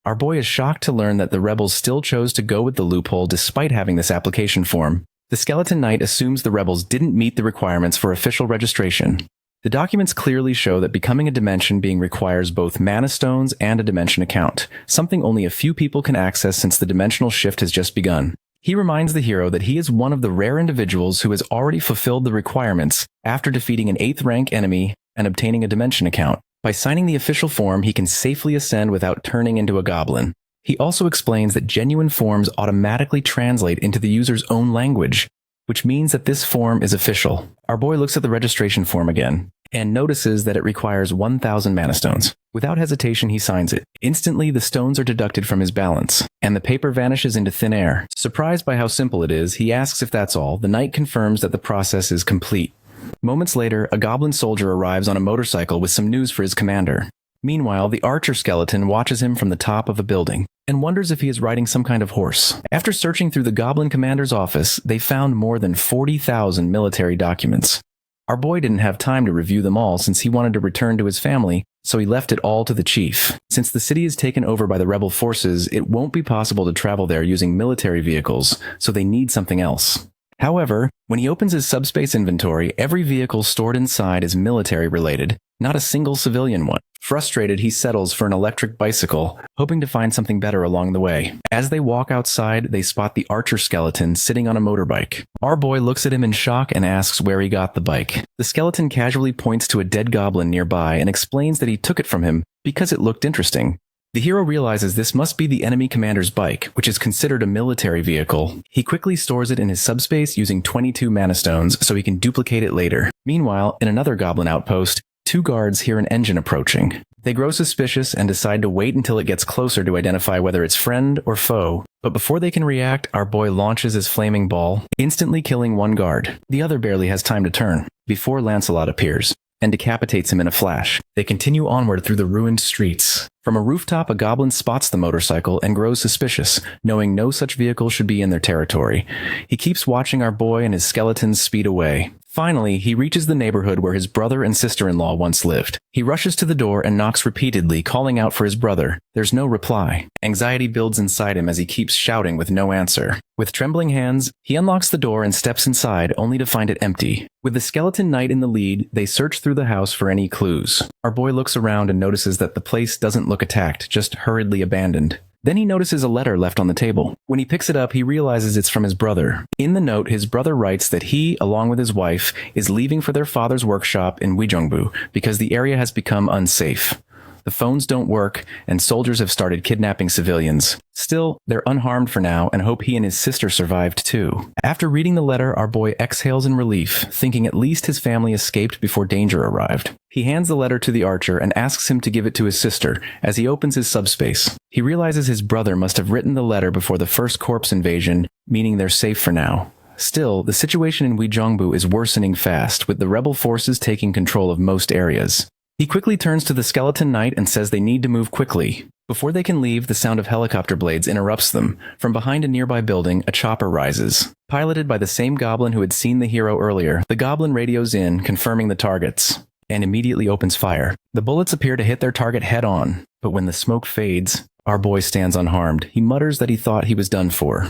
Our boy is shocked to learn that the rebels still chose to go with the loophole despite having this application form. The skeleton knight assumes the rebels didn't meet the requirements for official registration. The documents clearly show that becoming a dimension being requires both mana stones and a dimension account, something only a few people can access since the dimensional shift has just begun. He reminds the hero that he is one of the rare individuals who has already fulfilled the requirements after defeating an 8th rank enemy and obtaining a dimension account. By signing the official form, he can safely ascend without turning into a goblin. He also explains that genuine forms automatically translate into the user's own language, which means that this form is official. Our boy looks at the registration form again, and notices that it requires 1,000 mana stones. Without hesitation, he signs it. Instantly, the stones are deducted from his balance, and the paper vanishes into thin air. Surprised by how simple it is, he asks if that's all. The knight confirms that the process is complete. Moments later, a goblin soldier arrives on a motorcycle with some news for his commander. Meanwhile, the archer skeleton watches him from the top of a building and wonders if he is riding some kind of horse. After searching through the goblin commander's office, they found more than 40,000 military documents. Our boy didn't have time to review them all since he wanted to return to his family, so he left it all to the chief. Since the city is taken over by the rebel forces, it won't be possible to travel there using military vehicles, so they need something else. However, when he opens his subspace inventory, every vehicle stored inside is military-related, not a single civilian one. Frustrated, he settles for an electric bicycle, hoping to find something better along the way. As they walk outside, they spot the archer skeleton sitting on a motorbike. Our boy looks at him in shock and asks where he got the bike. The skeleton casually points to a dead goblin nearby and explains that he took it from him because it looked interesting. The hero realizes this must be the enemy commander's bike, which is considered a military vehicle. He quickly stores it in his subspace using 22 mana stones so he can duplicate it later. Meanwhile, in another goblin outpost, 2 guards hear an engine approaching. They grow suspicious and decide to wait until it gets closer to identify whether it's friend or foe. But before they can react, our boy launches his flaming ball, instantly killing one guard. The other barely has time to turn, before Lancelot appears and decapitates him in a flash. They continue onward through the ruined streets. From a rooftop, a goblin spots the motorcycle and grows suspicious, knowing no such vehicle should be in their territory. He keeps watching our boy and his skeletons speed away. Finally, he reaches the neighborhood where his brother and sister-in-law once lived. He rushes to the door and knocks repeatedly, calling out for his brother. There's no reply. Anxiety builds inside him as he keeps shouting with no answer. With trembling hands, he unlocks the door and steps inside, only to find it empty. With the skeleton knight in the lead, they search through the house for any clues. Our boy looks around and notices that the place doesn't look attacked, just hurriedly abandoned. Then he notices a letter left on the table. When he picks it up, he realizes it's from his brother. In the note, his brother writes that he, along with his wife, is leaving for their father's workshop in Uijeongbu because the area has become unsafe. The phones don't work, and soldiers have started kidnapping civilians. Still, they're unharmed for now and hope he and his sister survived too. After reading the letter, our boy exhales in relief, thinking at least his family escaped before danger arrived. He hands the letter to the archer and asks him to give it to his sister as he opens his subspace. He realizes his brother must have written the letter before the first corpse invasion, meaning they're safe for now. Still, the situation in Uijeongbu is worsening fast, with the rebel forces taking control of most areas. He quickly turns to the skeleton knight and says they need to move quickly. Before they can leave, the sound of helicopter blades interrupts them. From behind a nearby building, a chopper rises. Piloted by the same goblin who had seen the hero earlier, the goblin radios in, confirming the targets, and immediately opens fire. The bullets appear to hit their target head-on, but when the smoke fades, our boy stands unharmed. He mutters that he thought he was done for.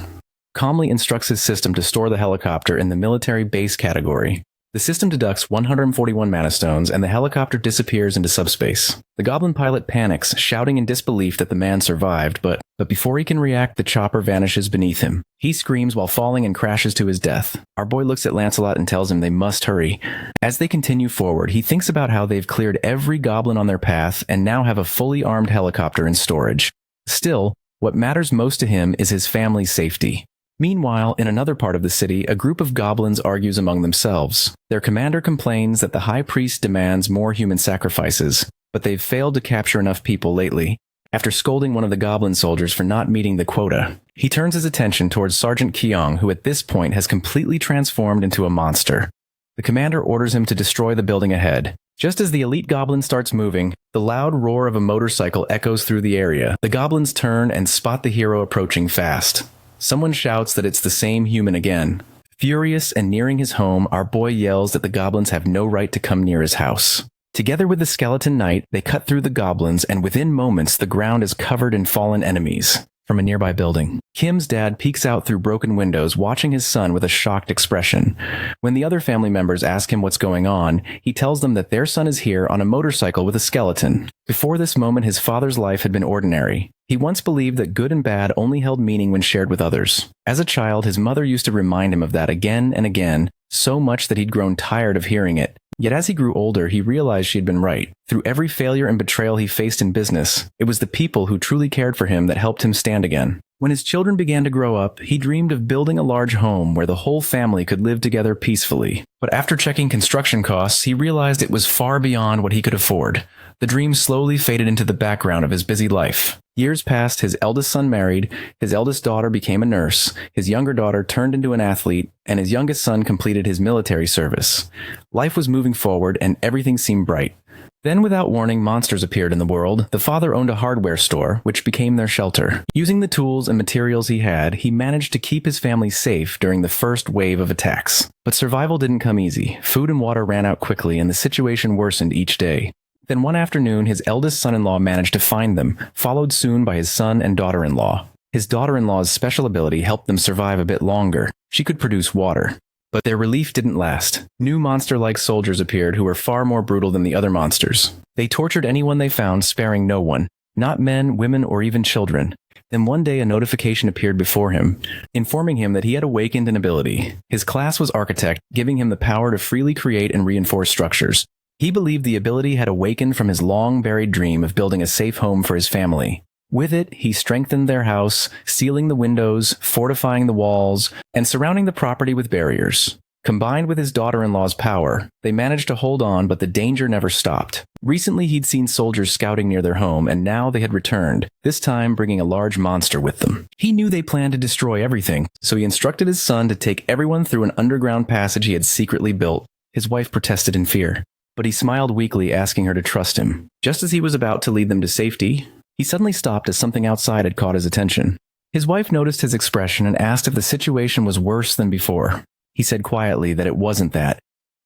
Calmly instructs his system to store the helicopter in the military base category. The system deducts 141 mana stones, and the helicopter disappears into subspace. The goblin pilot panics, shouting in disbelief that the man survived, but before he can react, the chopper vanishes beneath him. He screams while falling and crashes to his death. Our boy looks at Lancelot and tells him they must hurry. As they continue forward, he thinks about how they've cleared every goblin on their path and now have a fully armed helicopter in storage. Still, what matters most to him is his family's safety. Meanwhile, in another part of the city, a group of goblins argues among themselves. Their commander complains that the high priest demands more human sacrifices, but they've failed to capture enough people lately. After scolding one of the goblin soldiers for not meeting the quota, he turns his attention towards Sergeant Kyong, who at this point has completely transformed into a monster. The commander orders him to destroy the building ahead. Just as the elite goblin starts moving, the loud roar of a motorcycle echoes through the area. The goblins turn and spot the hero approaching fast. Someone shouts that it's the same human again. Furious and nearing his home, our boy yells that the goblins have no right to come near his house. Together with the skeleton knight, they cut through the goblins, and within moments, the ground is covered in fallen enemies. From a nearby building, Kim's dad peeks out through broken windows, watching his son with a shocked expression. When the other family members ask him what's going on, he tells them that their son is here on a motorcycle with a skeleton. Before this moment, his father's life had been ordinary. He once believed that good and bad only held meaning when shared with others. As a child, his mother used to remind him of that again and again, so much that he'd grown tired of hearing it. Yet as he grew older, he realized she had been right. Through every failure and betrayal he faced in business, it was the people who truly cared for him that helped him stand again. When his children began to grow up, he dreamed of building a large home where the whole family could live together peacefully. But after checking construction costs, he realized it was far beyond what he could afford. The dream slowly faded into the background of his busy life. Years passed, his eldest son married, his eldest daughter became a nurse, his younger daughter turned into an athlete, and his youngest son completed his military service. Life was moving forward and everything seemed bright. Then, without warning, monsters appeared in the world. The father owned a hardware store, which became their shelter. Using the tools and materials he had, he managed to keep his family safe during the first wave of attacks. But survival didn't come easy. Food and water ran out quickly, and the situation worsened each day. Then one afternoon, his eldest son-in-law managed to find them, followed soon by his son and daughter-in-law. His daughter-in-law's special ability helped them survive a bit longer. She could produce water. But their relief didn't last. New monster-like soldiers appeared who were far more brutal than the other monsters. They tortured anyone they found, sparing no one. Not men, women, or even children. Then one day a notification appeared before him, informing him that he had awakened an ability. His class was Architect, giving him the power to freely create and reinforce structures. He believed the ability had awakened from his long-buried dream of building a safe home for his family. With it, he strengthened their house, sealing the windows, fortifying the walls, and surrounding the property with barriers. Combined with his daughter-in-law's power, they managed to hold on, but the danger never stopped. Recently, he'd seen soldiers scouting near their home, and now they had returned, this time bringing a large monster with them. He knew they planned to destroy everything, so he instructed his son to take everyone through an underground passage he had secretly built. His wife protested in fear, but he smiled weakly, asking her to trust him. Just as he was about to lead them to safety, he suddenly stopped as something outside had caught his attention. His wife noticed his expression and asked if the situation was worse than before. He said quietly that it wasn't that.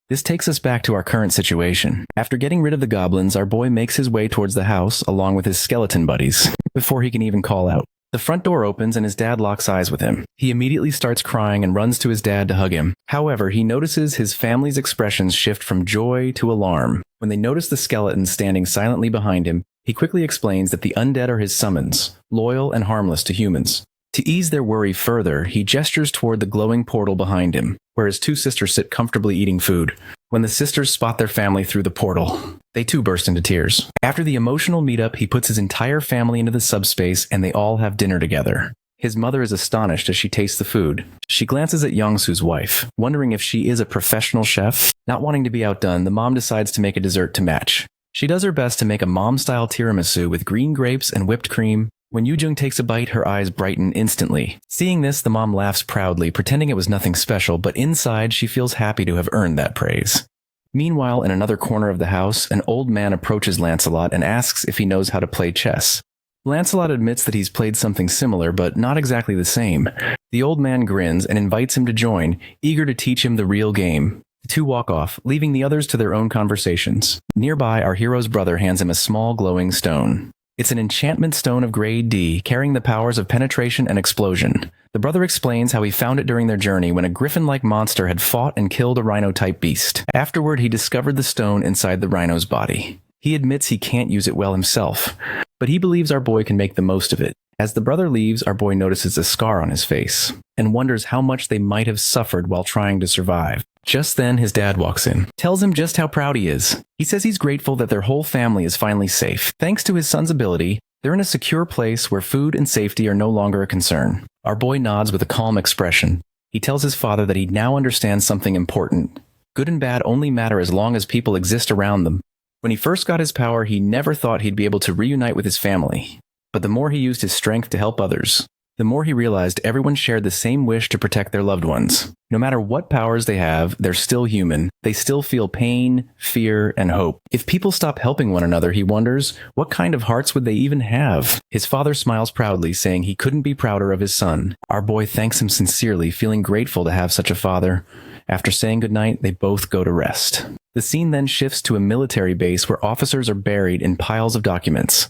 This takes us back to our current situation. After getting rid of the goblins, our boy makes his way towards the house along with his skeleton buddies, before he can even call out. The front door opens and his dad locks eyes with him. He immediately starts crying and runs to his dad to hug him. However, he notices his family's expressions shift from joy to alarm. When they notice the skeleton standing silently behind him, he quickly explains that the undead are his summons, loyal and harmless to humans. To ease their worry further, he gestures toward the glowing portal behind him, where his two sisters sit comfortably eating food. When the sisters spot their family through the portal, they too burst into tears. After the emotional meetup, he puts his entire family into the subspace and they all have dinner together. His mother is astonished as she tastes the food. She glances at Youngsu's wife, wondering if she is a professional chef. Not wanting to be outdone, the mom decides to make a dessert to match. She does her best to make a mom-style tiramisu with green grapes and whipped cream. When Yoojung takes a bite, her eyes brighten instantly. Seeing this, the mom laughs proudly, pretending it was nothing special, but inside she feels happy to have earned that praise. Meanwhile, in another corner of the house, an old man approaches Lancelot and asks if he knows how to play chess. Lancelot admits that he's played something similar, but not exactly the same. The old man grins and invites him to join, eager to teach him the real game. The two walk off, leaving the others to their own conversations. Nearby, our hero's brother hands him a small glowing stone. It's an enchantment stone of grade D, carrying the powers of penetration and explosion. The brother explains how he found it during their journey when a griffin-like monster had fought and killed a rhino-type beast. Afterward, he discovered the stone inside the rhino's body. He admits he can't use it well himself, but he believes our boy can make the most of it. As the brother leaves, our boy notices a scar on his face and wonders how much they might have suffered while trying to survive. Just then, his dad walks in, tells him just how proud he is. He says he's grateful that their whole family is finally safe. Thanks to his son's ability, they're in a secure place where food and safety are no longer a concern. Our boy nods with a calm expression. He tells his father that he now understands something important. Good and bad only matter as long as people exist around them. When he first got his power, he never thought he'd be able to reunite with his family. But the more he used his strength to help others, the more he realized everyone shared the same wish to protect their loved ones. No matter what powers they have, they're still human. They still feel pain, fear, and hope. If people stop helping one another, he wonders, what kind of hearts would they even have? His father smiles proudly, saying he couldn't be prouder of his son. Our boy thanks him sincerely, feeling grateful to have such a father. After saying goodnight, they both go to rest. The scene then shifts to a military base where officers are buried in piles of documents.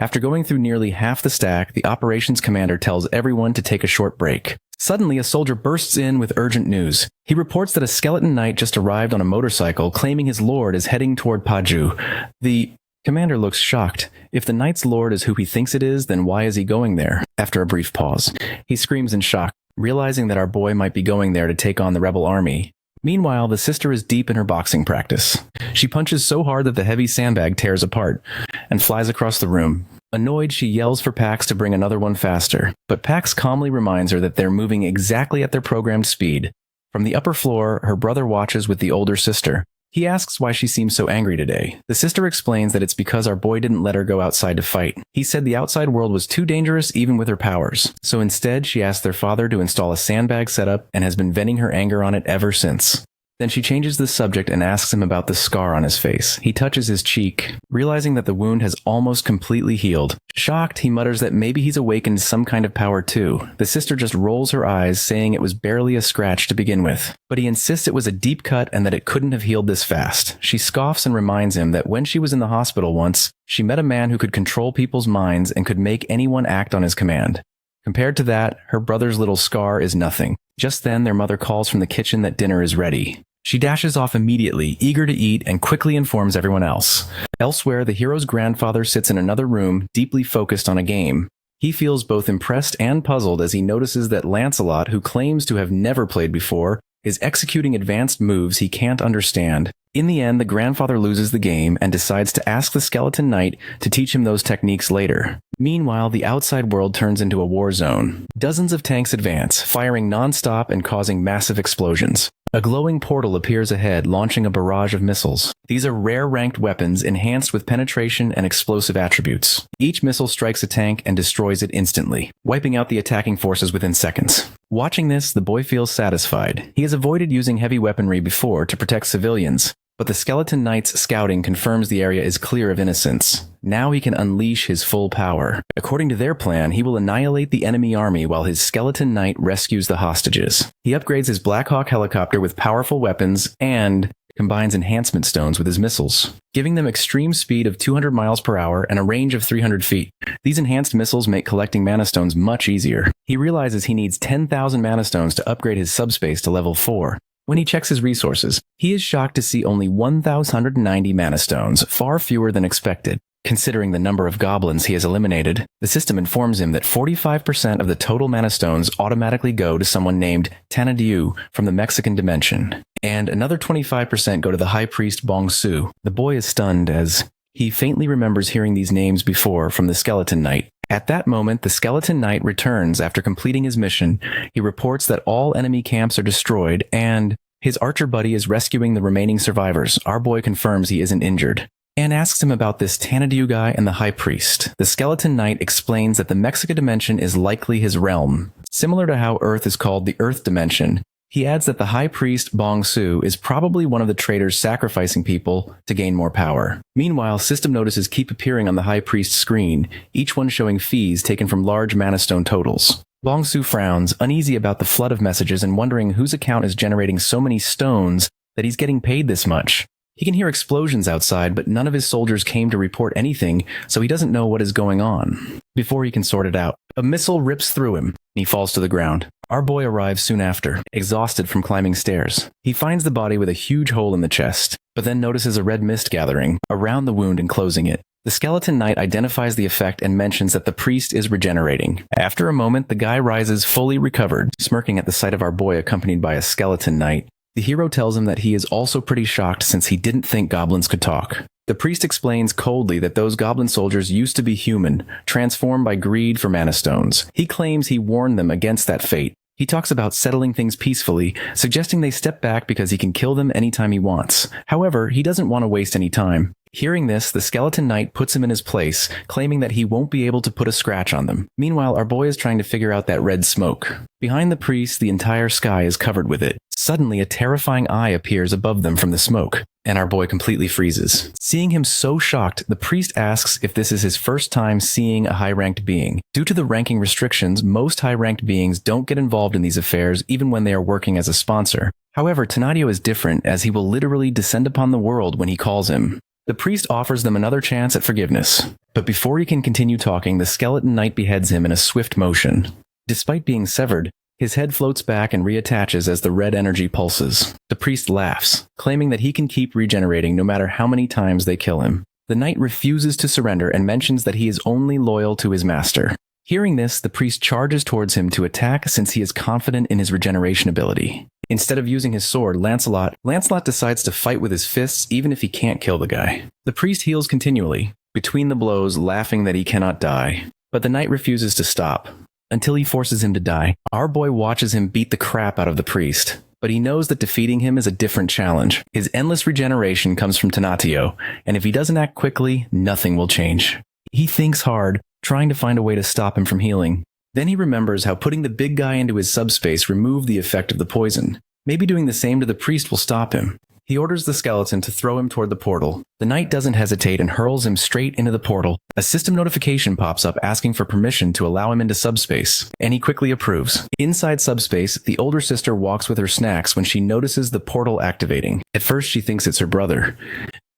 After going through nearly half the stack, the operations commander tells everyone to take a short break. Suddenly, a soldier bursts in with urgent news. He reports that a skeleton knight just arrived on a motorcycle, claiming his lord is heading toward Paju. The commander looks shocked. If the knight's lord is who he thinks it is, then why is he going there? After a brief pause, he screams in shock, realizing that our boy might be going there to take on the rebel army. Meanwhile, the sister is deep in her boxing practice. She punches so hard that the heavy sandbag tears apart and flies across the room. Annoyed, she yells for Pax to bring another one faster, but Pax calmly reminds her that they're moving exactly at their programmed speed. From the upper floor, her brother watches with the older sister. He asks why she seems so angry today. The sister explains that it's because our boy didn't let her go outside to fight. He said the outside world was too dangerous even with her powers. So instead, she asked their father to install a sandbag setup and has been venting her anger on it ever since. Then she changes the subject and asks him about the scar on his face. He touches his cheek, realizing that the wound has almost completely healed. Shocked, he mutters that maybe he's awakened some kind of power too. The sister just rolls her eyes, saying it was barely a scratch to begin with. But he insists it was a deep cut and that it couldn't have healed this fast. She scoffs and reminds him that when she was in the hospital once, she met a man who could control people's minds and could make anyone act on his command. Compared to that, her brother's little scar is nothing. Just then, their mother calls from the kitchen that dinner is ready. She dashes off immediately, eager to eat, and quickly informs everyone else. Elsewhere, the hero's grandfather sits in another room, deeply focused on a game. He feels both impressed and puzzled as he notices that Lancelot, who claims to have never played before, is executing advanced moves he can't understand. In the end, the grandfather loses the game and decides to ask the skeleton knight to teach him those techniques later. Meanwhile, the outside world turns into a war zone. Dozens of tanks advance, firing non-stop and causing massive explosions. A glowing portal appears ahead, launching a barrage of missiles. These are rare-ranked weapons enhanced with penetration and explosive attributes. Each missile strikes a tank and destroys it instantly, wiping out the attacking forces within seconds. Watching this, the boy feels satisfied. He has avoided using heavy weaponry before to protect civilians, but the Skeleton Knight's scouting confirms the area is clear of innocents. Now he can unleash his full power. According to their plan, he will annihilate the enemy army while his Skeleton Knight rescues the hostages. He upgrades his Black Hawk helicopter with powerful weapons and combines enhancement stones with his missiles, giving them extreme speed of 200 miles per hour and a range of 300 feet. These enhanced missiles make collecting mana stones much easier. He realizes he needs 10,000 mana stones to upgrade his subspace to level 4. When he checks his resources, he is shocked to see only 1,190 mana stones, far fewer than expected. Considering the number of goblins he has eliminated, the system informs him that 45% of the total mana stones automatically go to someone named Thanadiu from the Mexican dimension, and another 25% go to the High Priest Bong Su. The boy is stunned as he faintly remembers hearing these names before from the Skeleton Knight. At that moment, the Skeleton Knight returns after completing his mission. He reports that all enemy camps are destroyed, and his archer buddy is rescuing the remaining survivors. Our boy confirms he isn't injured, and asks him about this Thanadiu guy and the High Priest. The Skeleton Knight explains that the Mexica dimension is likely his realm. Similar to how Earth is called the Earth dimension, he adds that the High Priest Bong Su is probably one of the traitors sacrificing people to gain more power. Meanwhile, system notices keep appearing on the High Priest's screen, each one showing fees taken from large mana stone totals. Bong Su frowns, uneasy about the flood of messages and wondering whose account is generating so many stones that he's getting paid this much. He can hear explosions outside, but none of his soldiers came to report anything, so he doesn't know what is going on. Before he can sort it out, a missile rips through him, and he falls to the ground. Our boy arrives soon after, exhausted from climbing stairs. He finds the body with a huge hole in the chest, but then notices a red mist gathering around the wound and closing it. The Skeleton Knight identifies the effect and mentions that the priest is regenerating. After a moment, the guy rises fully recovered, smirking at the sight of our boy accompanied by a Skeleton Knight. The hero tells him that he is also pretty shocked since he didn't think goblins could talk. The priest explains coldly that those goblin soldiers used to be human, transformed by greed for mana stones. He claims he warned them against that fate. He talks about settling things peacefully, suggesting they step back because he can kill them anytime he wants. However, he doesn't want to waste any time. Hearing this, the Skeleton Knight puts him in his place, claiming that he won't be able to put a scratch on them. Meanwhile, our boy is trying to figure out that red smoke. Behind the priest, the entire sky is covered with it. Suddenly, a terrifying eye appears above them from the smoke, and our boy completely freezes. Seeing him so shocked, the priest asks if this is his first time seeing a high-ranked being. Due to the ranking restrictions, most high-ranked beings don't get involved in these affairs even when they are working as a sponsor. However, Thanadiu is different, as he will literally descend upon the world when he calls him. The priest offers them another chance at forgiveness, but before he can continue talking, the Skeleton Knight beheads him in a swift motion. Despite being severed, his head floats back and reattaches as the red energy pulses. The priest laughs, claiming that he can keep regenerating no matter how many times they kill him. The knight refuses to surrender and mentions that he is only loyal to his master. Hearing this, the priest charges towards him to attack since he is confident in his regeneration ability. Instead of using his sword, Lancelot decides to fight with his fists even if he can't kill the guy. The priest heals continually, between the blows, laughing that he cannot die. But the knight refuses to stop, until he forces him to die. Our boy watches him beat the crap out of the priest, but he knows that defeating him is a different challenge. His endless regeneration comes from Thanatiyo, and if he doesn't act quickly, nothing will change. He thinks hard, trying to find a way to stop him from healing. Then he remembers how putting the big guy into his subspace removed the effect of the poison. Maybe doing the same to the priest will stop him. He orders the skeleton to throw him toward the portal. The knight doesn't hesitate and hurls him straight into the portal. A system notification pops up asking for permission to allow him into subspace, and he quickly approves. Inside subspace, the older sister walks with her snacks when she notices the portal activating. At first, she thinks it's her brother.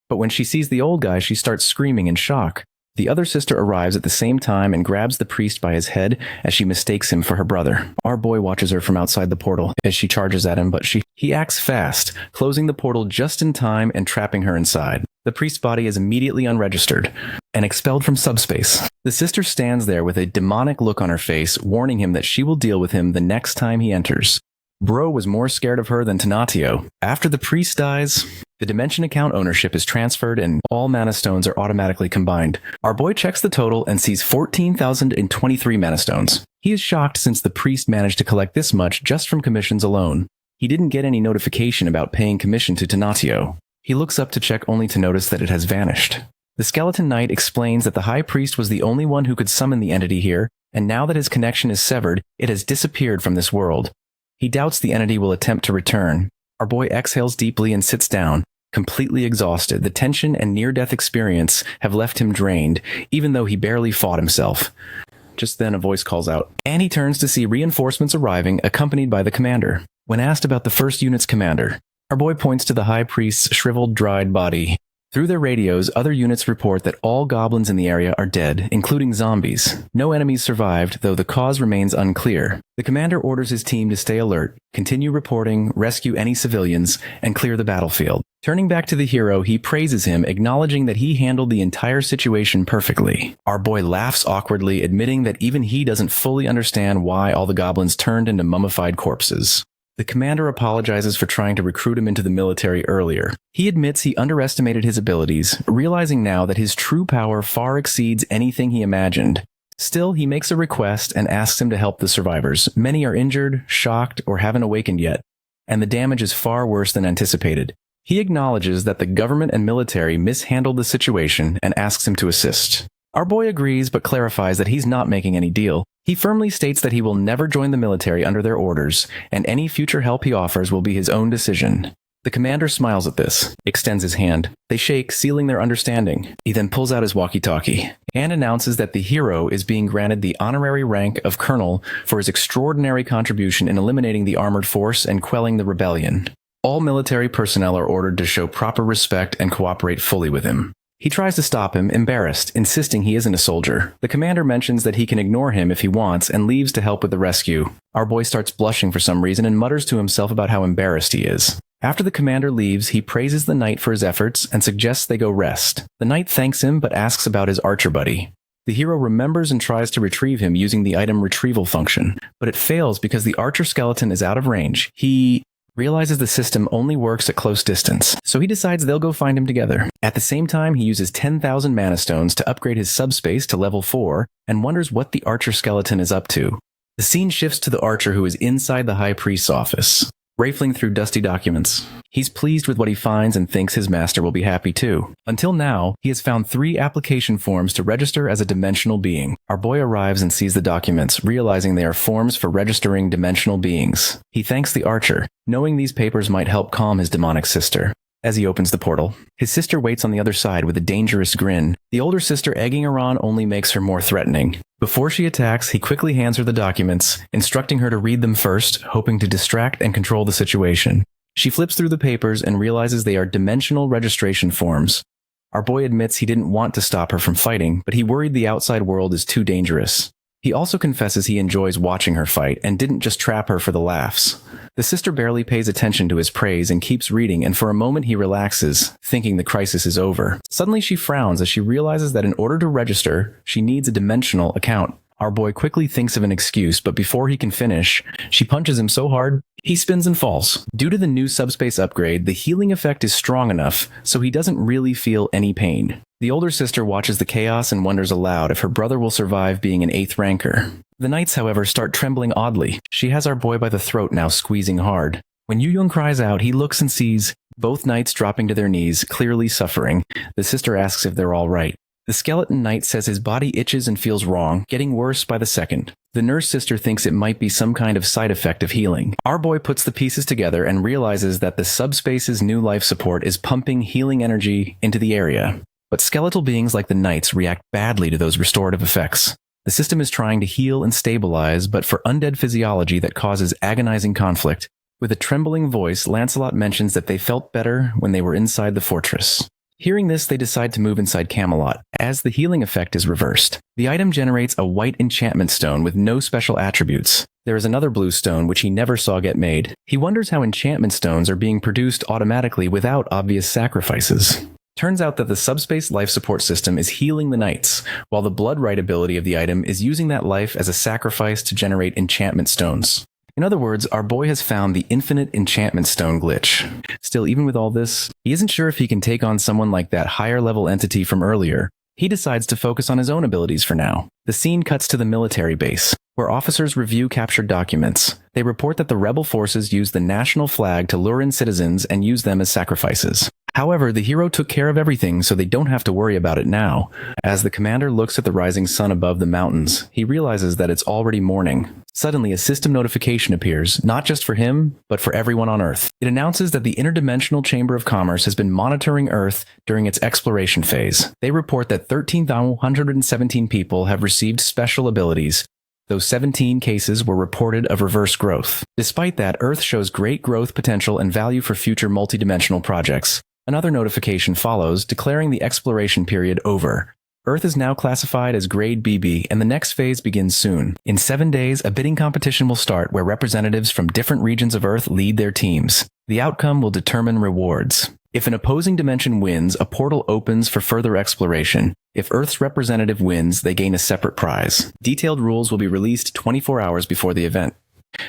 But when she sees the old guy, she starts screaming in shock. The other sister arrives at the same time and grabs the priest by his head as she mistakes him for her brother. Our boy watches her from outside the portal as she charges at him, but he acts fast, closing the portal just in time and trapping her inside. The priest's body is immediately unregistered and expelled from subspace. The sister stands there with a demonic look on her face, warning him that she will deal with him the next time he enters. Bro was more scared of her than Tonatio. After the priest dies, the dimension account ownership is transferred and all mana stones are automatically combined. Our boy checks the total and sees 14,023 mana stones. He is shocked since the priest managed to collect this much just from commissions alone. He didn't get any notification about paying commission to Tonatio. He looks up to check only to notice that it has vanished. The skeleton knight explains that the high priest was the only one who could summon the entity here, and now that his connection is severed, it has disappeared from this world. He doubts the entity will attempt to return. Our boy exhales deeply and sits down, completely exhausted. The tension and near-death experience have left him drained, even though he barely fought himself. Just then a voice calls out, and he turns to see reinforcements arriving, accompanied by the commander. When asked about the first unit's commander, our boy points to the high priest's shriveled, dried body. Through their radios, other units report that all goblins in the area are dead, including zombies. No enemies survived, though the cause remains unclear. The commander orders his team to stay alert, continue reporting, rescue any civilians, and clear the battlefield. Turning back to the hero, he praises him, acknowledging that he handled the entire situation perfectly. Our boy laughs awkwardly, admitting that even he doesn't fully understand why all the goblins turned into mummified corpses. The commander apologizes for trying to recruit him into the military earlier. He admits he underestimated his abilities, realizing now that his true power far exceeds anything he imagined. Still, he makes a request and asks him to help the survivors. Many are injured, shocked, or haven't awakened yet, and the damage is far worse than anticipated. He acknowledges that the government and military mishandled the situation and asks him to assist. Our boy agrees but clarifies that he's not making any deal. He firmly states that he will never join the military under their orders, and any future help he offers will be his own decision. The commander smiles at this, extends his hand. They shake, sealing their understanding. He then pulls out his walkie-talkie and announces that the hero is being granted the honorary rank of colonel for his extraordinary contribution in eliminating the armored force and quelling the rebellion. All military personnel are ordered to show proper respect and cooperate fully with him. He tries to stop him, embarrassed, insisting he isn't a soldier. The commander mentions that he can ignore him if he wants and leaves to help with the rescue. Our boy starts blushing for some reason and mutters to himself about how embarrassed he is. After the commander leaves, he praises the knight for his efforts and suggests they go rest. The knight thanks him but asks about his archer buddy. The hero remembers and tries to retrieve him using the item retrieval function, but it fails because the archer skeleton is out of range. He realizes the system only works at close distance, so he decides they'll go find him together. At the same time, he uses 10,000 mana stones to upgrade his subspace to level 4 and wonders what the archer skeleton is up to. The scene shifts to the archer who is inside the high priest's office, rifling through dusty documents. He's pleased with what he finds and thinks his master will be happy too. Until now, he has found 3 application forms to register as a dimensional being. Our boy arrives and sees the documents, realizing they are forms for registering dimensional beings. He thanks the archer, knowing these papers might help calm his demonic sister. As he opens the portal, his sister waits on the other side with a dangerous grin. The older sister egging her on only makes her more threatening. Before she attacks, he quickly hands her the documents, instructing her to read them first, hoping to distract and control the situation. She flips through the papers and realizes they are dimensional registration forms. Our boy admits he didn't want to stop her from fighting, but he worried the outside world is too dangerous. He also confesses he enjoys watching her fight and didn't just trap her for the laughs. The sister barely pays attention to his praise and keeps reading, and for a moment he relaxes, thinking the crisis is over. Suddenly she frowns as she realizes that in order to register, she needs a dimensional account. Our boy quickly thinks of an excuse, but before he can finish, she punches him so hard, he spins and falls. Due to the new subspace upgrade, the healing effect is strong enough, so he doesn't really feel any pain. The older sister watches the chaos and wonders aloud if her brother will survive being an 8th ranker. The knights, however, start trembling oddly. She has our boy by the throat now, squeezing hard. When Yu Yong cries out, he looks and sees both knights dropping to their knees, clearly suffering. The sister asks if they're all right. The skeleton knight says his body itches and feels wrong, getting worse by the second. The nurse sister thinks it might be some kind of side effect of healing. Our boy puts the pieces together and realizes that the subspace's new life support is pumping healing energy into the area. But skeletal beings like the knights react badly to those restorative effects. The system is trying to heal and stabilize, but for undead physiology that causes agonizing conflict. With a trembling voice, Lancelot mentions that they felt better when they were inside the fortress. Hearing this, they decide to move inside Camelot, as the healing effect is reversed. The item generates a white enchantment stone with no special attributes. There is another blue stone which he never saw get made. He wonders how enchantment stones are being produced automatically without obvious sacrifices. Turns out that the subspace life support system is healing the knights, while the blood right ability of the item is using that life as a sacrifice to generate enchantment stones. In other words, our boy has found the infinite enchantment stone glitch. Still, even with all this, he isn't sure if he can take on someone like that higher level entity from earlier. He decides to focus on his own abilities for now. The scene cuts to the military base, where officers review captured documents. They report that the rebel forces used the national flag to lure in citizens and use them as sacrifices. However, the hero took care of everything, so they don't have to worry about it now. As the commander looks at the rising sun above the mountains, he realizes that it's already morning. Suddenly, a system notification appears, not just for him, but for everyone on Earth. It announces that the Interdimensional Chamber of Commerce has been monitoring Earth during its exploration phase. They report that 13,117 people have received special abilities, though 17 cases were reported of reverse growth. Despite that, Earth shows great growth potential and value for future multidimensional projects. Another notification follows, declaring the exploration period over. Earth is now classified as Grade BB, and the next phase begins soon. In 7 days, a bidding competition will start where representatives from different regions of Earth lead their teams. The outcome will determine rewards. If an opposing dimension wins, a portal opens for further exploration. If Earth's representative wins, they gain a separate prize. Detailed rules will be released 24 hours before the event.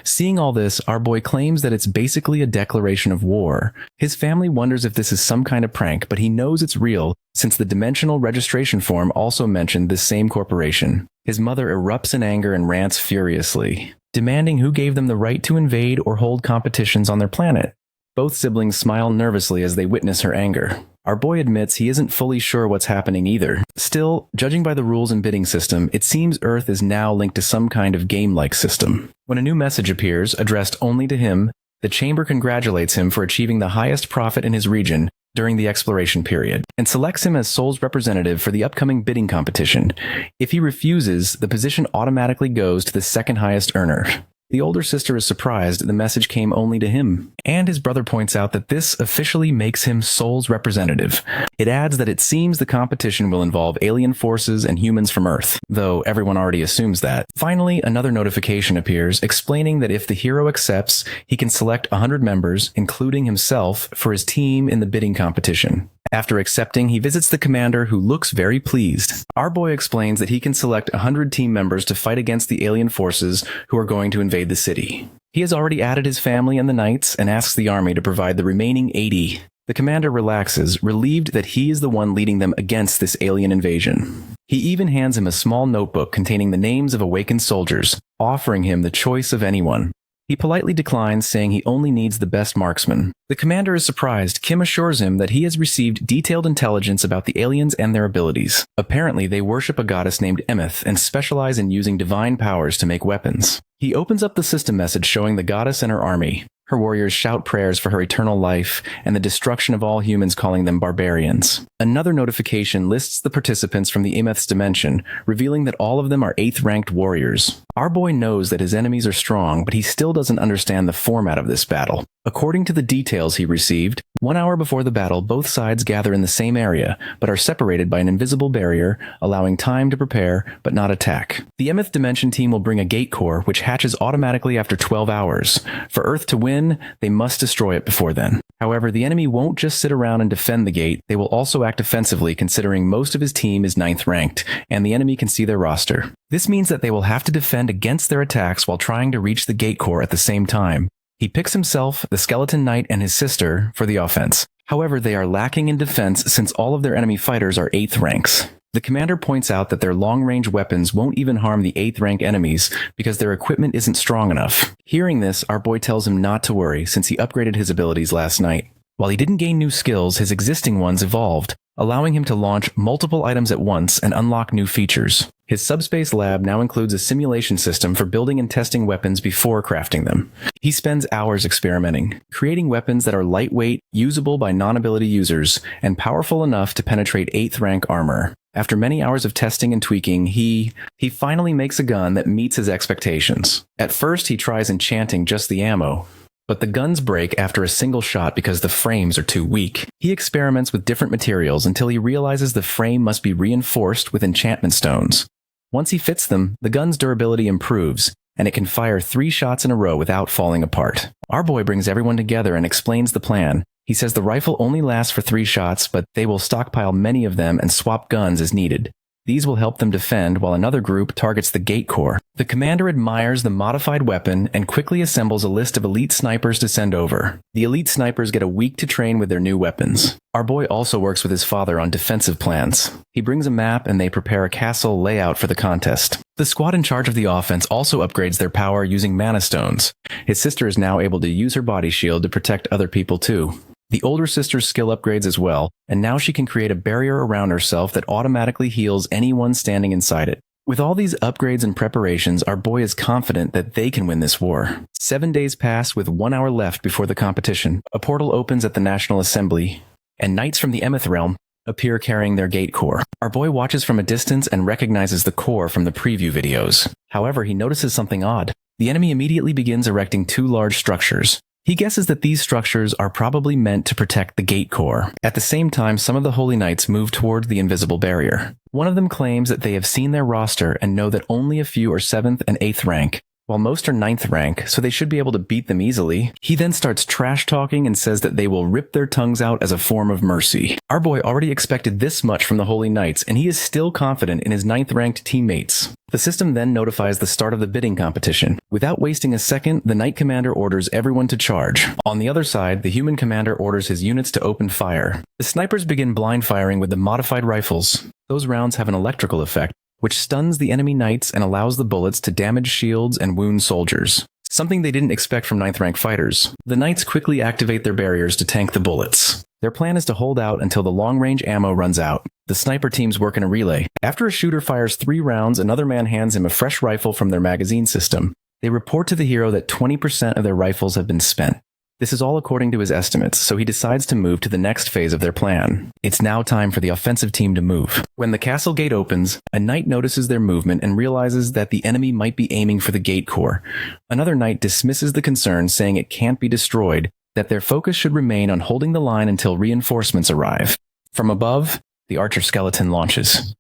Seeing all this, our boy claims that it's basically a declaration of war. His family wonders if this is some kind of prank, but he knows it's real, since the dimensional registration form also mentioned this same corporation. His mother erupts in anger and rants furiously, demanding who gave them the right to invade or hold competitions on their planet. Both siblings smile nervously as they witness her anger. Our boy admits he isn't fully sure what's happening either. Still, judging by the rules and bidding system, it seems Earth is now linked to some kind of game-like system. When a new message appears, addressed only to him, the chamber congratulates him for achieving the highest profit in his region during the exploration period, and selects him as Soul's representative for the upcoming bidding competition. If he refuses, the position automatically goes to the second highest earner. The older sister is surprised the message came only to him, and his brother points out that this officially makes him Soul's representative. It adds that it seems the competition will involve alien forces and humans from Earth, though everyone already assumes that. Finally, another notification appears explaining that if the hero accepts, he can select 100 members, including himself, for his team in the bidding competition. After accepting, he visits the commander, who looks very pleased. Our boy explains that he can select 100 team members to fight against the alien forces who are going to invade the city. He has already added his family and the knights, and asks the army to provide the remaining 80. The commander relaxes, relieved that he is the one leading them against this alien invasion. He even hands him a small notebook containing the names of awakened soldiers, offering him the choice of anyone. He politely declines, saying he only needs the best marksman. The commander is surprised. Kim assures him that he has received detailed intelligence about the aliens and their abilities. Apparently, they worship a goddess named Emeth and specialize in using divine powers to make weapons. He opens up the system message showing the goddess and her army. Her warriors shout prayers for her eternal life and the destruction of all humans, calling them barbarians. Another notification lists the participants from the Emeth's dimension, revealing that all of them are 8th ranked warriors. Our boy knows that his enemies are strong, but he still doesn't understand the format of this battle. According to the details he received, 1 hour before the battle, both sides gather in the same area, but are separated by an invisible barrier, allowing time to prepare, but not attack. The Emeth Dimension team will bring a gate core, which hatches automatically after 12 hours. For Earth to win, they must destroy it before then. However, the enemy won't just sit around and defend the gate, they will also act offensively, considering most of his team is 9th ranked, and the enemy can see their roster. This means that they will have to defend against their attacks while trying to reach the gate core at the same time. He picks himself, the skeleton knight, and his sister for the offense. However, they are lacking in defense since all of their enemy fighters are 8th ranks. The commander points out that their long-range weapons won't even harm the 8th rank enemies because their equipment isn't strong enough. Hearing this, our boy tells him not to worry since he upgraded his abilities last night. While he didn't gain new skills, his existing ones evolved, allowing him to launch multiple items at once and unlock new features. His subspace lab now includes a simulation system for building and testing weapons before crafting them. He spends hours experimenting, creating weapons that are lightweight, usable by non-ability users, and powerful enough to penetrate 8th rank armor. After many hours of testing and tweaking, he finally makes a gun that meets his expectations. At first, he tries enchanting just the ammo, but the guns break after a single shot because the frames are too weak. He experiments with different materials until he realizes the frame must be reinforced with enchantment stones. Once he fits them, the gun's durability improves, and it can fire 3 shots in a row without falling apart. Our boy brings everyone together and explains the plan. He says the rifle only lasts for 3 shots, but they will stockpile many of them and swap guns as needed. These will help them defend while another group targets the gate core. The commander admires the modified weapon and quickly assembles a list of elite snipers to send over. The elite snipers get a week to train with their new weapons. Our boy also works with his father on defensive plans. He brings a map and they prepare a castle layout for the contest. The squad in charge of the offense also upgrades their power using mana stones. His sister is now able to use her body shield to protect other people too. The older sister's skill upgrades as well, and now she can create a barrier around herself that automatically heals anyone standing inside it. With all these upgrades and preparations, our boy is confident that they can win this war. 7 days pass with 1 hour left before the competition. A portal opens at the National Assembly, and knights from the Emeth realm appear carrying their gate core. Our boy watches from a distance and recognizes the core from the preview videos. However, he notices something odd. The enemy immediately begins erecting 2 large structures. He guesses that these structures are probably meant to protect the gate core. At the same time, some of the Holy Knights move toward the invisible barrier. One of them claims that they have seen their roster and know that only a few are 7th and 8th rank, while most are 9th rank, so they should be able to beat them easily. He then starts trash talking and says that they will rip their tongues out as a form of mercy. Our boy already expected this much from the Holy Knights, and he is still confident in his 9th ranked teammates. The system then notifies the start of the bidding competition. Without wasting a second, the Knight Commander orders everyone to charge. On the other side, the Human Commander orders his units to open fire. The snipers begin blind firing with the modified rifles. Those rounds have an electrical effect, which stuns the enemy knights and allows the bullets to damage shields and wound soldiers. Something they didn't expect from 9th rank fighters. The knights quickly activate their barriers to tank the bullets. Their plan is to hold out until the long-range ammo runs out. The sniper teams work in a relay. After a shooter fires 3 rounds, another man hands him a fresh rifle from their magazine system. They report to the hero that 20% of their rifles have been spent. This is all according to his estimates, so he decides to move to the next phase of their plan. It's now time for the offensive team to move. When the castle gate opens, a knight notices their movement and realizes that the enemy might be aiming for the gate core. Another knight dismisses the concern, saying it can't be destroyed, that their focus should remain on holding the line until reinforcements arrive. From above, the archer skeleton launches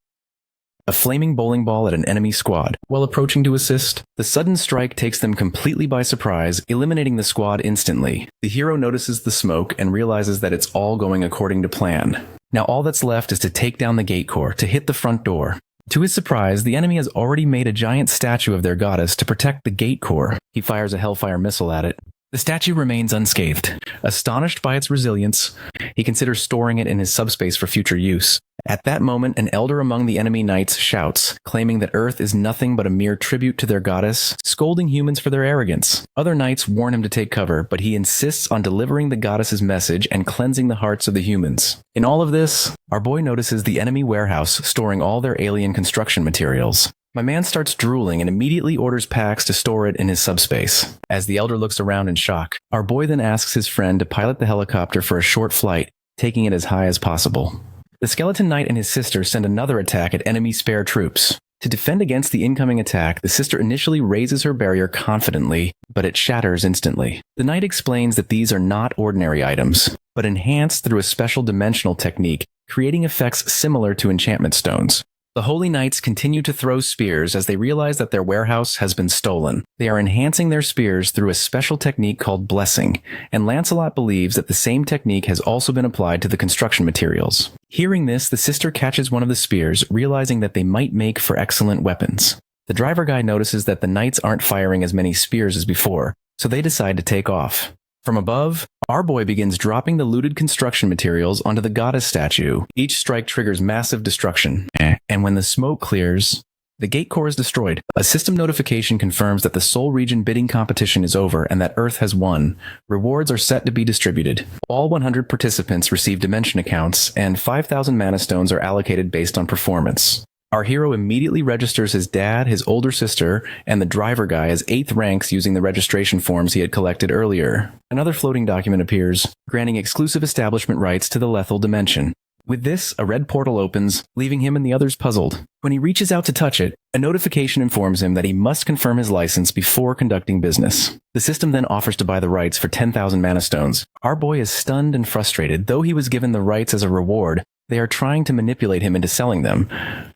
a flaming bowling ball at an enemy squad. While approaching to assist, the sudden strike takes them completely by surprise, eliminating the squad instantly. The hero notices the smoke and realizes that it's all going according to plan. Now all that's left is to take down the gate core, to hit the front door. To his surprise, the enemy has already made a giant statue of their goddess to protect the gate core. He fires a hellfire missile at it. The statue remains unscathed. Astonished by its resilience, he considers storing it in his subspace for future use. At that moment, an elder among the enemy knights shouts, claiming that Earth is nothing but a mere tribute to their goddess, scolding humans for their arrogance. Other knights warn him to take cover, but he insists on delivering the goddess's message and cleansing the hearts of the humans. In all of this, our boy notices the enemy warehouse storing all their alien construction materials. My man starts drooling and immediately orders Pax to store it in his subspace. As the elder looks around in shock, our boy then asks his friend to pilot the helicopter for a short flight, taking it as high as possible. The skeleton knight and his sister send another attack at enemy spare troops. To defend against the incoming attack, the sister initially raises her barrier confidently, but it shatters instantly. The knight explains that these are not ordinary items, but enhanced through a special dimensional technique, creating effects similar to enchantment stones. The Holy Knights continue to throw spears as they realize that their warehouse has been stolen. They are enhancing their spears through a special technique called blessing, and Lancelot believes that the same technique has also been applied to the construction materials. Hearing this, the sister catches one of the spears, realizing that they might make for excellent weapons. The driver guy notices that the knights aren't firing as many spears as before, so they decide to take off. From above, our boy begins dropping the looted construction materials onto the goddess statue. Each strike triggers massive destruction, and when the smoke clears, The gate core is destroyed. A system notification confirms that the Seoul region bidding competition is over and that Earth has won. Rewards are set to be distributed. All 100 participants receive dimension accounts, and 5,000 mana stones are allocated based on performance. Our hero immediately registers his dad, his older sister, and the driver guy as 8th ranks using the registration forms he had collected earlier. Another floating document appears, granting exclusive establishment rights to the lethal dimension. With this, a red portal opens, leaving him and the others puzzled. When he reaches out to touch it, a notification informs him that he must confirm his license before conducting business. The system then offers to buy the rights for 10,000 mana stones. Our boy is stunned and frustrated. Though he was given the rights as a reward, they are trying to manipulate him into selling them.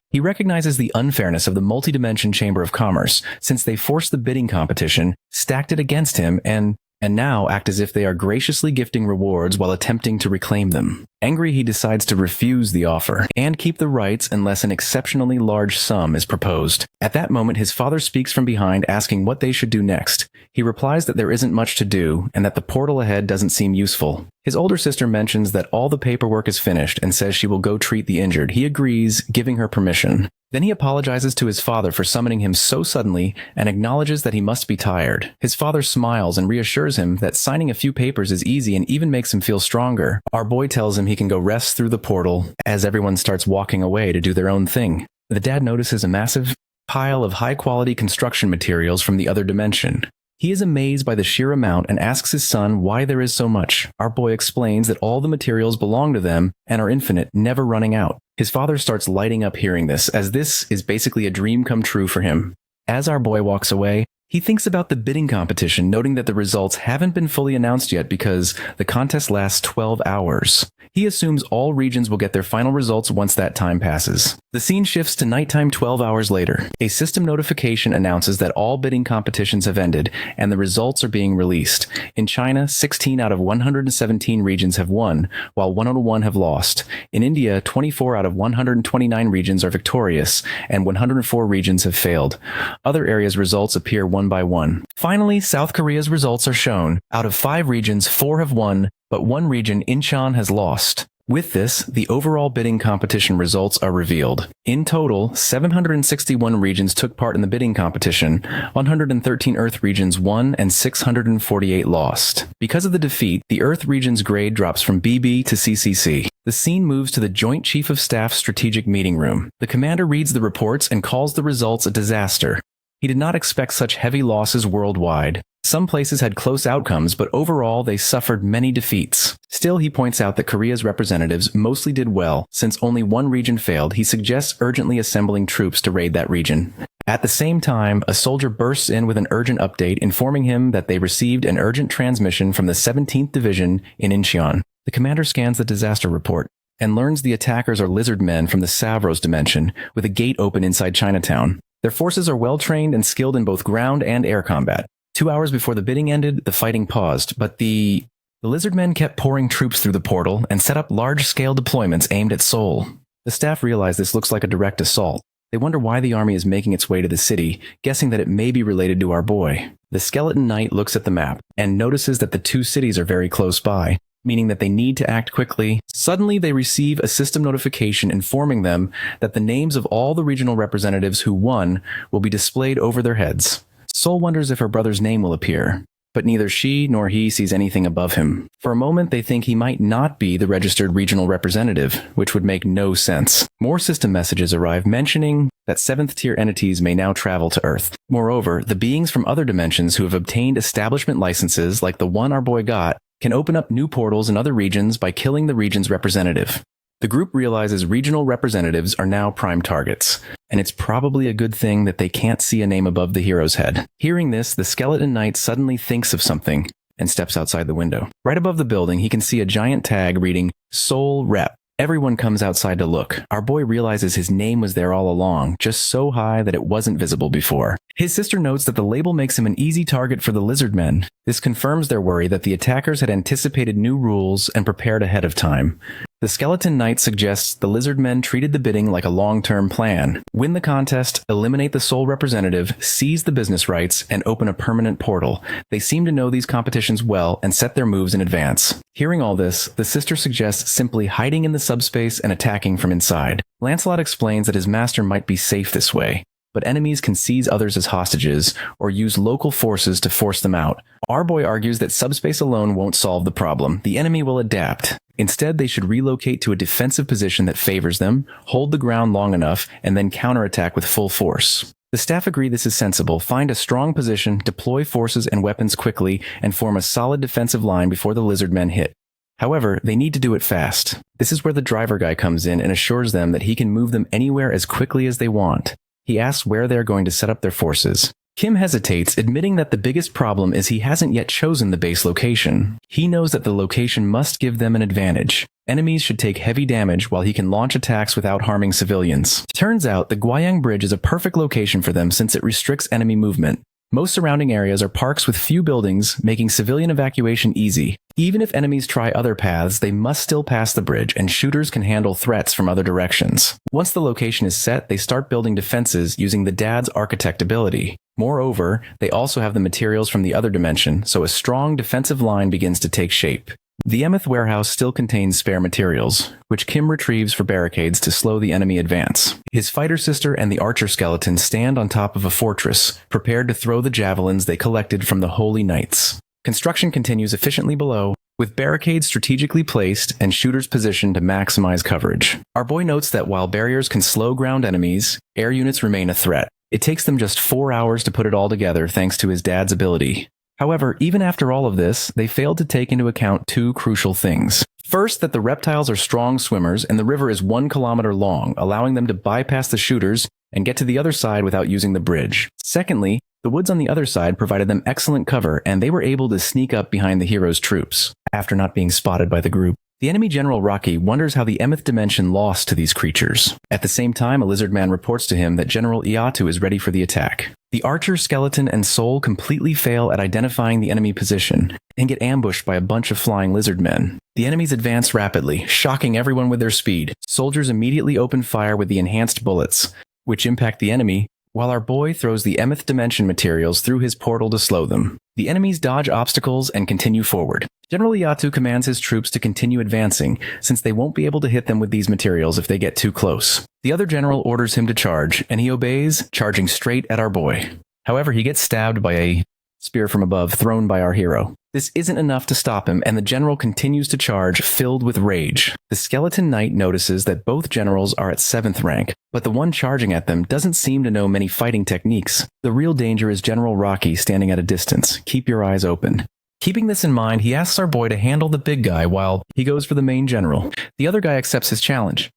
He recognizes the unfairness of the multi-dimension Chamber of Commerce, since they forced the bidding competition, stacked it against him, and now act as if they are graciously gifting rewards while attempting to reclaim them. Angry, he decides to refuse the offer and keep the rights unless an exceptionally large sum is proposed. At that moment, his father speaks from behind, asking what they should do next. He replies that there isn't much to do and that the portal ahead doesn't seem useful. His older sister mentions that all the paperwork is finished and says she will go treat the injured. He agrees, giving her permission. Then he apologizes to his father for summoning him so suddenly and acknowledges that he must be tired. His father smiles and reassures him that signing a few papers is easy and even makes him feel stronger. Our boy tells him he can go rest through the portal as everyone starts walking away to do their own thing. The dad notices a massive pile of high-quality construction materials from the other dimension. He is amazed by the sheer amount and asks his son why there is so much. Our boy explains that all the materials belong to them and are infinite, never running out. His father starts lighting up hearing this, as this is basically a dream come true for him. As our boy walks away, he thinks about the bidding competition, noting that the results haven't been fully announced yet because the contest lasts 12 hours. He assumes all regions will get their final results once that time passes. The scene shifts to nighttime 12 hours later. A system notification announces that all bidding competitions have ended and the results are being released. In China, 16 out of 117 regions have won, while 101 have lost. In India, 24 out of 129 regions are victorious, and 104 regions have failed. Other areas' results appear one by one. Finally, South Korea's results are shown. Out of 5 regions, 4 have won, but one region, Incheon, has lost. With this, the overall bidding competition results are revealed. In total, 761 regions took part in the bidding competition, 113 Earth regions won, and 648 lost. Because of the defeat, the Earth region's grade drops from BB to CCC. The scene moves to the Joint Chief of Staff's strategic meeting room. The commander reads the reports and calls the results a disaster. He did not expect such heavy losses worldwide. Some places had close outcomes, but overall they suffered many defeats. Still, he points out that Korea's representatives mostly did well. Since only one region failed, he suggests urgently assembling troops to raid that region. At the same time, a soldier bursts in with an urgent update informing him that they received an urgent transmission from the 17th Division in Incheon. The commander scans the disaster report and learns the attackers are lizard men from the Savros dimension, with a gate open inside Chinatown. Their forces are well-trained and skilled in both ground and air combat. 2 hours before the bidding ended, the fighting paused, but the lizard men kept pouring troops through the portal and set up large-scale deployments aimed at Seoul. The staff realize this looks like a direct assault. They wonder why the army is making its way to the city, guessing that it may be related to our boy. The skeleton knight looks at the map and notices that the 2 cities are very close by, meaning that they need to act quickly. Suddenly, they receive a system notification informing them that the names of all the regional representatives who won will be displayed over their heads. Seoul wonders if her brother's name will appear, but neither she nor he sees anything above him. For a moment, they think he might not be the registered regional representative, which would make no sense. More system messages arrive mentioning that 7th-tier entities may now travel to Earth. Moreover, the beings from other dimensions who have obtained establishment licenses, like the one our boy got, can open up new portals in other regions by killing the region's representative. The group realizes regional representatives are now prime targets, and it's probably a good thing that they can't see a name above the hero's head. Hearing this, the skeleton knight suddenly thinks of something and steps outside the window. Right above the building, he can see a giant tag reading Seoul Rep. Everyone comes outside to look. Our boy realizes his name was there all along, just so high that it wasn't visible before. His sister notes that the label makes him an easy target for the lizard men. This confirms their worry that the attackers had anticipated new rules and prepared ahead of time. The skeleton knight suggests the lizard men treated the bidding like a long-term plan. Win the contest, eliminate the sole representative, seize the business rights, and open a permanent portal. They seem to know these competitions well and set their moves in advance. Hearing all this, the sister suggests simply hiding in the subspace and attacking from inside. Lancelot explains that his master might be safe this way. but enemies can seize others as hostages or use local forces to force them out. Our boy argues that subspace alone won't solve the problem. The enemy will adapt. Instead, they should relocate to a defensive position that favors them, hold the ground long enough, and then counterattack with full force. The staff agree this is sensible. Find a strong position, deploy forces and weapons quickly, and form a solid defensive line before the lizard men hit. However, they need to do it fast. This is where the driver guy comes in and assures them that he can move them anywhere as quickly as they want. He asks where they're going to set up their forces. Kim hesitates, admitting that the biggest problem is he hasn't yet chosen the base location. He knows that the location must give them an advantage. Enemies should take heavy damage while he can launch attacks without harming civilians. Turns out, the Guiyang Bridge is a perfect location for them since it restricts enemy movement. Most surrounding areas are parks with few buildings, making civilian evacuation easy. Even if enemies try other paths, they must still pass the bridge, and shooters can handle threats from other directions. Once the location is set, they start building defenses using the Dad's architect ability. Moreover, they also have the materials from the other dimension, so a strong defensive line begins to take shape. The Emeth warehouse still contains spare materials, which Kim retrieves for barricades to slow the enemy advance. His fighter sister and the archer skeleton stand on top of a fortress, prepared to throw the javelins they collected from the Holy Knights. Construction continues efficiently below, with barricades strategically placed and shooters positioned to maximize coverage. Our boy notes that while barriers can slow ground enemies, air units remain a threat. It takes them just 4 hours to put it all together thanks to his dad's ability. However, even after all of this, they failed to take into account two crucial things. First, that the reptiles are strong swimmers and the river is 1 kilometer long, allowing them to bypass the shooters and get to the other side without using the bridge. Secondly, the woods on the other side provided them excellent cover and they were able to sneak up behind the hero's troops, after not being spotted by the group. The enemy General Rocky wonders how the Emeth dimension lost to these creatures. At the same time, a lizard man reports to him that General Iatu is ready for the attack. The archer, skeleton, and soul completely fail at identifying the enemy position and get ambushed by a bunch of flying lizard men. The enemies advance rapidly, shocking everyone with their speed. Soldiers immediately open fire with the enhanced bullets, which impact the enemy, while our boy throws the Emeth dimension materials through his portal to slow them. The enemies dodge obstacles and continue forward. General Iatu commands his troops to continue advancing, since they won't be able to hit them with these materials if they get too close. The other general orders him to charge, and he obeys, charging straight at our boy. However, he gets stabbed by a spear from above thrown by our hero. This isn't enough to stop him, and the general continues to charge, filled with rage. The skeleton knight notices that both generals are at 7th rank, but the one charging at them doesn't seem to know many fighting techniques. The real danger is General Rocky standing at a distance. Keep your eyes open. Keeping this in mind, he asks our boy to handle the big guy while he goes for the main general. The other guy accepts his challenge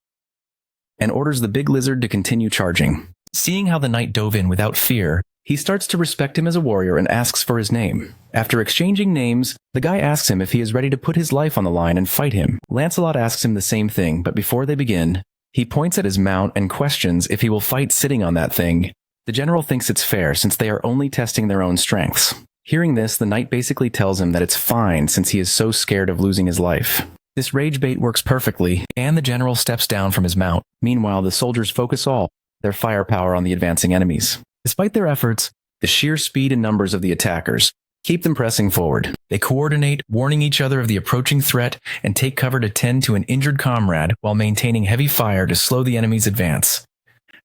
and orders the big lizard to continue charging. Seeing how the knight dove in without fear, he starts to respect him as a warrior and asks for his name. After exchanging names, the guy asks him if he is ready to put his life on the line and fight him. Lancelot asks him the same thing, but before they begin, he points at his mount and questions if he will fight sitting on that thing. The general thinks it's fair since they are only testing their own strengths. Hearing this, the knight basically tells him that it's fine since he is so scared of losing his life. This rage bait works perfectly, and the general steps down from his mount. Meanwhile, the soldiers focus all their firepower on the advancing enemies. Despite their efforts, the sheer speed and numbers of the attackers keep them pressing forward. They coordinate, warning each other of the approaching threat, and take cover to tend to an injured comrade while maintaining heavy fire to slow the enemy's advance.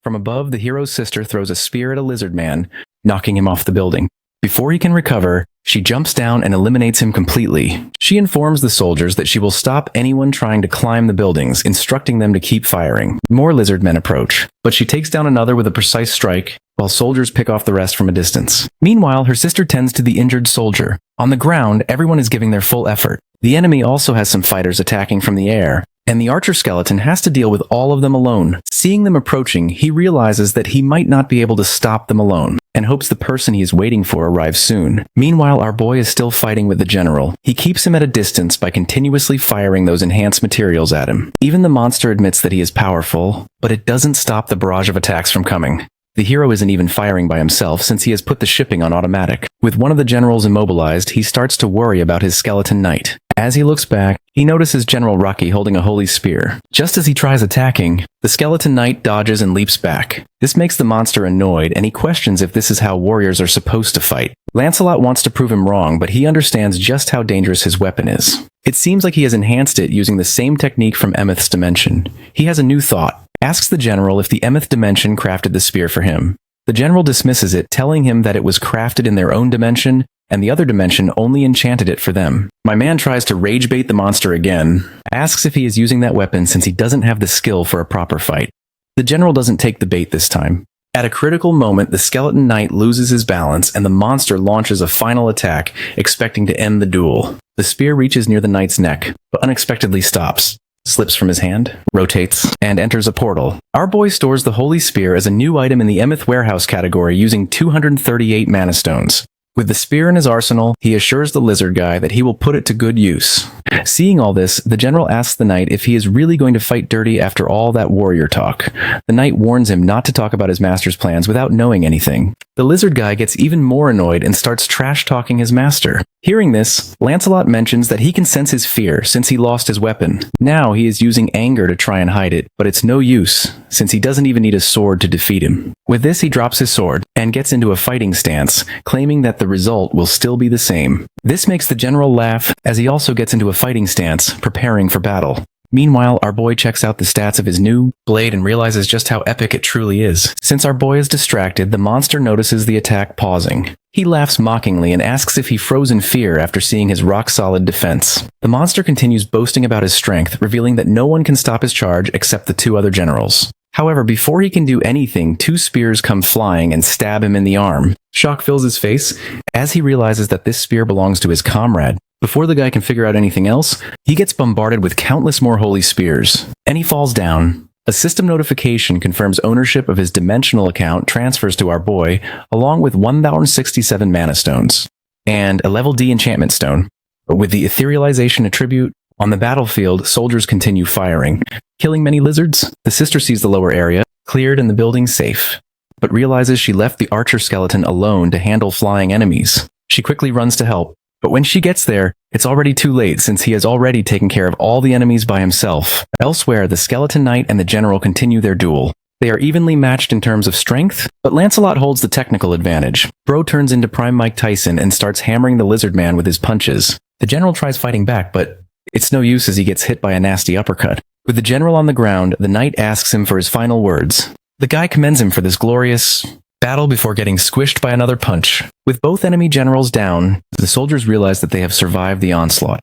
From above, the hero's sister throws a spear at a lizard man, knocking him off the building. Before he can recover, she jumps down and eliminates him completely. She informs the soldiers that she will stop anyone trying to climb the buildings, instructing them to keep firing. More lizard men approach, but she takes down another with a precise strike, while soldiers pick off the rest from a distance. Meanwhile, her sister tends to the injured soldier. On the ground, everyone is giving their full effort. The enemy also has some fighters attacking from the air, and the archer skeleton has to deal with all of them alone. Seeing them approaching, he realizes that he might not be able to stop them alone, and hopes the person he is waiting for arrives soon. Meanwhile, our boy is still fighting with the general. He keeps him at a distance by continuously firing those enhanced materials at him. Even the monster admits that he is powerful, but it doesn't stop the barrage of attacks from coming. The hero isn't even firing by himself since he has put the shipping on automatic. With one of the generals immobilized, he starts to worry about his skeleton knight. As he looks back, he notices General Rocky holding a holy spear. Just as he tries attacking, the skeleton knight dodges and leaps back. This makes the monster annoyed, and he questions if this is how warriors are supposed to fight. Lancelot wants to prove him wrong, but he understands just how dangerous his weapon is. It seems like he has enhanced it using the same technique from Emeth's dimension. He has a new thought. Asks the general if the Emeth dimension crafted the spear for him. The general dismisses it, telling him that it was crafted in their own dimension, and the other dimension only enchanted it for them. My man tries to rage bait the monster again, asks if he is using that weapon since he doesn't have the skill for a proper fight. The general doesn't take the bait this time. At a critical moment, the skeleton knight loses his balance and the monster launches a final attack, expecting to end the duel. The spear reaches near the knight's neck, but unexpectedly stops, slips from his hand, rotates, and enters a portal. Our boy stores the holy spear as a new item in the Emeth warehouse category using 238 mana stones. With the spear in his arsenal, he assures the lizard guy that he will put it to good use. Seeing all this, the general asks the knight if he is really going to fight dirty after all that warrior talk. The knight warns him not to talk about his master's plans without knowing anything. The lizard guy gets even more annoyed and starts trash-talking his master. Hearing this, Lancelot mentions that he can sense his fear since he lost his weapon. Now he is using anger to try and hide it, but it's no use, since he doesn't even need a sword to defeat him. With this, he drops his sword and gets into a fighting stance, claiming that the result will still be the same. This makes the general laugh, as he also gets into a fighting stance, preparing for battle. Meanwhile, our boy checks out the stats of his new blade and realizes just how epic it truly is. Since our boy is distracted, the monster notices the attack pausing. He laughs mockingly and asks if he froze in fear after seeing his rock-solid defense. The monster continues boasting about his strength, revealing that no one can stop his charge except the two other generals. However, before he can do anything, two spears come flying and stab him in the arm. Shock fills his face as he realizes that this spear belongs to his comrade. Before the guy can figure out anything else, he gets bombarded with countless more holy spears, and he falls down. A system notification confirms ownership of his dimensional account transfers to our boy, along with 1,067 mana stones, and a level D enchantment stone. But with the etherealization attribute, on the battlefield, soldiers continue firing, killing many lizards. The sister sees the lower area, cleared and the building safe, but realizes she left the archer skeleton alone to handle flying enemies. She quickly runs to help, but when she gets there, it's already too late since he has already taken care of all the enemies by himself. Elsewhere, the skeleton knight and the general continue their duel. They are evenly matched in terms of strength, but Lancelot holds the technical advantage. Bro turns into Prime Mike Tyson and starts hammering the lizard man with his punches. The general tries fighting back, but it's no use as he gets hit by a nasty uppercut. With the general on the ground, the knight asks him for his final words. The guy commends him for this glorious battle before getting squished by another punch. With both enemy generals down, the soldiers realize that they have survived the onslaught.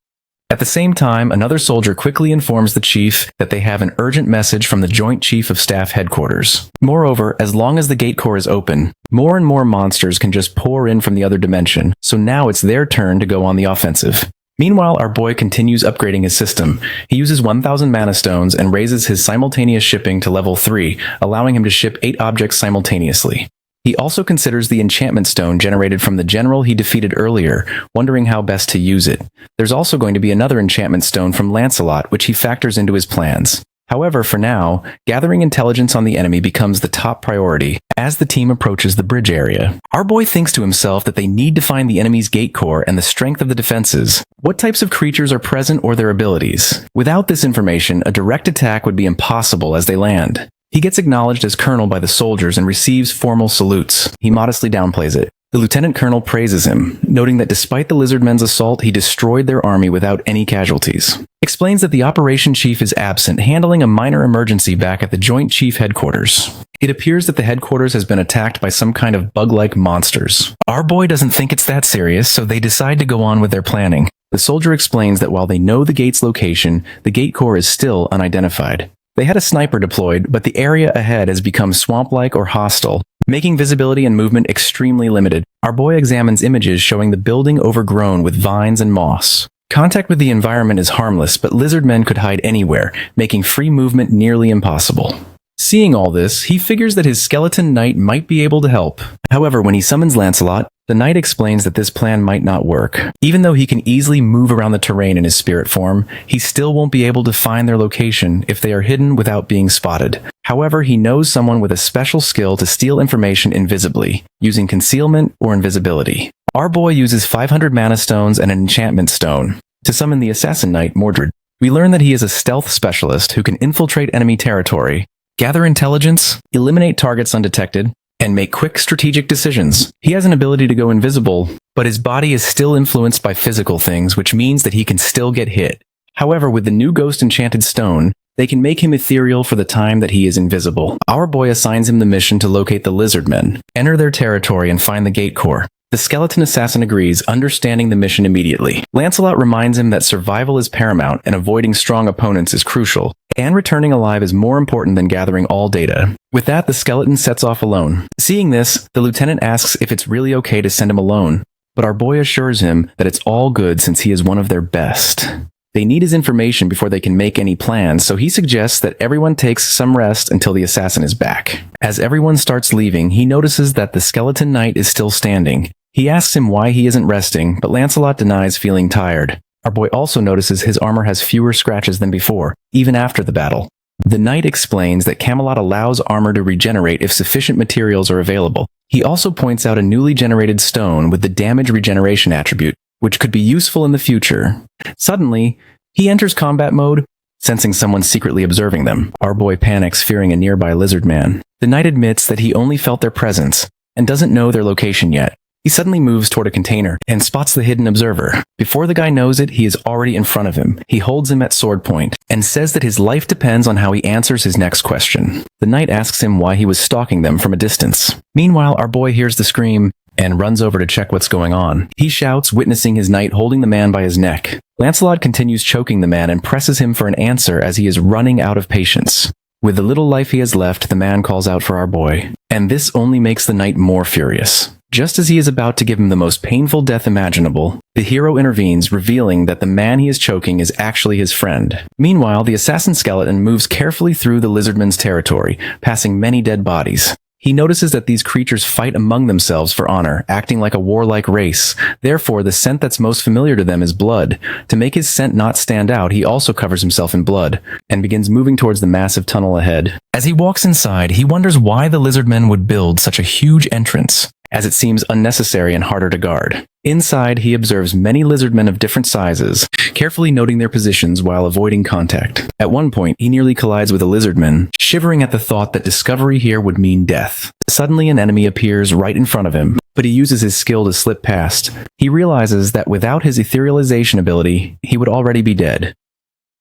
At the same time, another soldier quickly informs the chief that they have an urgent message from the Joint Chief of Staff headquarters. Moreover, as long as the gate core is open, more and more monsters can just pour in from the other dimension, so now it's their turn to go on the offensive. Meanwhile, our boy continues upgrading his system. He uses 1,000 mana stones and raises his simultaneous shipping to level 3, allowing him to ship 8 objects simultaneously. He also considers the enchantment stone generated from the general he defeated earlier, wondering how best to use it. There's also going to be another enchantment stone from Lancelot, which he factors into his plans. However, for now, gathering intelligence on the enemy becomes the top priority as the team approaches the bridge area. Our boy thinks to himself that they need to find the enemy's gate core and the strength of the defenses. What types of creatures are present or their abilities? Without this information, a direct attack would be impossible as they land. He gets acknowledged as colonel by the soldiers and receives formal salutes. He modestly downplays it. The lieutenant colonel praises him, noting that despite the lizardmen's assault, he destroyed their army without any casualties. Explains that the operation chief is absent, handling a minor emergency back at the Joint Chief headquarters. It appears that the headquarters has been attacked by some kind of bug-like monsters. Our boy doesn't think it's that serious, so they decide to go on with their planning. The soldier explains that while they know the gate's location, the gate core is still unidentified. They had a sniper deployed, but the area ahead has become swamp-like or hostile, making visibility and movement extremely limited. Our boy examines images showing the building overgrown with vines and moss. Contact with the environment is harmless, but lizard men could hide anywhere, making free movement nearly impossible. Seeing all this, he figures that his skeleton knight might be able to help. However, when he summons Lancelot, the knight explains that this plan might not work. Even though he can easily move around the terrain in his spirit form, he still won't be able to find their location if they are hidden without being spotted. However, he knows someone with a special skill to steal information invisibly, using concealment or invisibility. Our boy uses 500 mana stones and an enchantment stone to summon the assassin knight, Mordred. We learn that he is a stealth specialist who can infiltrate enemy territory, gather intelligence, eliminate targets undetected, and make quick strategic decisions. He has an ability to go invisible, but his body is still influenced by physical things, which means that he can still get hit. However, with the new Ghost Enchanted Stone, They can make him ethereal for the time that he is invisible. Our boy assigns him the mission to locate the lizard men, enter their territory, and find the gate core. The skeleton assassin agrees, understanding the mission immediately. Lancelot reminds him that survival is paramount and avoiding strong opponents is crucial, and returning alive is more important than gathering all data. With that, the skeleton sets off alone. Seeing this, the lieutenant asks if it's really okay to send him alone, but our boy assures him that it's all good since he is one of their best. They need his information before they can make any plans, so he suggests that everyone takes some rest until the assassin is back. As everyone starts leaving, he notices that the skeleton knight is still standing. He asks him why he isn't resting, but Lancelot denies feeling tired. Our boy also notices his armor has fewer scratches than before, even after the battle. The knight explains that Camelot allows armor to regenerate if sufficient materials are available. He also points out a newly generated stone with the damage regeneration attribute, which could be useful in the future. Suddenly, he enters combat mode, sensing someone secretly observing them. Our boy panics, fearing a nearby lizard man. The knight admits that he only felt their presence and doesn't know their location yet. He suddenly moves toward a container and spots the hidden observer. Before the guy knows it, he is already in front of him. He holds him at sword point and says that his life depends on how he answers his next question. The knight asks him why he was stalking them from a distance. Meanwhile, our boy hears the scream and runs over to check what's going on. He shouts, witnessing his knight holding the man by his neck. Lancelot continues choking the man and presses him for an answer as he is running out of patience. With the little life he has left, the man calls out for our boy, and this only makes the knight more furious. Just as he is about to give him the most painful death imaginable, the hero intervenes, revealing that the man he is choking is actually his friend. Meanwhile, the assassin skeleton moves carefully through the lizardman's territory, passing many dead bodies. He notices that these creatures fight among themselves for honor, acting like a warlike race. Therefore, the scent that's most familiar to them is blood. To make his scent not stand out, he also covers himself in blood, and begins moving towards the massive tunnel ahead. As he walks inside, he wonders why the lizardmen would build such a huge entrance, as it seems unnecessary and harder to guard. Inside, he observes many lizardmen of different sizes, carefully noting their positions while avoiding contact. At one point, he nearly collides with a lizardman, shivering at the thought that discovery here would mean death. Suddenly, an enemy appears right in front of him, but he uses his skill to slip past. He realizes that without his etherealization ability, he would already be dead.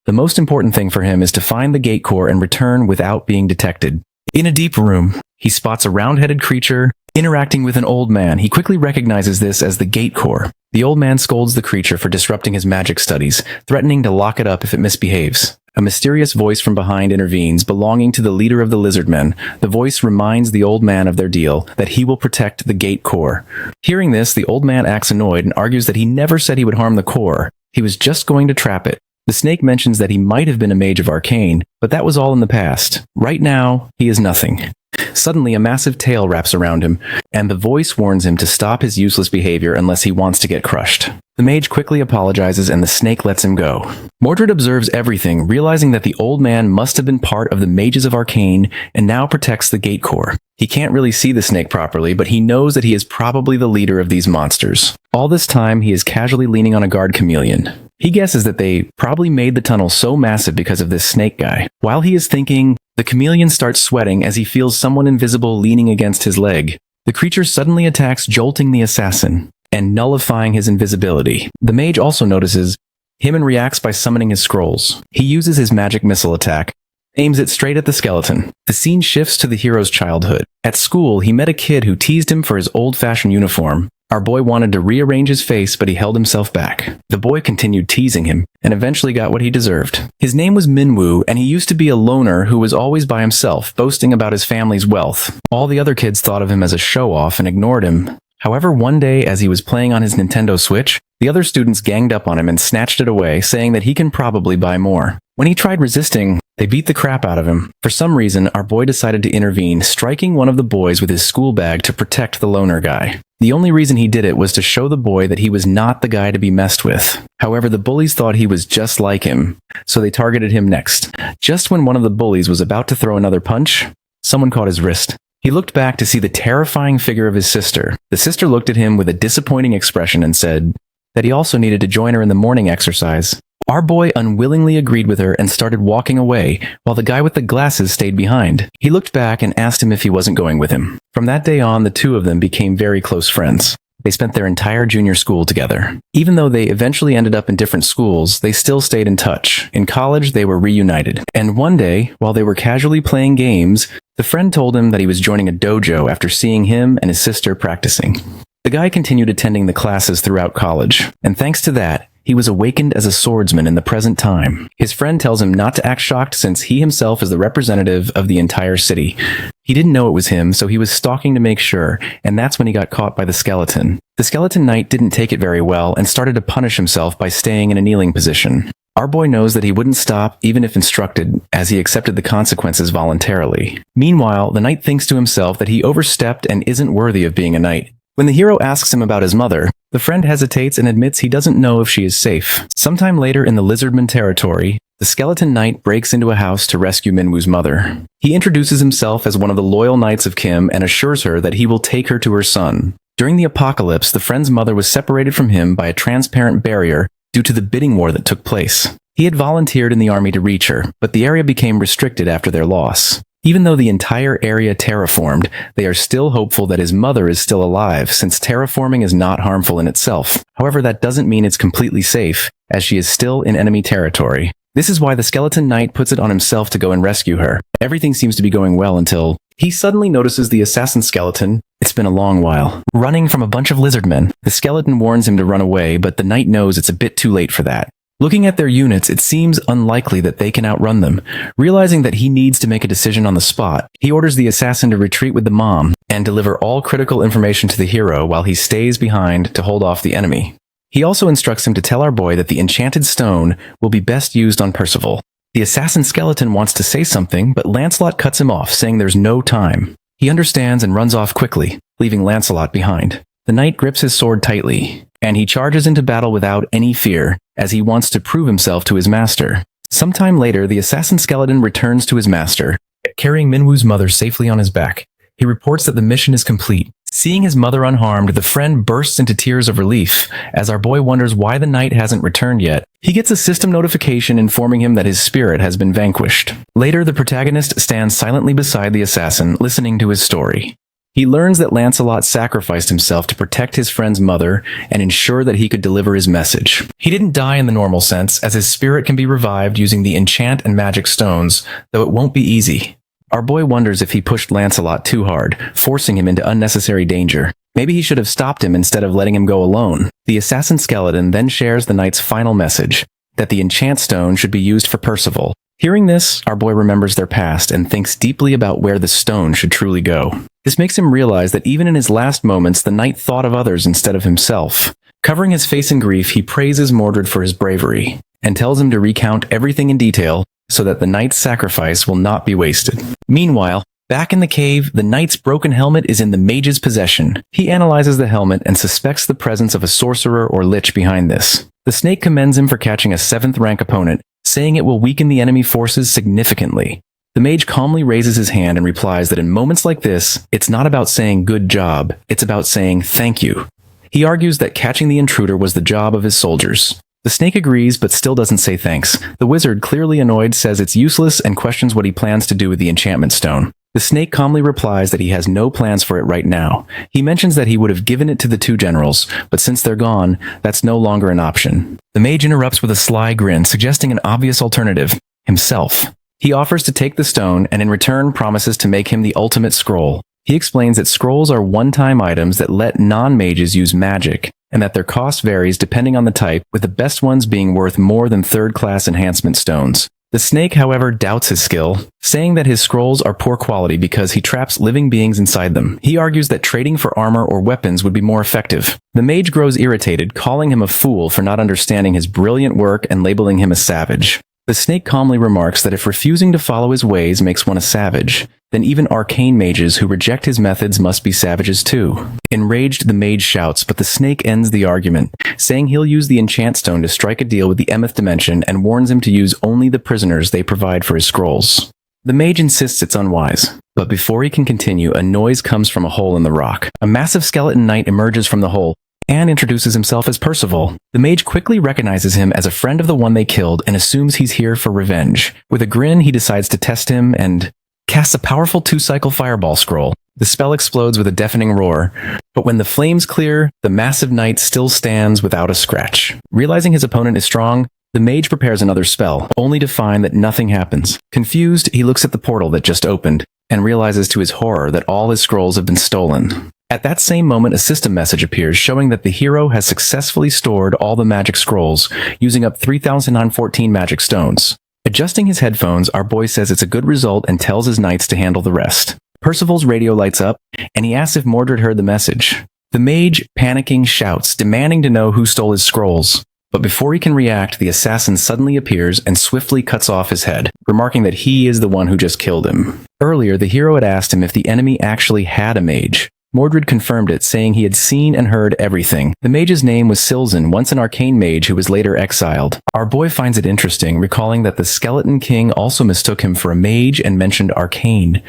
The most important thing for him is to find the gate core and return without being detected. In a deep room, he spots a round-headed creature interacting with an old man. He quickly recognizes this as the gate core. The old man scolds the creature for disrupting his magic studies, threatening to lock it up if it misbehaves. A mysterious voice from behind intervenes, belonging to the leader of the lizardmen. The voice reminds the old man of their deal, that he will protect the gate core. Hearing this, the old man acts annoyed and argues that he never said he would harm the core. He was just going to trap it. The snake mentions that he might have been a mage of arcane, but that was all in the past. Right now, he is nothing. Suddenly, a massive tail wraps around him, and the voice warns him to stop his useless behavior unless he wants to get crushed. The mage quickly apologizes and the snake lets him go. Mordred observes everything, realizing that the old man must have been part of the mages of arcane and now protects the gate core. He can't really see the snake properly, but he knows that he is probably the leader of these monsters. All this time, he is casually leaning on a guard chameleon. He guesses that they probably made the tunnel so massive because of this snake guy. While he is thinking, the chameleon starts sweating as he feels someone invisible leaning against his leg. The creature suddenly attacks, jolting the assassin and nullifying his invisibility. The mage also notices him and reacts by summoning his scrolls. He uses his magic missile attack, aims it straight at the skeleton. The scene shifts to the hero's childhood. At school, he met a kid who teased him for his old-fashioned uniform. Our boy wanted to rearrange his face, but he held himself back. The boy continued teasing him, and eventually got what he deserved. His name was Minwoo, and he used to be a loner who was always by himself, boasting about his family's wealth. All the other kids thought of him as a show-off and ignored him. However, one day, as he was playing on his Nintendo Switch, the other students ganged up on him and snatched it away, saying that he can probably buy more. When he tried resisting, they beat the crap out of him. For some reason, our boy decided to intervene, striking one of the boys with his school bag to protect the loner guy. The only reason he did it was to show the boy that he was not the guy to be messed with. However, the bullies thought he was just like him, so they targeted him next. Just when one of the bullies was about to throw another punch, someone caught his wrist. He looked back to see the terrifying figure of his sister. The sister looked at him with a disappointing expression and said that he also needed to join her in the morning exercise. Our boy unwillingly agreed with her and started walking away, while the guy with the glasses stayed behind. He looked back and asked him if he wasn't going with him. From that day on, the two of them became very close friends. They spent their entire junior school together. Even though they eventually ended up in different schools, they still stayed in touch. In college, they were reunited. And one day, while they were casually playing games, the friend told him that he was joining a dojo after seeing him and his sister practicing. The guy continued attending the classes throughout college, and thanks to that, he was awakened as a swordsman in the present time. His friend tells him not to act shocked since he himself is the representative of the entire city. He didn't know it was him, so he was stalking to make sure, and that's when he got caught by the skeleton. The skeleton knight didn't take it very well and started to punish himself by staying in a kneeling position. Our boy knows that he wouldn't stop even if instructed, as he accepted the consequences voluntarily. Meanwhile, the knight thinks to himself that he overstepped and isn't worthy of being a knight. When the hero asks him about his mother, the friend hesitates and admits he doesn't know if she is safe. Sometime later in the Lizardman territory, the skeleton knight breaks into a house to rescue Minwoo's mother. He introduces himself as one of the loyal knights of Kim and assures her that he will take her to her son. During the apocalypse, the friend's mother was separated from him by a transparent barrier due to the bidding war that took place. He had volunteered in the army to reach her, but the area became restricted after their loss. Even though the entire area terraformed, they are still hopeful that his mother is still alive, since terraforming is not harmful in itself. However, that doesn't mean it's completely safe, as she is still in enemy territory. This is why the skeleton knight puts it on himself to go and rescue her. Everything seems to be going well until he suddenly notices the assassin skeleton. It's been a long while. Running from a bunch of lizardmen. The skeleton warns him to run away, but the knight knows it's a bit too late for that. Looking at their units, it seems unlikely that they can outrun them. Realizing that he needs to make a decision on the spot, he orders the assassin to retreat with the mom and deliver all critical information to the hero while he stays behind to hold off the enemy. He also instructs him to tell our boy that the enchanted stone will be best used on Percival. The assassin skeleton wants to say something, but Lancelot cuts him off, saying there's no time. He understands and runs off quickly, leaving Lancelot behind. The knight grips his sword tightly, and he charges into battle without any fear, as he wants to prove himself to his master. Sometime later, the assassin skeleton returns to his master, carrying Minwoo's mother safely on his back. He reports that the mission is complete. Seeing his mother unharmed, the friend bursts into tears of relief, as our boy wonders why the knight hasn't returned yet. He gets a system notification informing him that his spirit has been vanquished. Later, the protagonist stands silently beside the assassin, listening to his story. He learns that Lancelot sacrificed himself to protect his friend's mother and ensure that he could deliver his message. He didn't die in the normal sense, as his spirit can be revived using the enchant and magic stones, though it won't be easy. Our boy wonders if he pushed Lancelot too hard, forcing him into unnecessary danger. Maybe he should have stopped him instead of letting him go alone. The assassin skeleton then shares the knight's final message, that the enchant stone should be used for Percival. Hearing this, our boy remembers their past and thinks deeply about where the stone should truly go. This makes him realize that even in his last moments, the knight thought of others instead of himself. Covering his face in grief, he praises Mordred for his bravery, and tells him to recount everything in detail so that the knight's sacrifice will not be wasted. Meanwhile, back in the cave, the knight's broken helmet is in the mage's possession. He analyzes the helmet and suspects the presence of a sorcerer or lich behind this. The snake commends him for catching a 7th rank opponent, saying it will weaken the enemy forces significantly. The mage calmly raises his hand and replies that in moments like this, it's not about saying good job, it's about saying thank you. He argues that catching the intruder was the job of his soldiers. The snake agrees but still doesn't say thanks. The wizard, clearly annoyed, says it's useless and questions what he plans to do with the enchantment stone. The snake calmly replies that he has no plans for it right now. He mentions that he would have given it to the 2 generals, but since they're gone, that's no longer an option. The mage interrupts with a sly grin, suggesting an obvious alternative: himself. He offers to take the stone and in return promises to make him the ultimate scroll. He explains that scrolls are one-time items that let non-mages use magic, and that their cost varies depending on the type, with the best ones being worth more than 3rd-class enhancement stones. The snake, however, doubts his skill, saying that his scrolls are poor quality because he traps living beings inside them. He argues that trading for armor or weapons would be more effective. The mage grows irritated, calling him a fool for not understanding his brilliant work and labeling him a savage. The snake calmly remarks that if refusing to follow his ways makes one a savage, then even arcane mages who reject his methods must be savages too. Enraged, the mage shouts, but the snake ends the argument, saying he'll use the enchant stone to strike a deal with the Emeth dimension and warns him to use only the prisoners they provide for his scrolls. The mage insists it's unwise, but before he can continue, a noise comes from a hole in the rock. A massive skeleton knight emerges from the hole and introduces himself as Percival. The mage quickly recognizes him as a friend of the one they killed and assumes he's here for revenge. With a grin, he decides to test him and casts a powerful 2-cycle fireball scroll. The spell explodes with a deafening roar, but when the flames clear, the massive knight still stands without a scratch. Realizing his opponent is strong, the mage prepares another spell, only to find that nothing happens. Confused, he looks at the portal that just opened, and realizes to his horror that all his scrolls have been stolen. At that same moment, a system message appears showing that the hero has successfully stored all the magic scrolls, using up 3,914 magic stones. Adjusting his headphones, our boy says it's a good result and tells his knights to handle the rest. Percival's radio lights up, and he asks if Mordred heard the message. The mage, panicking, shouts, demanding to know who stole his scrolls. But before he can react, the assassin suddenly appears and swiftly cuts off his head, remarking that he is the one who just killed him. Earlier, the hero had asked him if the enemy actually had a mage. Mordred confirmed it, saying he had seen and heard everything. The mage's name was Silzen, once an arcane mage who was later exiled. Our boy finds it interesting, recalling that the Skeleton King also mistook him for a mage and mentioned arcane.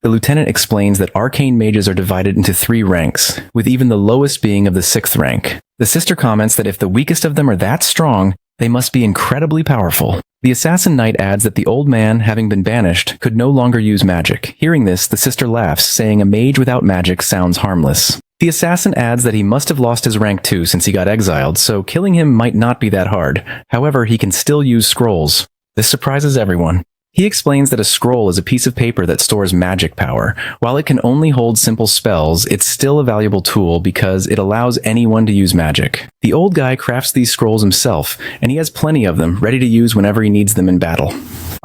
The lieutenant explains that arcane mages are divided into 3 ranks, with even the lowest being of the 6th rank. The sister comments that if the weakest of them are that strong, they must be incredibly powerful. The assassin knight adds that the old man, having been banished, could no longer use magic. Hearing this, the sister laughs, saying a mage without magic sounds harmless. The assassin adds that he must have lost his rank too since he got exiled, so killing him might not be that hard. However, he can still use scrolls. This surprises everyone. He explains that a scroll is a piece of paper that stores magic power. While it can only hold simple spells, it's still a valuable tool because it allows anyone to use magic. The old guy crafts these scrolls himself, and he has plenty of them, ready to use whenever he needs them in battle.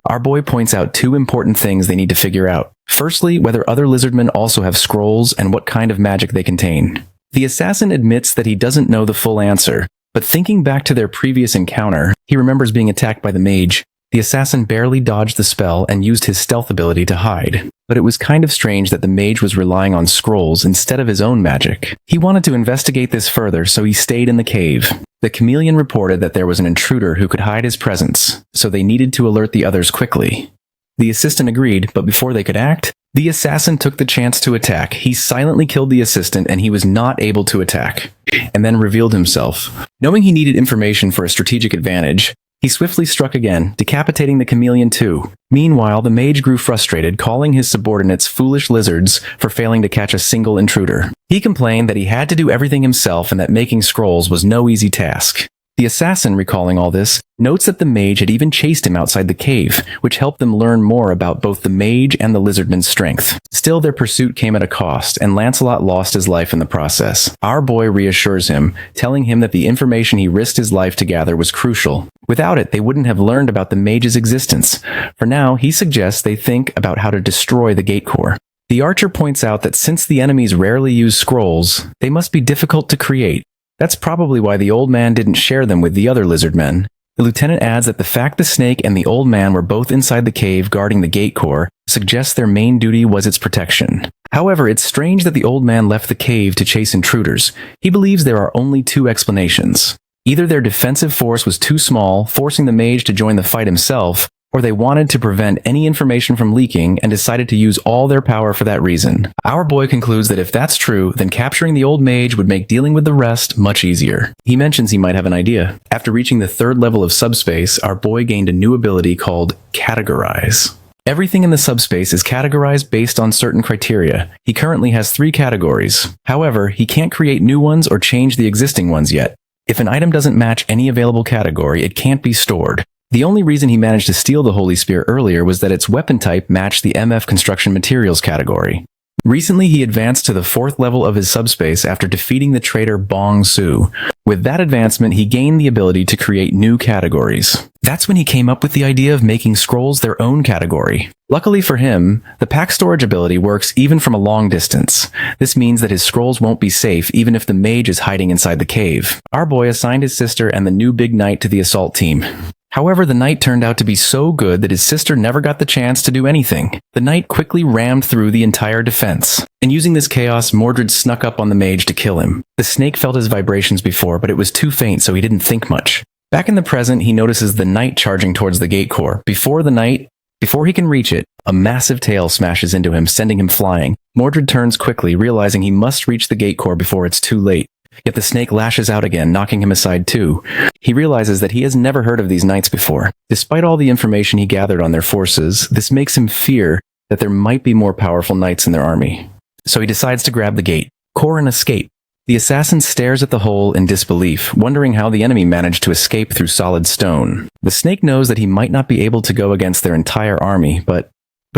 Our boy points out 2 important things they need to figure out. Firstly, whether other lizardmen also have scrolls and what kind of magic they contain. The assassin admits that he doesn't know the full answer, but thinking back to their previous encounter, he remembers being attacked by the mage. The assassin barely dodged the spell and used his stealth ability to hide. But it was kind of strange that the mage was relying on scrolls instead of his own magic. He wanted to investigate this further, so he stayed in the cave. The chameleon reported that there was an intruder who could hide his presence, so they needed to alert the others quickly. The assistant agreed, but before they could act, the assassin took the chance to attack. He silently killed the assistant and he was not able to attack, and then revealed himself. Knowing he needed information for a strategic advantage, he swiftly struck again, decapitating the chameleon too. Meanwhile, the mage grew frustrated, calling his subordinates foolish lizards for failing to catch a single intruder. He complained that he had to do everything himself and that making scrolls was no easy task. The assassin, recalling all this, notes that the mage had even chased him outside the cave, which helped them learn more about both the mage and the lizardman's strength. Still, their pursuit came at a cost, and Lancelot lost his life in the process. Our boy reassures him, telling him that the information he risked his life to gather was crucial. Without it, they wouldn't have learned about the mage's existence. For now, he suggests they think about how to destroy the gate core. The archer points out that since the enemies rarely use scrolls, they must be difficult to create. That's probably why the old man didn't share them with the other lizard men. The lieutenant adds that the fact the snake and the old man were both inside the cave guarding the gate core suggests their main duty was its protection. However, it's strange that the old man left the cave to chase intruders. He believes there are only 2 explanations. Either their defensive force was too small, forcing the mage to join the fight himself, or they wanted to prevent any information from leaking and decided to use all their power for that reason. Our boy concludes that if that's true, then capturing the old mage would make dealing with the rest much easier. He mentions he might have an idea. After reaching the 3rd level of subspace, our boy gained a new ability called Categorize. Everything in the subspace is categorized based on certain criteria. He currently has 3 categories. However, he can't create new ones or change the existing ones yet. If an item doesn't match any available category, it can't be stored. The only reason he managed to steal the Holy Spear earlier was that its weapon type matched the MF Construction Materials category. Recently, he advanced to the 4th level of his subspace after defeating the traitor Bong Su. With that advancement, he gained the ability to create new categories. That's when he came up with the idea of making scrolls their own category. Luckily for him, the pack storage ability works even from a long distance. This means that his scrolls won't be safe even if the mage is hiding inside the cave. Our boy assigned his sister and the new big knight to the assault team. However, the knight turned out to be so good that his sister never got the chance to do anything. The knight quickly rammed through the entire defense. And using this chaos, Mordred snuck up on the mage to kill him. The snake felt his vibrations before, but it was too faint, so he didn't think much. Back in the present, he notices the knight charging towards the gate core. Before he can reach it, a massive tail smashes into him, sending him flying. Mordred turns quickly, realizing he must reach the gate core before it's too late. Yet the snake lashes out again, knocking him aside too. He realizes that he has never heard of these knights before. Despite all the information he gathered on their forces, this makes him fear that there might be more powerful knights in their army. so he decides to grab the gate core and escape. The assassin stares at the hole in disbelief, wondering how the enemy managed to escape through solid stone. The snake knows that he might not be able to go against their entire army, but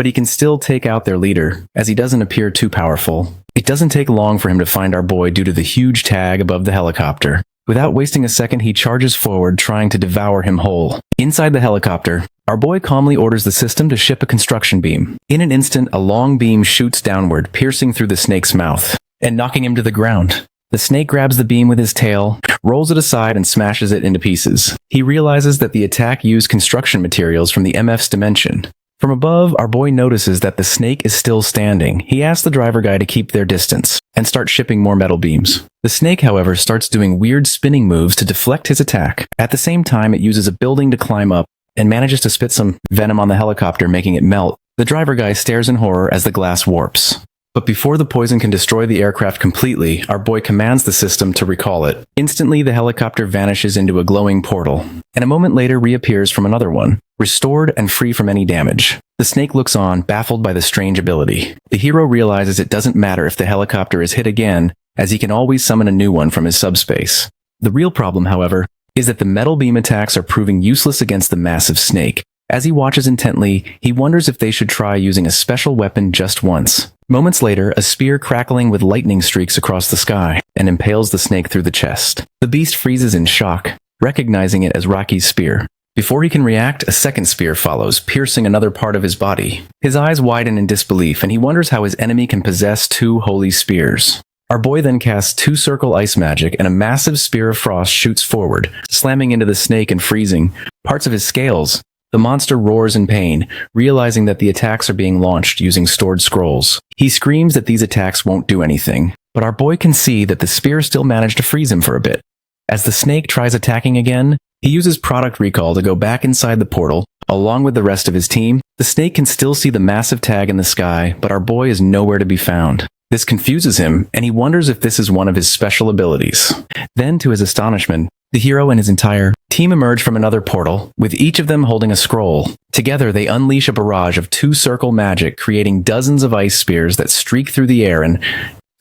he can still take out their leader, as he doesn't appear too powerful. It doesn't take long for him to find our boy due to the huge tag above the helicopter. Without wasting a second, he charges forward, trying to devour him whole. Inside the helicopter, our boy calmly orders the system to ship a construction beam. In an instant, a long beam shoots downward, piercing through the snake's mouth and knocking him to the ground. The snake grabs the beam with his tail, rolls it aside, and smashes it into pieces. He realizes that the attack used construction materials from the MF's dimension. From above, our boy notices that the snake is still standing. He asks the driver guy to keep their distance and start shipping more metal beams. The snake, however, starts doing weird spinning moves to deflect his attack. At the same time, it uses a building to climb up and manages to spit some venom on the helicopter, making it melt. The driver guy stares in horror as the glass warps. But before the poison can destroy the aircraft completely, our boy commands the system to recall it. Instantly, the helicopter vanishes into a glowing portal, and a moment later reappears from another one, restored and free from any damage. The snake looks on, baffled by the strange ability. The hero realizes it doesn't matter if the helicopter is hit again, as he can always summon a new one from his subspace. The real problem, however, is that the metal beam attacks are proving useless against the massive snake. As he watches intently, he wonders if they should try using a special weapon just once. Moments later, a spear crackling with lightning streaks across the sky and impales the snake through the chest. The beast freezes in shock, recognizing it as Rocky's spear. Before he can react, a second spear follows, piercing another part of his body. His eyes widen in disbelief, and he wonders how his enemy can possess two holy spears. Our boy then casts two circle ice magic, and a massive spear of frost shoots forward, slamming into the snake and freezing parts of his scales. The monster roars in pain, realizing that the attacks are being launched using stored scrolls. He screams that these attacks won't do anything, but our boy can see that the spear still managed to freeze him for a bit. As the snake tries attacking again, he uses product recall to go back inside the portal, along with the rest of his team. The snake can still see the massive tag in the sky, but our boy is nowhere to be found. This confuses him, and he wonders if this is one of his special abilities. Then, to his astonishment, the hero and his entire team emerge from another portal, with each of them holding a scroll. Together, they unleash a barrage of two-circle magic, creating dozens of ice spears that streak through the air and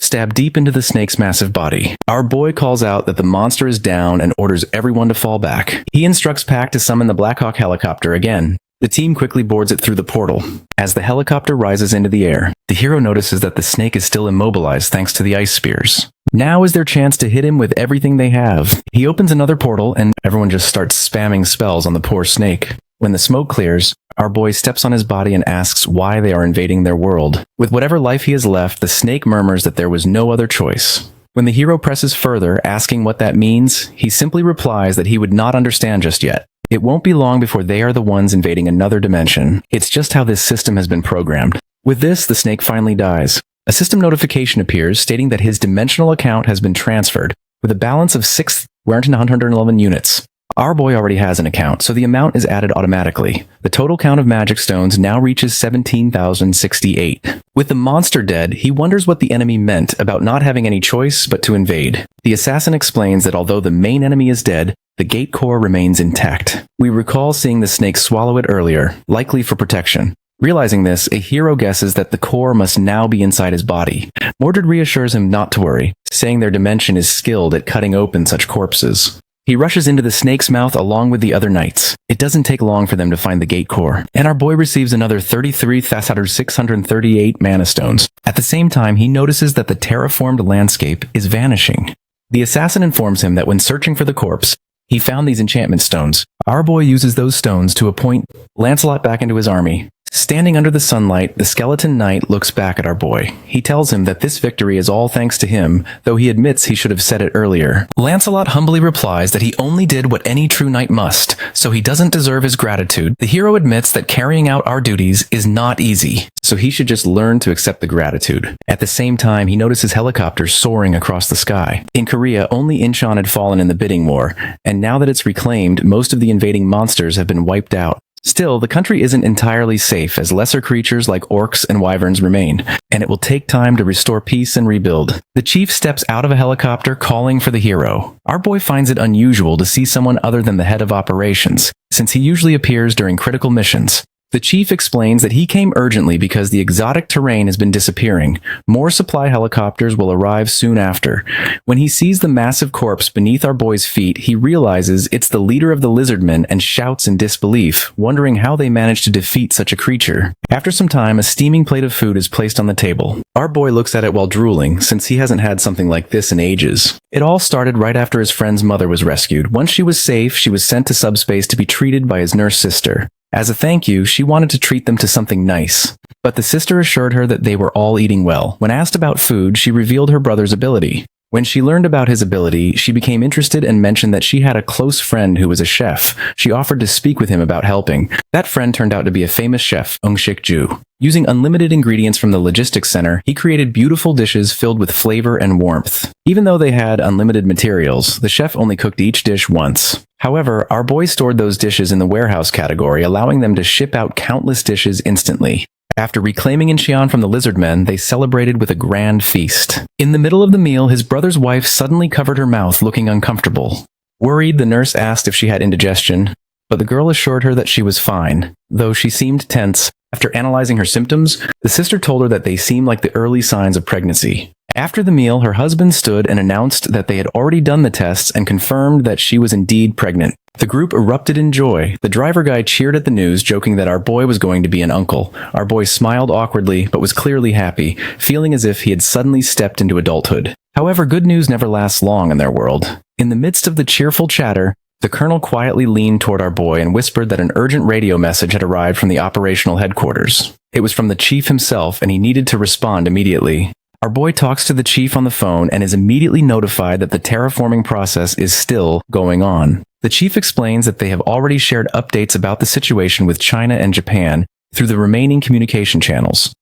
stab deep into the snake's massive body. Our boy calls out that the monster is down and orders everyone to fall back. He instructs Pac to summon the Blackhawk helicopter again. The team quickly boards it through the portal. As the helicopter rises into the air, the hero notices that the snake is still immobilized thanks to the ice spears. Now is their chance to hit him with everything they have. He opens another portal, and everyone just starts spamming spells on the poor snake. When the smoke clears, our boy steps on his body and asks why they are invading their world. With whatever life he has left, the snake murmurs that there was no other choice. When the hero presses further, asking what that means, he simply replies that he would not understand just yet. It won't be long before they are the ones invading another dimension. It's just how this system has been programmed. With this, the snake finally dies. A system notification appears stating that his dimensional account has been transferred, with a balance of 6,111 units. Our boy already has an account, so the amount is added automatically. The total count of magic stones now reaches 17,068. With the monster dead, he wonders what the enemy meant about not having any choice but to invade. The assassin explains that although the main enemy is dead, the gate core remains intact. We recall seeing the snake swallow it earlier, likely for protection. Realizing this, a hero guesses that the core must now be inside his body. Mordred reassures him not to worry, saying their dimension is skilled at cutting open such corpses. He rushes into the snake's mouth along with the other knights. It doesn't take long for them to find the gate core, and our boy receives another 33,638 mana stones. At the same time, he notices that the terraformed landscape is vanishing. The assassin informs him that when searching for the corpse, he found these enchantment stones. Our boy uses those stones to appoint Lancelot back into his army. Standing under the sunlight, the skeleton knight looks back at our boy. He tells him that this victory is all thanks to him, though he admits he should have said it earlier. Lancelot humbly replies that he only did what any true knight must, so he doesn't deserve his gratitude. The hero admits that carrying out our duties is not easy, so he should just learn to accept the gratitude. At the same time, he notices helicopters soaring across the sky. In Korea, only Incheon had fallen in the bidding war, and now that it's reclaimed, most of the invading monsters have been wiped out. Still, the country isn't entirely safe as lesser creatures like orcs and wyverns remain, and it will take time to restore peace and rebuild. The chief steps out of a helicopter calling for the hero. Our boy finds it unusual to see someone other than the head of operations, since he usually appears during critical missions. The chief explains that he came urgently because the exotic terrain has been disappearing. More supply helicopters will arrive soon after. When he sees the massive corpse beneath our boy's feet, he realizes it's the leader of the lizardmen and shouts in disbelief, wondering how they managed to defeat such a creature. After some time, a steaming plate of food is placed on the table. Our boy looks at it while drooling, since he hasn't had something like this in ages. It all started right after his friend's mother was rescued. Once she was safe, she was sent to subspace to be treated by his nurse sister. As a thank you, she wanted to treat them to something nice. But the sister assured her that they were all eating well. When asked about food, she revealed her brother's ability. When she learned about his ability, she became interested and mentioned that she had a close friend who was a chef. She offered to speak with him about helping. That friend turned out to be a famous chef, Ung-shik Ju. Using unlimited ingredients from the logistics center, he created beautiful dishes filled with flavor and warmth. Even though they had unlimited materials, the chef only cooked each dish once. However, our boy stored those dishes in the warehouse category, allowing them to ship out countless dishes instantly. After reclaiming Incheon from the lizardmen, they celebrated with a grand feast. In the middle of the meal, his brother's wife suddenly covered her mouth, looking uncomfortable. Worried, the nurse asked if she had indigestion, but the girl assured her that she was fine, though she seemed tense. After analyzing her symptoms, the sister told her that they seemed like the early signs of pregnancy. After the meal, her husband stood and announced that they had already done the tests and confirmed that she was indeed pregnant. The group erupted in joy. The driver guy cheered at the news, joking that our boy was going to be an uncle. Our boy smiled awkwardly, but was clearly happy, feeling as if he had suddenly stepped into adulthood. However, good news never lasts long in their world. In the midst of the cheerful chatter, the colonel quietly leaned toward our boy and whispered that an urgent radio message had arrived from the operational headquarters. It was from the chief himself, and he needed to respond immediately. Our boy talks to the chief on the phone and is immediately notified that the terraforming process is still going on. The chief explains that they have already shared updates about the situation with China and Japan through the remaining communication channels.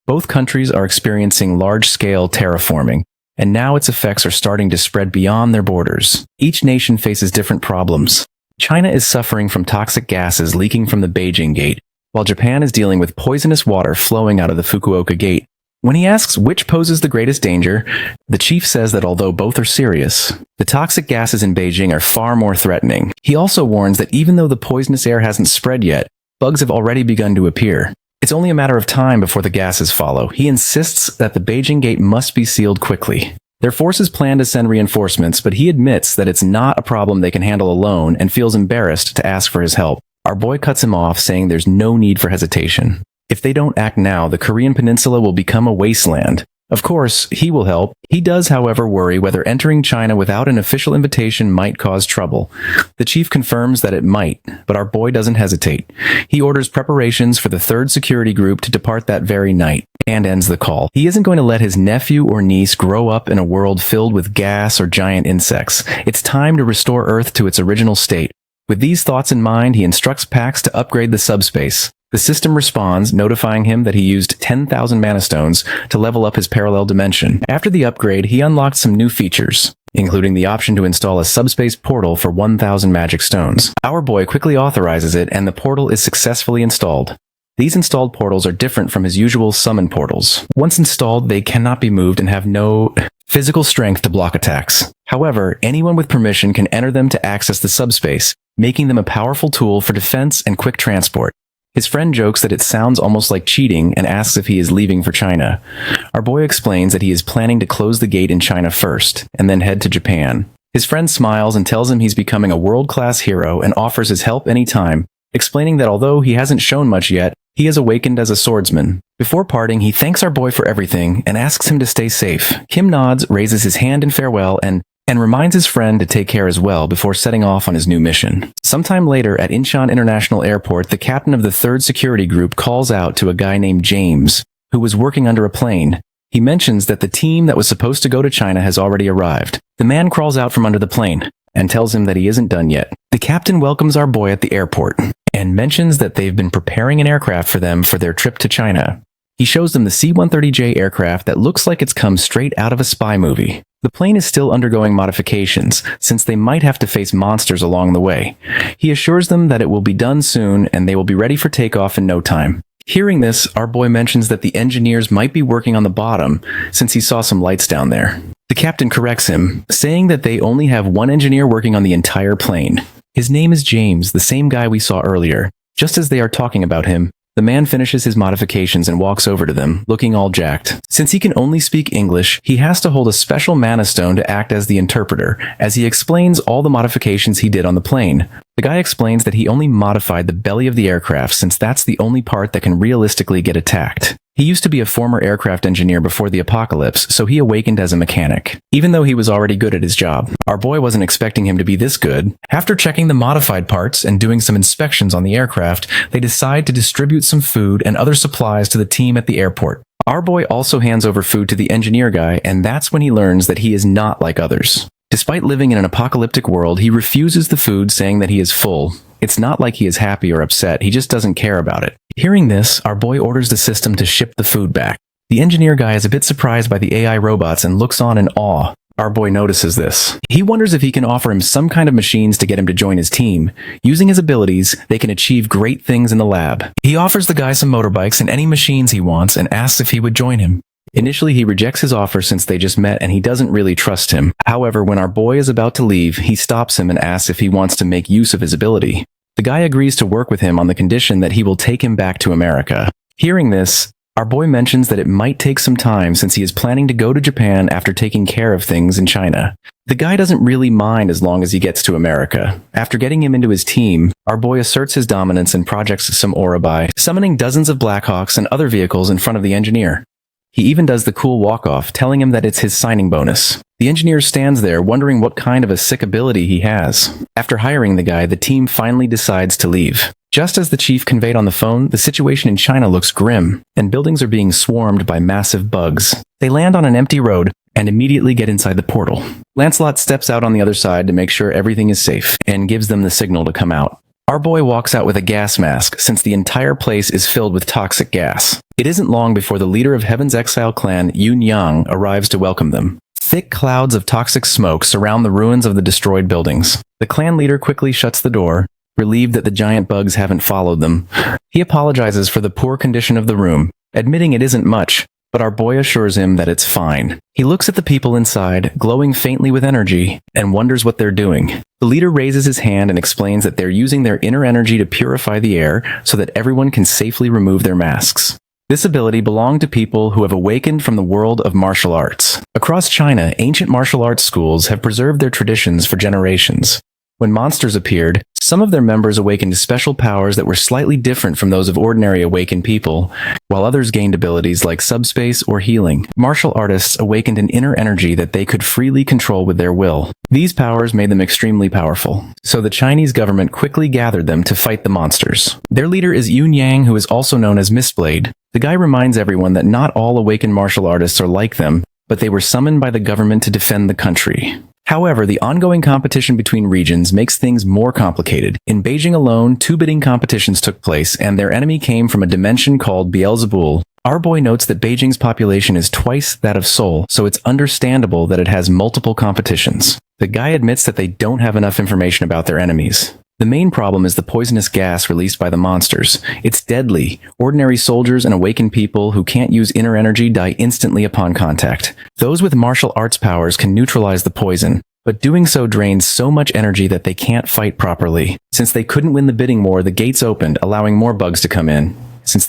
Both countries are experiencing large-scale terraforming, and now its effects are starting to spread beyond their borders. Each nation faces different problems. China is suffering from toxic gases leaking from the Beijing Gate, while Japan is dealing with poisonous water flowing out of the Fukuoka Gate. When he asks which poses the greatest danger, the chief says that although both are serious, the toxic gases in Beijing are far more threatening. He also warns that even though the poisonous air hasn't spread yet, bugs have already begun to appear. It's only a matter of time before the gases follow. He insists that the Beijing Gate must be sealed quickly. Their forces plan to send reinforcements, but he admits that it's not a problem they can handle alone and feels embarrassed to ask for his help. Our boy cuts him off, saying there's no need for hesitation. If they don't act now, the Korean peninsula will become a wasteland. Of course, he will help. He does, however, worry whether entering China without an official invitation might cause trouble. The chief confirms that it might, but our boy doesn't hesitate. He orders preparations for the third security group to depart that very night, and ends the call. He isn't going to let his nephew or niece grow up in a world filled with gas or giant insects. It's time to restore Earth to its original state. With these thoughts in mind, he instructs Pax to upgrade the subspace. The system responds, notifying him that he used 10,000 mana stones to level up his parallel dimension. After the upgrade, he unlocked some new features, including the option to install a subspace portal for 1,000 magic stones. Our boy quickly authorizes it, and the portal is successfully installed. These installed portals are different from his usual summon portals. Once installed, they cannot be moved and have no physical strength to block attacks. However, anyone with permission can enter them to access the subspace, making them a powerful tool for defense and quick transport. His friend jokes that it sounds almost like cheating and asks if he is leaving for China. Our boy explains that he is planning to close the gate in China first, and then head to Japan. His friend smiles and tells him he's becoming a world-class hero and offers his help anytime, explaining that although he hasn't shown much yet, he has awakened as a swordsman. Before parting, he thanks our boy for everything and asks him to stay safe. Kim nods, raises his hand in farewell, and reminds his friend to take care as well before setting off on his new mission. Sometime later, at Incheon International Airport, the captain of the third security group calls out to a guy named James, who was working under a plane. He mentions that the team that was supposed to go to China has already arrived. The man crawls out from under the plane and tells him that he isn't done yet. The captain welcomes our boy at the airport and mentions that they've been preparing an aircraft for them for their trip to China. He shows them the C-130J aircraft that looks like it's come straight out of a spy movie. The plane is still undergoing modifications, since they might have to face monsters along the way. He assures them that it will be done soon and they will be ready for takeoff in no time. Hearing this, our boy mentions that the engineers might be working on the bottom, since he saw some lights down there. The captain corrects him, saying that they only have one engineer working on the entire plane. His name is James, the same guy we saw earlier. Just as they are talking about him, The man finishes his modifications and walks over to them, looking all jacked. Since he can only speak English, he has to hold a special mana stone to act as the interpreter, as he explains all the modifications he did on the plane. The guy explains that he only modified the belly of the aircraft since that's the only part that can realistically get attacked. He used to be a former aircraft engineer before the apocalypse, so he awakened as a mechanic, even though he was already good at his job. Our boy wasn't expecting him to be this good. After checking the modified parts and doing some inspections on the aircraft, they decide to distribute some food and other supplies to the team at the airport. Our boy also hands over food to the engineer guy, and that's when he learns that he is not like others. Despite living in an apocalyptic world, he refuses the food, saying that he is full. It's not like he is happy or upset, he just doesn't care about it. Hearing this, our boy orders the system to ship the food back. The engineer guy is a bit surprised by the AI robots and looks on in awe. Our boy notices this. He wonders if he can offer him some kind of machines to get him to join his team. Using his abilities, they can achieve great things in the lab. He offers the guy some motorbikes and any machines he wants and asks if he would join him. Initially, he rejects his offer since they just met and he doesn't really trust him. However, when our boy is about to leave, he stops him and asks if he wants to make use of his ability. The guy agrees to work with him on the condition that he will take him back to America. Hearing this, our boy mentions that it might take some time since he is planning to go to Japan after taking care of things in China. The guy doesn't really mind as long as he gets to America. After getting him into his team, our boy asserts his dominance and projects some aura by summoning dozens of Blackhawks and other vehicles in front of the engineer. He even does the cool walk-off, telling him that it's his signing bonus. The engineer stands there wondering what kind of a sick ability he has. After hiring the guy, the team finally decides to leave. Just as the chief conveyed on the phone, the situation in China looks grim, and buildings are being swarmed by massive bugs. They land on an empty road and immediately get inside the portal. Lancelot steps out on the other side to make sure everything is safe, and gives them the signal to come out. Our boy walks out with a gas mask, since the entire place is filled with toxic gas. It isn't long before the leader of Heaven's Exile clan, Yun Yang, arrives to welcome them. Thick clouds of toxic smoke surround the ruins of the destroyed buildings. The clan leader quickly shuts the door, relieved that the giant bugs haven't followed them. He apologizes for the poor condition of the room, admitting it isn't much, but our boy assures him that it's fine. He looks at the people inside, glowing faintly with energy, and wonders what they're doing. The leader raises his hand and explains that they're using their inner energy to purify the air so that everyone can safely remove their masks. This ability belonged to people who have awakened from the world of martial arts. Across China, ancient martial arts schools have preserved their traditions for generations. When monsters appeared, some of their members awakened special powers that were slightly different from those of ordinary awakened people, while others gained abilities like subspace or healing. Martial artists awakened an inner energy that they could freely control with their will. These powers made them extremely powerful, so the Chinese government quickly gathered them to fight the monsters. Their leader is Yun Yang, who is also known as Mistblade. The guy reminds everyone that not all awakened martial artists are like them, but they were summoned by the government to defend the country. However, the ongoing competition between regions makes things more complicated. In Beijing alone, 2 bidding competitions took place, and their enemy came from a dimension called Beelzebul. Our boy notes that Beijing's population is twice that of Seoul, so it's understandable that it has multiple competitions. The guy admits that they don't have enough information about their enemies. The main problem is the poisonous gas released by the monsters. It's deadly. Ordinary soldiers and awakened people who can't use inner energy die instantly upon contact. Those with martial arts powers can neutralize the poison, but doing so drains so much energy that they can't fight properly. Since they couldn't win the bidding war, the gates opened, allowing more bugs to come in. Since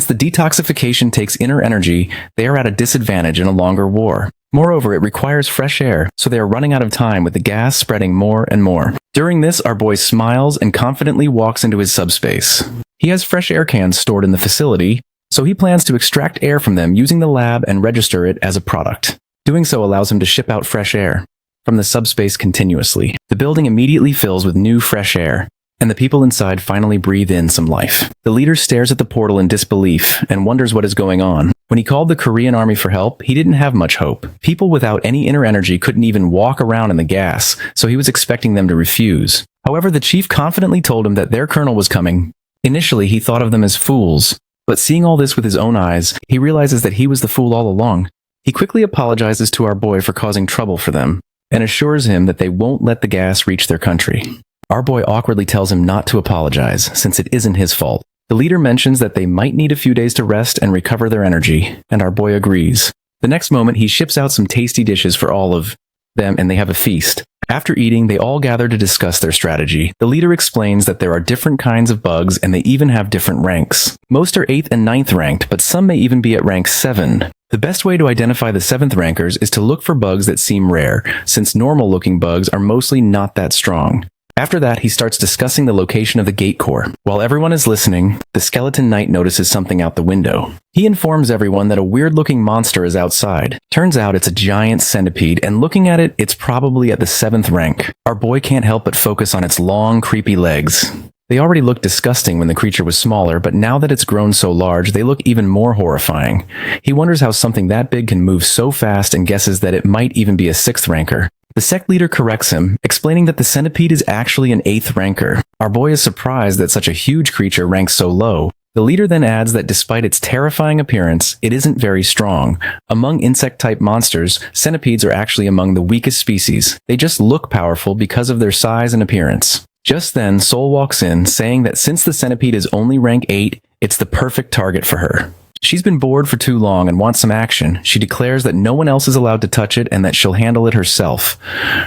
the detoxification takes inner energy, they are at a disadvantage in a longer war. Moreover, it requires fresh air, so they are running out of time with the gas spreading more and more. During this, our boy smiles and confidently walks into his subspace. He has fresh air cans stored in the facility, so he plans to extract air from them using the lab and register it as a product. Doing so allows him to ship out fresh air from the subspace continuously. The building immediately fills with new fresh air, and the people inside finally breathe in some life. The leader stares at the portal in disbelief and wonders what is going on. When he called the Korean army for help, he didn't have much hope. People without any inner energy couldn't even walk around in the gas, so he was expecting them to refuse. However, the chief confidently told him that their colonel was coming. Initially, he thought of them as fools, but seeing all this with his own eyes, he realizes that he was the fool all along. He quickly apologizes to our boy for causing trouble for them, and assures him that they won't let the gas reach their country. Our boy awkwardly tells him not to apologize, since it isn't his fault. The leader mentions that they might need a few days to rest and recover their energy, and our boy agrees. The next moment, he ships out some tasty dishes for all of them, and they have a feast. After eating, they all gather to discuss their strategy. The leader explains that there are different kinds of bugs and they even have different ranks. Most are 8th and 9th ranked, but some may even be at rank 7. The best way to identify the 7th rankers is to look for bugs that seem rare, since normal-looking bugs are mostly not that strong. After that, he starts discussing the location of the gate core. While everyone is listening, the skeleton knight notices something out the window. He informs everyone that a weird-looking monster is outside. Turns out it's a giant centipede, and looking at it, it's probably at the 7th rank. Our boy can't help but focus on its long, creepy legs. They already looked disgusting when the creature was smaller, but now that it's grown so large, they look even more horrifying. He wonders how something that big can move so fast and guesses that it might even be a 6th ranker. The sect leader corrects him, explaining that the centipede is actually an 8th ranker. Our boy is surprised that such a huge creature ranks so low. The leader then adds that despite its terrifying appearance, it isn't very strong. Among insect-type monsters, centipedes are actually among the weakest species. They just look powerful because of their size and appearance. Just then, Sol walks in, saying that since the centipede is only rank 8, it's the perfect target for her. She's been bored for too long and wants some action. She declares that no one else is allowed to touch it and that she'll handle it herself.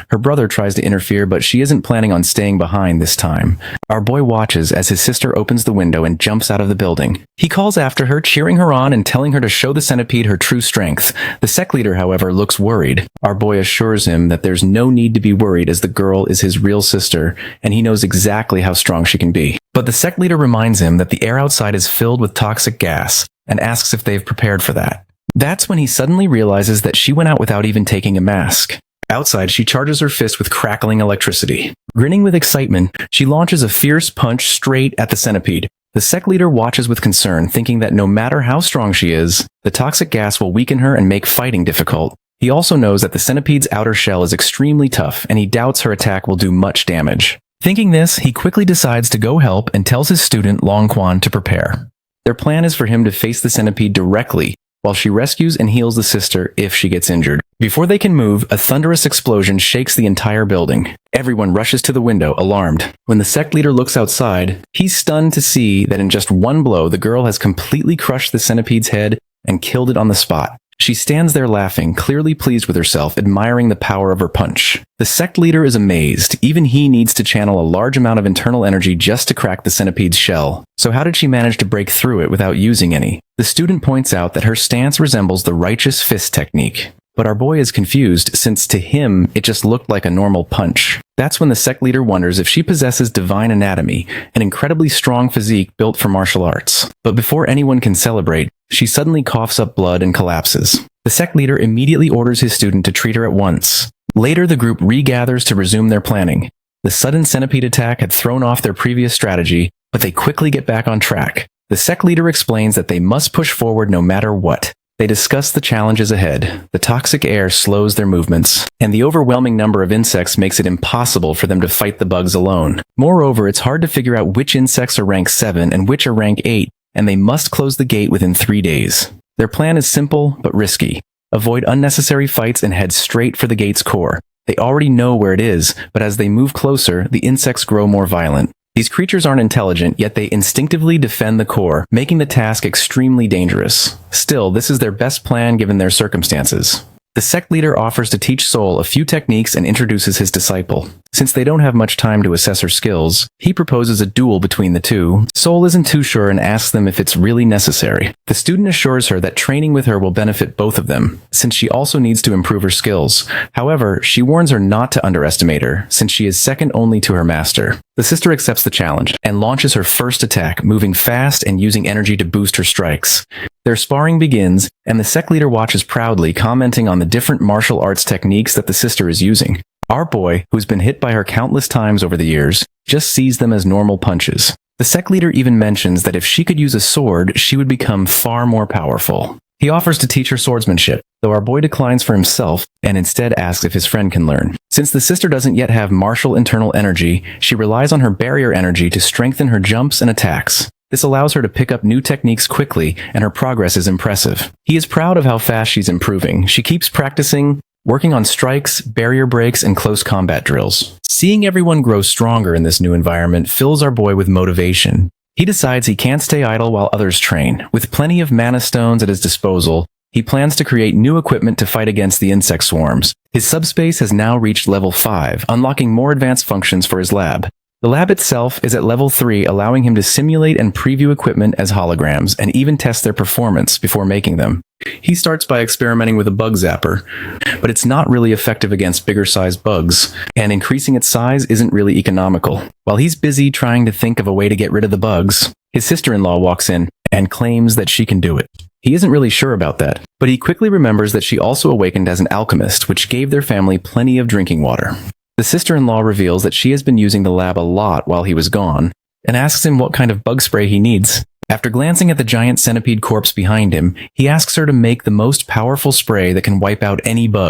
Her brother tries to interfere, but she isn't planning on staying behind this time. Our boy watches as his sister opens the window and jumps out of the building. He calls after her, cheering her on and telling her to show the centipede her true strength. The sect leader, however, looks worried. Our boy assures him that there's no need to be worried as the girl is his real sister, and he knows exactly how strong she can be. But the sect leader reminds him that the air outside is filled with toxic gas, and asks if they've prepared for that. That's when he suddenly realizes that she went out without even taking a mask. Outside, she charges her fist with crackling electricity. Grinning with excitement, she launches a fierce punch straight at the centipede. The sect leader watches with concern, thinking that no matter how strong she is, the toxic gas will weaken her and make fighting difficult. He also knows that the centipede's outer shell is extremely tough, and he doubts her attack will do much damage. Thinking this, he quickly decides to go help and tells his student Long Quan to prepare. Their plan is for him to face the centipede directly, while she rescues and heals the sister if she gets injured. Before they can move, a thunderous explosion shakes the entire building. Everyone rushes to the window, alarmed. When the sect leader looks outside, he's stunned to see that in just one blow, the girl has completely crushed the centipede's head and killed it on the spot. She stands there laughing, clearly pleased with herself, admiring the power of her punch. The sect leader is amazed. Even he needs to channel a large amount of internal energy just to crack the centipede's shell. So how did she manage to break through it without using any? The student points out that her stance resembles the righteous fist technique. But our boy is confused, since to him, it just looked like a normal punch. That's when the sect leader wonders if she possesses divine anatomy, an incredibly strong physique built for martial arts. But before anyone can celebrate, she suddenly coughs up blood and collapses. The sect leader immediately orders his student to treat her at once. Later, the group regathers to resume their planning. The sudden centipede attack had thrown off their previous strategy, but they quickly get back on track. The sect leader explains that they must push forward no matter what. They discuss the challenges ahead. The toxic air slows their movements, and the overwhelming number of insects makes it impossible for them to fight the bugs alone. Moreover, it's hard to figure out which insects are rank 7 and which are rank 8, and they must close the gate within 3 days. Their plan is simple but risky. Avoid unnecessary fights and head straight for the gate's core. They already know where it is, but as they move closer, the insects grow more violent. These creatures aren't intelligent, yet they instinctively defend the core, making the task extremely dangerous. Still, this is their best plan given their circumstances. The sect leader offers to teach Sol a few techniques and introduces his disciple. Since they don't have much time to assess her skills, he proposes a duel between the two. Sol isn't too sure and asks them if it's really necessary. The student assures her that training with her will benefit both of them, since she also needs to improve her skills. However, she warns her not to underestimate her, since she is second only to her master. The sister accepts the challenge and launches her first attack, moving fast and using energy to boost her strikes. Their sparring begins, and the sect leader watches proudly, commenting on the different martial arts techniques that the sister is using. Our boy, who's been hit by her countless times over the years, just sees them as normal punches. The sect leader even mentions that if she could use a sword, she would become far more powerful. He offers to teach her swordsmanship, though our boy declines for himself and instead asks if his friend can learn. Since the sister doesn't yet have martial internal energy, she relies on her barrier energy to strengthen her jumps and attacks. This allows her to pick up new techniques quickly, and her progress is impressive. He is proud of how fast she's improving. She keeps practicing, working on strikes, barrier breaks, and close combat drills. Seeing everyone grow stronger in this new environment fills our boy with motivation. He decides he can't stay idle while others train. With plenty of mana stones at his disposal, He plans to create new equipment to fight against the insect swarms. His subspace has now reached level 5, unlocking more advanced functions for his lab. The lab itself is at level 3, allowing him to simulate and preview equipment as holograms and even test their performance before making them. He starts by experimenting with a bug zapper, but it's not really effective against bigger-sized bugs, and increasing its size isn't really economical. While he's busy trying to think of a way to get rid of the bugs, his sister-in-law walks in and claims that she can do it. He isn't really sure about that, but he quickly remembers that she also awakened as an alchemist, which gave their family plenty of drinking water. The sister-in-law reveals that she has been using the lab a lot while he was gone, and asks him what kind of bug spray he needs. After glancing at the giant centipede corpse behind him, he asks her to make the most powerful spray that can wipe out any bug.